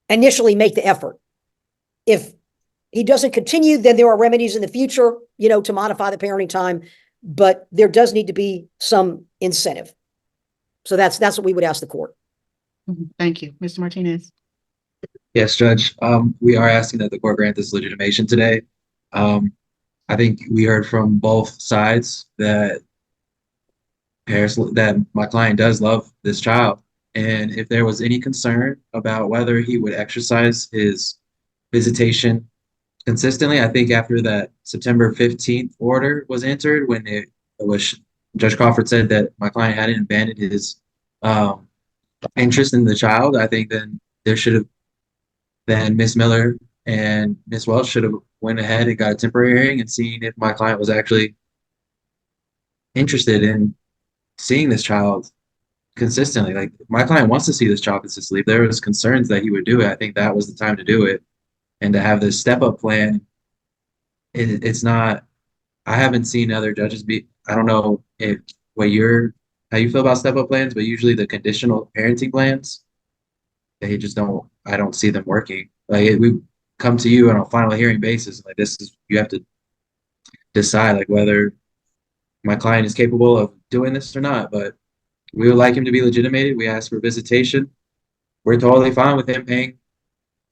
initially make the effort. If he doesn't continue, then there are remedies in the future, to modify the parenting time, but there does need to be some incentive. So that's what we would ask the court. Thank you. Mr. Martinez. Yes, Judge. We are asking that the court grant this legitimation today. I think we heard from both sides that my client does love this child. And if there was any concern about whether he would exercise his visitation consistently, I think after that September 15th order was entered, when it was, Judge Crawford said that my client hadn't abandoned his interest in the child, I think then Ms. Miller and Ms. Welch should have went ahead and got a temporary hearing and seen if my client was actually interested in seeing this child consistently. Like, my client wants to see this child consistently. If there was concerns that he would do it, I think that was the time to do it. And to have this step-up plan, it's not, I haven't seen other judges I don't know how you feel about step-up plans, but usually the conditional parenting plans, I don't see them working. Like, we come to you on a final hearing basis, like, you have to decide, like, whether my client is capable of doing this or not. But we would like him to be legitimated. We ask for visitation. We're totally fine with him paying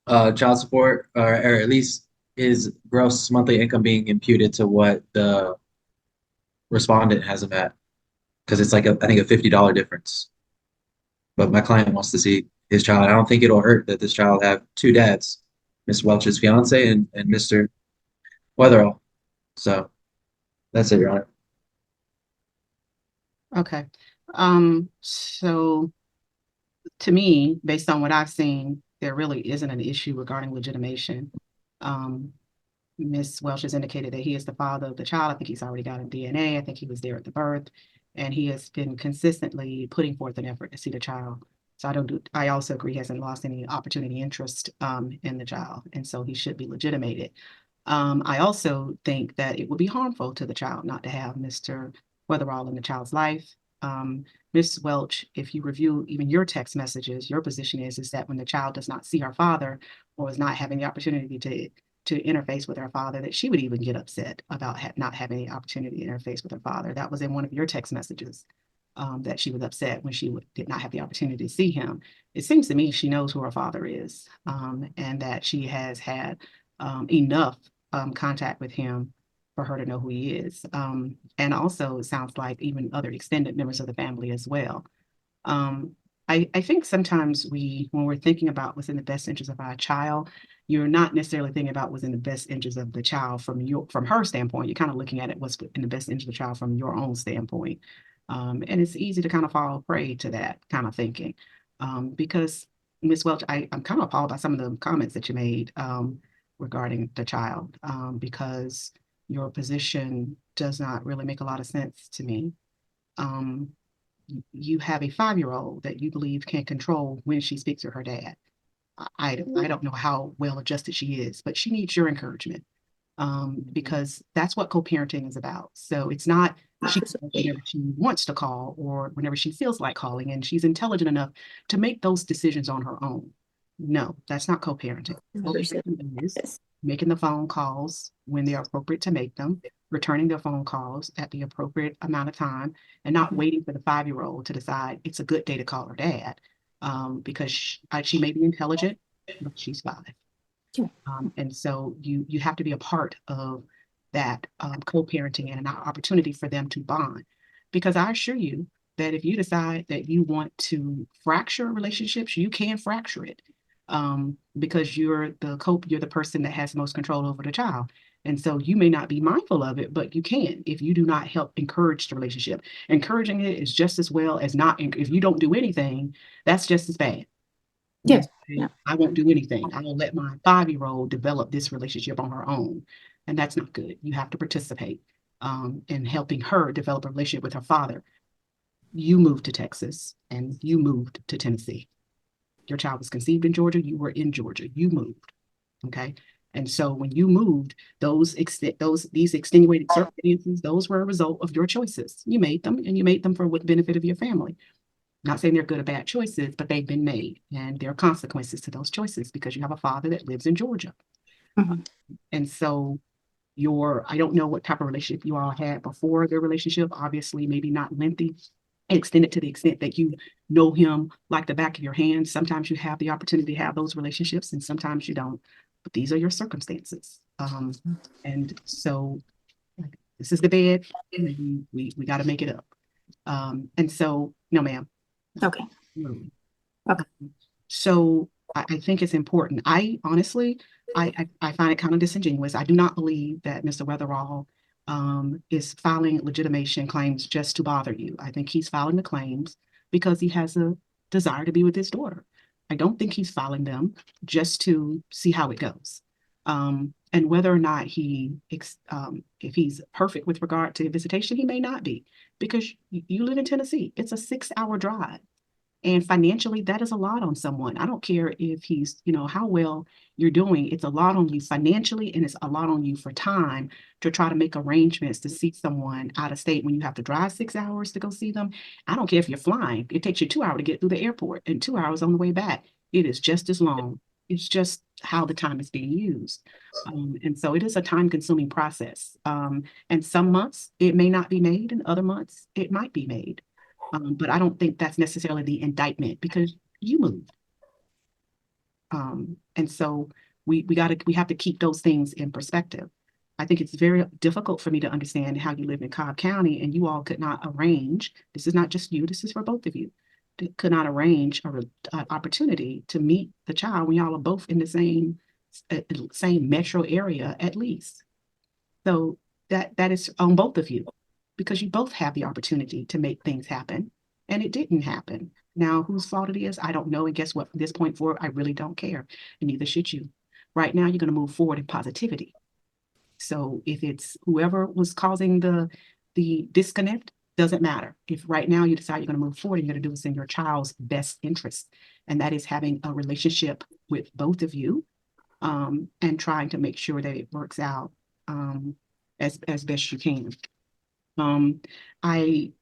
child support, or at least his gross monthly income being imputed to what the respondent has him at, because it's like I think a $50 difference. But my client wants to see his child. I don't think it'll hurt that this child have 2 dads, Miss Welch's fiance and Mr. Weatherall. So that's it, Your Honor. Okay. So to me, based on what I've seen, there really isn't an issue regarding legitimation. Ms. Welch has indicated that he is the father of the child. I think he's already got a DNA. I think he was there at the birth, and he has been consistently putting forth an effort to see the child. So I also agree he hasn't lost any opportunity interest in the child, and so he should be legitimated. I also think that it would be harmful to the child not to have Mr. Weatherall in the child's life. Ms. Welch, if you review even your text messages, your position is that when the child does not see her father or is not having the opportunity to interface with her father, that she would even get upset about not having the opportunity to interface with her father. That was in one of your text messages, that she was upset when she did not have the opportunity to see him. It seems to me she knows who her father is, and that she has had enough contact with him for her to know who he is. And also, it sounds like even other extended members of the family as well. I think sometimes when we're thinking about what's in the best interest of our child, you're not necessarily thinking about what's in the best interest of the child from her standpoint. You're kind of looking at it what's in the best interest of the child from your own standpoint. And it's easy to kind of fall prey to that kind of thinking. Because Ms. Welch, I'm kind of appalled by some of the comments that you made regarding the child, because your position does not really make a lot of sense to me. You have a 5-year-old that you believe can control when she speaks to her dad. I don't know how well adjusted she is, but she needs your encouragement, because that's what co-parenting is about. So it's not she whenever she wants to call or whenever she feels like calling, and she's intelligent enough to make those decisions on her own. No, that's not co-parenting. Co-parenting is making the phone calls when they're appropriate to make them, returning the phone calls at the appropriate amount of time, and not waiting for the 5-year-old to decide it's a good day to call her dad, because she may be intelligent, but she's 5. And so you have to be a part of that co-parenting and an opportunity for them to bond. Because I assure you that if you decide that you want to fracture relationships, you can fracture it, because you're the person that has most control over the child. And so you may not be mindful of it, but you can if you do not help encourage the relationship. Encouraging it is just as well as not. If you don't do anything, that's just as bad. Yes. I won't do anything. I will let my 5-year-old develop this relationship on her own. And that's not good. You have to participate in helping her develop a relationship with her father. You moved to Texas and you moved to Tennessee. Your child was conceived in Georgia. You were in Georgia. You moved. Okay. And so when you moved, these extenuating circumstances, those were a result of your choices. You made them, and you made them for the benefit of your family. Not saying they're good or bad choices, but they've been made, and there are consequences to those choices because you have a father that lives in Georgia. And so I don't know what type of relationship you all had before their relationship, obviously maybe not lengthy, extended to the extent that you know him like the back of your hand. Sometimes you have the opportunity to have those relationships and sometimes you don't, but these are your circumstances. And so this is the bed, and we got to make it up. And so, no, ma'am. Okay. Okay. So I think it's important. I honestly, I find it kind of disingenuous. I do not believe that Mr. Weatherall is filing legitimation claims just to bother you. I think he's filing the claims because he has a desire to be with his daughter. I don't think he's filing them just to see how it goes. And whether or not if he's perfect with regard to visitation, he may not be, because you live in Tennessee. It's a 6-hour drive. And financially, that is a lot on someone. I don't care if he's, how well you're doing. It's a lot on you financially, and it's a lot on you for time to try to make arrangements to see someone out of state when you have to drive 6 hours to go see them. I don't care if you're flying. It takes you 2 hours to get through the airport and 2 hours on the way back. It is just as long. It's just how the time is being used. And so it is a time-consuming process. And some months it may not be made, and other months it might be made. But I don't think that's necessarily the indictment because you moved. And so we have to keep those things in perspective. I think it's very difficult for me to understand how you live in Cobb County and you all could not arrange, this is not just you, this is for both of you, could not arrange an opportunity to meet the child when y'all are both in the same metro area at least. So that is on both of you, because you both have the opportunity to make things happen, and it didn't happen. Now, whose fault it is, I don't know. And guess what? From this point forward, I really don't care, and neither should you. Right now, you're going to move forward in positivity. So if it's whoever was causing the disconnect, doesn't matter. If right now you decide you're going to move forward, you're going to do what's in your child's best interest, and that is having a relationship with both of you, and trying to make sure that it works out as best you can. I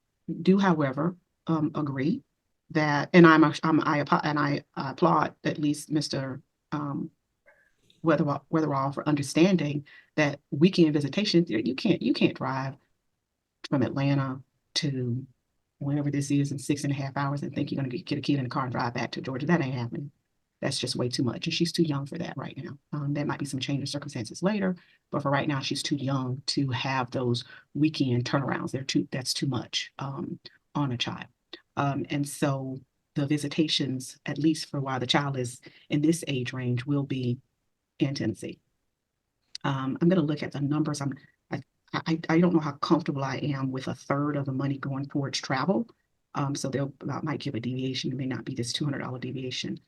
do, however, agree that, and I applaud at least Mr. Weatherall for understanding that weekend visitation, you can't drive from Atlanta to wherever this is in 6.5 hours and think you're going to get a kid in the car and drive back to Georgia. That ain't happening. That's just way too much. And she's too young for that right now. There might be some change of circumstances later, but for right now, she's too young to have those weekend turnarounds. That's too much on a child. And so the visitations, at least for while the child is in this age range, will be in Tennessee. I'm going to look at the numbers. I don't know how comfortable I am with 1/3 of the money going towards travel. So they'll might give a deviation. It may not be this $200 deviation.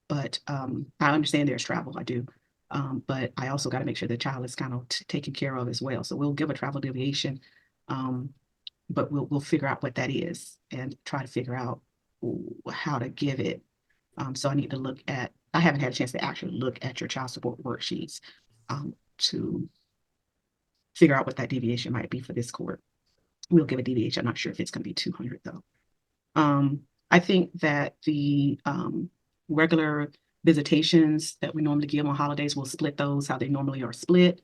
But I understand there's travel, I do. But I also got to make sure the child is kind of taken care of as well. So we'll give a travel deviation, but we'll figure out what that is and try to figure out how to give it. So I need to look at, I haven't had a chance to actually look at your child support worksheets to figure out what that deviation might be for this court. We'll give a deviation. I'm not sure if it's going to be 200 though. I think that the regular visitations that we normally give on holidays, we'll split those how they normally are split.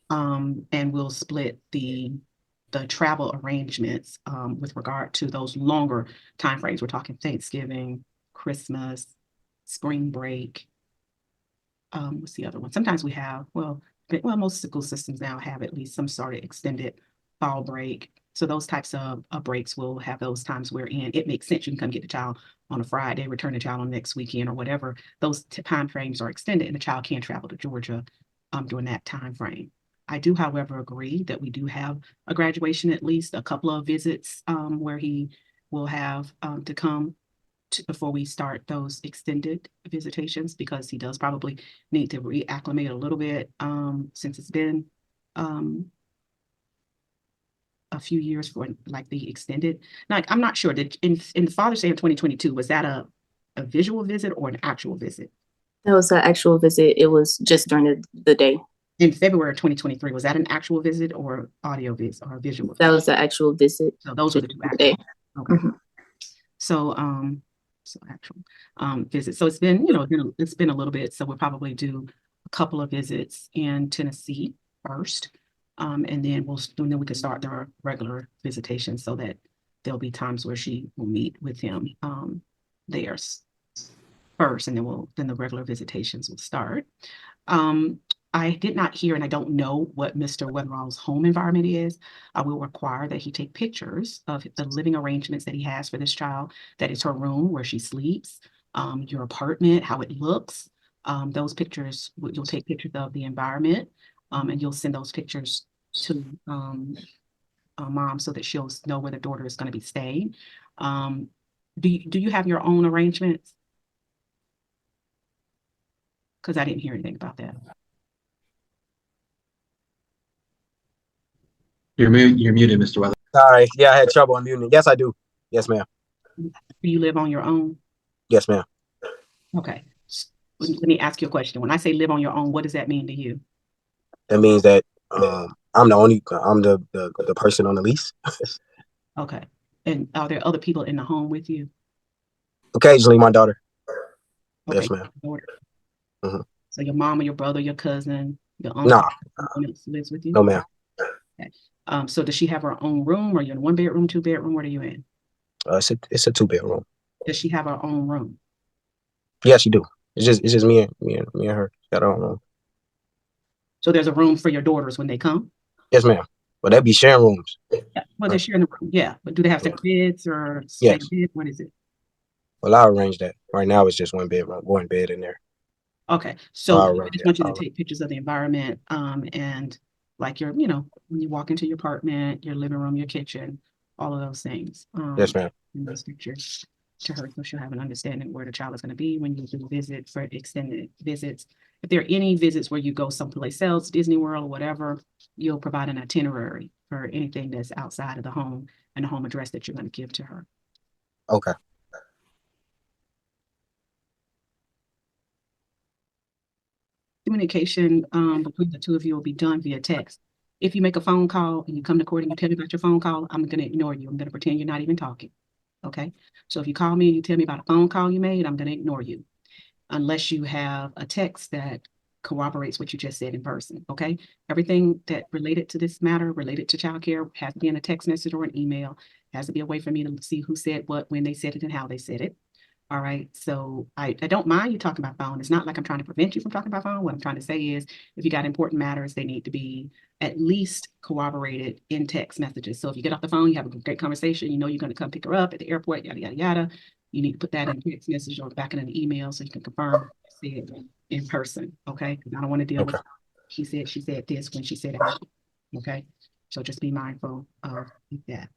And we'll split the travel arrangements with regard to those longer timeframes. We're talking Thanksgiving, Christmas, spring break. What's the other one? Sometimes we have, well, most school systems now have at least some sort of extended fall break. So those types of breaks will have those times wherein it makes sense. You can come get the child on a Friday, return the child on next weekend or whatever. Those time frames are extended and the child can travel to Georgia during that time frame. I do, however, agree that we do have a graduation, at least a couple of visits where he will have to come before we start those extended visitations, because he does probably need to reacclimate a little bit since it's been a few years for like the extended. Like, I'm not sure that in Father's Day of 2022, was that a visual visit or an actual visit? That was an actual visit. It was just during the day. In February of 2023, was that an actual visit or audio visit or visual visit? That was the actual visit. So those were the two actual. Day. Okay. So actual visits. So it's been, it's been a little bit. So we'll probably do a couple of visits in Tennessee first. And then we can start the regular visitation so that there'll be times where she will meet with him there first, and then the regular visitations will start. I did not hear, and I don't know what Mr. Weatherall's home environment is. I will require that he take pictures of the living arrangements that he has for this child. That is her room where she sleeps, your apartment, how it looks. Those pictures, you'll take pictures of the environment, and you'll send those pictures to mom so that she'll know where the daughter is going to be staying. Do you have your own arrangements? Because I didn't hear anything about that. You're muted, Mr. Weather. Sorry. Yeah, I had trouble unmuting. Yes, I do. Yes, ma'am. Do you live on your own? Yes, ma'am. Okay. Let me ask you a question. When I say live on your own, what does that mean to you? That means that I'm the person on the lease. Okay. And are there other people in the home with you? Occasionally, my daughter. Okay. Yes, ma'am. Mm-hmm. So your mom or your brother, your cousin, your uncle, no, someone else lives with you? No, ma'am. Okay. So does she have her own room, or you in a 1-bedroom, 2-bedroom? What are you in? It's a 2-bedroom. Does she have her own room? Yeah, she do. It's just me and her got our own room. So there's a room for your daughters when they come? Yes, ma'am. But they'd be sharing rooms. Yeah. Well, they're sharing the room. Yeah. But do they have separate beds or yes. Bed? What is it? Well, I'll arrange that. Right now, it's just 1-bedroom, one bed in there. Okay. So I just want you to take pictures of the environment and like your, when you walk into your apartment, your living room, your kitchen, all of those things. Yes, ma'am. In those pictures to her, so she'll have an understanding where the child is going to be when you do visit for extended visits. If there are any visits where you go someplace else, Disney World or whatever, you'll provide an itinerary for anything that's outside of the home and the home address that you're going to give to her. Okay. communication between the two of you will be done via text. If you make a phone call and you come to court and you tell me about your phone call, I'm going to ignore you. I'm going to pretend you're not even talking. Okay. So if you call me and you tell me about a phone call you made, I'm going to ignore you unless you have a text that corroborates what you just said in person. Okay. Everything that related to this matter, related to childcare, has to be in a text message or an email, has to be a way for me to see who said what, when they said it, and how they said it. All right. So I don't mind you talking about phone. It's not like I'm trying to prevent you from talking about phone. What I'm trying to say is if you got important matters, they need to be at least corroborated in text messages. So if you get off the phone, you have a great conversation, you know you're going to come pick her up at the airport, yada, yada, yada. You need to put that in text message or back in an email so you can confirm it in person. Okay. Because I don't want to deal with she said this when she said it. Okay. So just be mindful of that.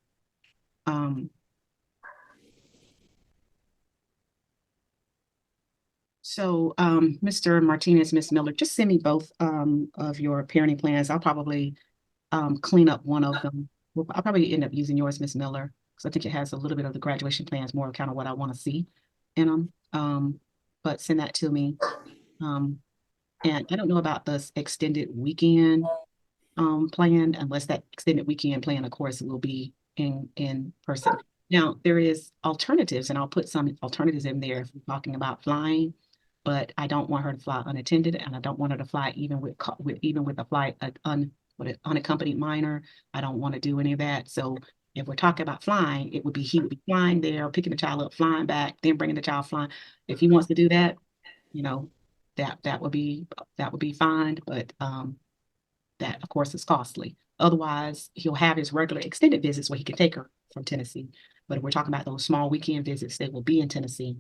So, Mr. Martinez, Ms. Miller, just send me both of your parenting plans. I'll probably clean up one of them. I'll probably end up using yours, Ms. Miller, because I think it has a little bit of the graduation plans, more kind of what I want to see in them. But send that to me. And I don't know about this extended weekend plan, unless that extended weekend plan, of course, will be in person. Now, there is alternatives, and I'll put some alternatives in there if we're talking about flying. But I don't want her to fly unattended, and I don't want her to fly even with a flight unaccompanied minor. I don't want to do any of that. So if we're talking about flying, he would be flying there, picking the child up, flying back, then bringing the child flying. If he wants to do that, you know, that would be fine. But that of course is costly. Otherwise, he'll have his regular extended visits where he can take her from Tennessee. But if we're talking about those small weekend visits, they will be in Tennessee.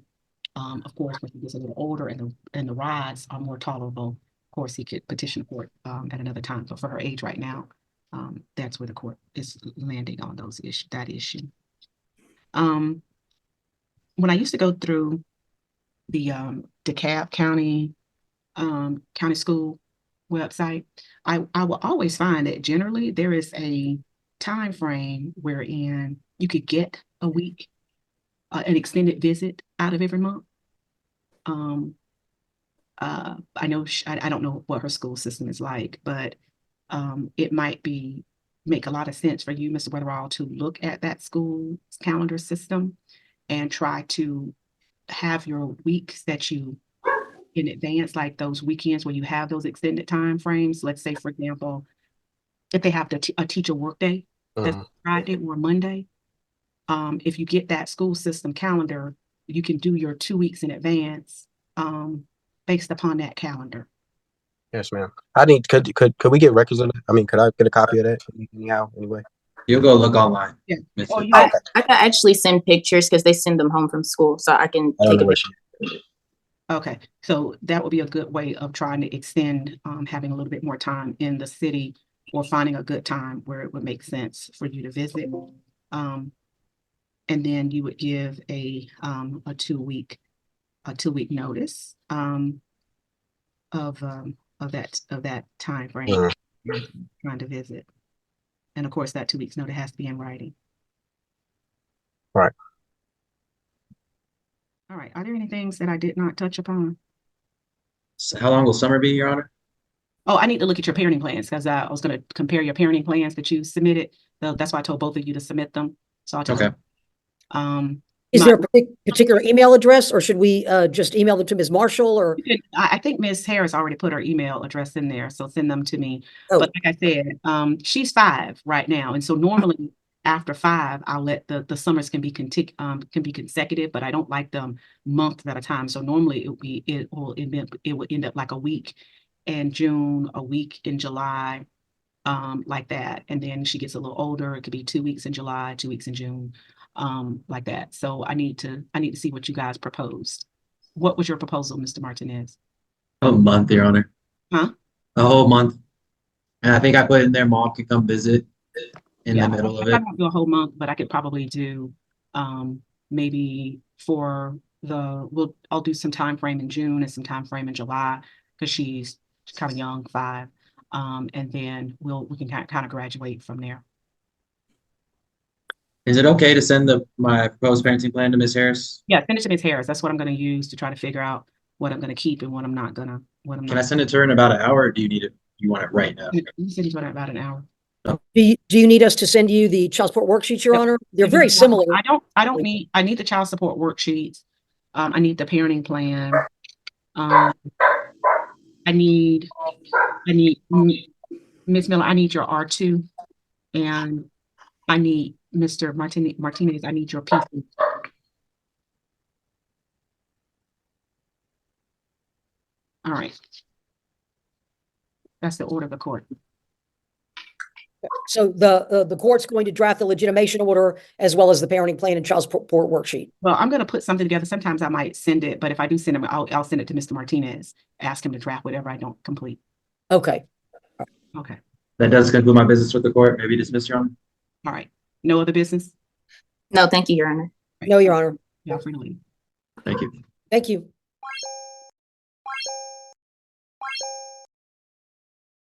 Of course, when he gets a little older and the rides are more tolerable, of course, he could petition the court at another time. But for her age right now, that's where the court is landing on that issue. When I used to go through the DeKalb County school website, I will always find that generally there is a time frame wherein you could get a week, an extended visit out of every month. I know I don't know what her school system is like, but it might make a lot of sense for you, Mr. Weatherall, to look at that school calendar system and try to have your weeks that you in advance, like those weekends where you have those extended time frames. Let's say, for example, if they have a teacher workday, that's Friday or Monday. If you get that school system calendar, you can do your 2 weeks in advance based upon that calendar. Yes, ma'am. Could we get records of that? I mean, could I get a copy of that anyhow, anyway? You'll go look online. Yeah. I can actually send pictures because they send them home from school, so I can take a picture. Okay, so that would be a good way of trying to extend having a little bit more time in the city, or finding a good time where it would make sense for you to visit. And then you would give a 2 week notice of that time frame trying to visit. And of course, that 2 weeks notice has to be in writing. Right. All right. Are there any things that I did not touch upon? So how long will summer be, Your Honor? Oh, I need to look at your parenting plans because I was going to compare your parenting plans that you submitted. That's why I told both of you to submit them. So I'll tell you. Is there a particular email address, or should we just email them to Ms. Marshall? Or I think Ms. Harris already put her email address in there, so send them to me. But like I said, she's 5 right now, and so normally after 5, I'll let the summers can be consecutive, but I don't like them months at a time. So normally it will end up like a week in June, a week in July, like that. And then she gets a little older, it could be 2 weeks in July, 2 weeks in June. Like that. So I need to see what you guys proposed. What was your proposal, Mr. Martinez? A month, Your Honor. Huh? A whole month. And I think I put in there mom can come visit in the middle of it. I won't do a whole month, but I could probably do maybe I'll do some time frame in June and some time frame in July because she's kind of young, 5. And then we can kind of graduate from there. Is it okay to send my proposed parenting plan to Ms. Harris? Yeah, send it to Ms. Harris. That's what I'm going to use to try to figure out what I'm gonna keep and what I'm not gonna, what I'm Can I not. send it to her in about an hour, or do you need it? You want it right now? You said he's about an hour. Do you need us to send you the child support worksheets, Your Yep. Honor? They're very similar. I need the child support worksheets. I need the parenting plan. I need, Ms. Miller, I need your R2, and I need Mr. Martinez, I need your PC. All right. That's the order of the court. So the court's going to draft the legitimation order as well as the parenting plan and child support worksheet. Well, I'm going to put something together. Sometimes I might send it, but if I do send him, I'll send it to Mr. Martinez. Ask him to draft whatever I don't complete. Okay. Okay. That does conclude my business with the court. Maybe dismiss, Your Honor. All right. No other business? No, thank you, Your Honor. No, Your Honor. Y'all free to leave. Thank you. Thank you.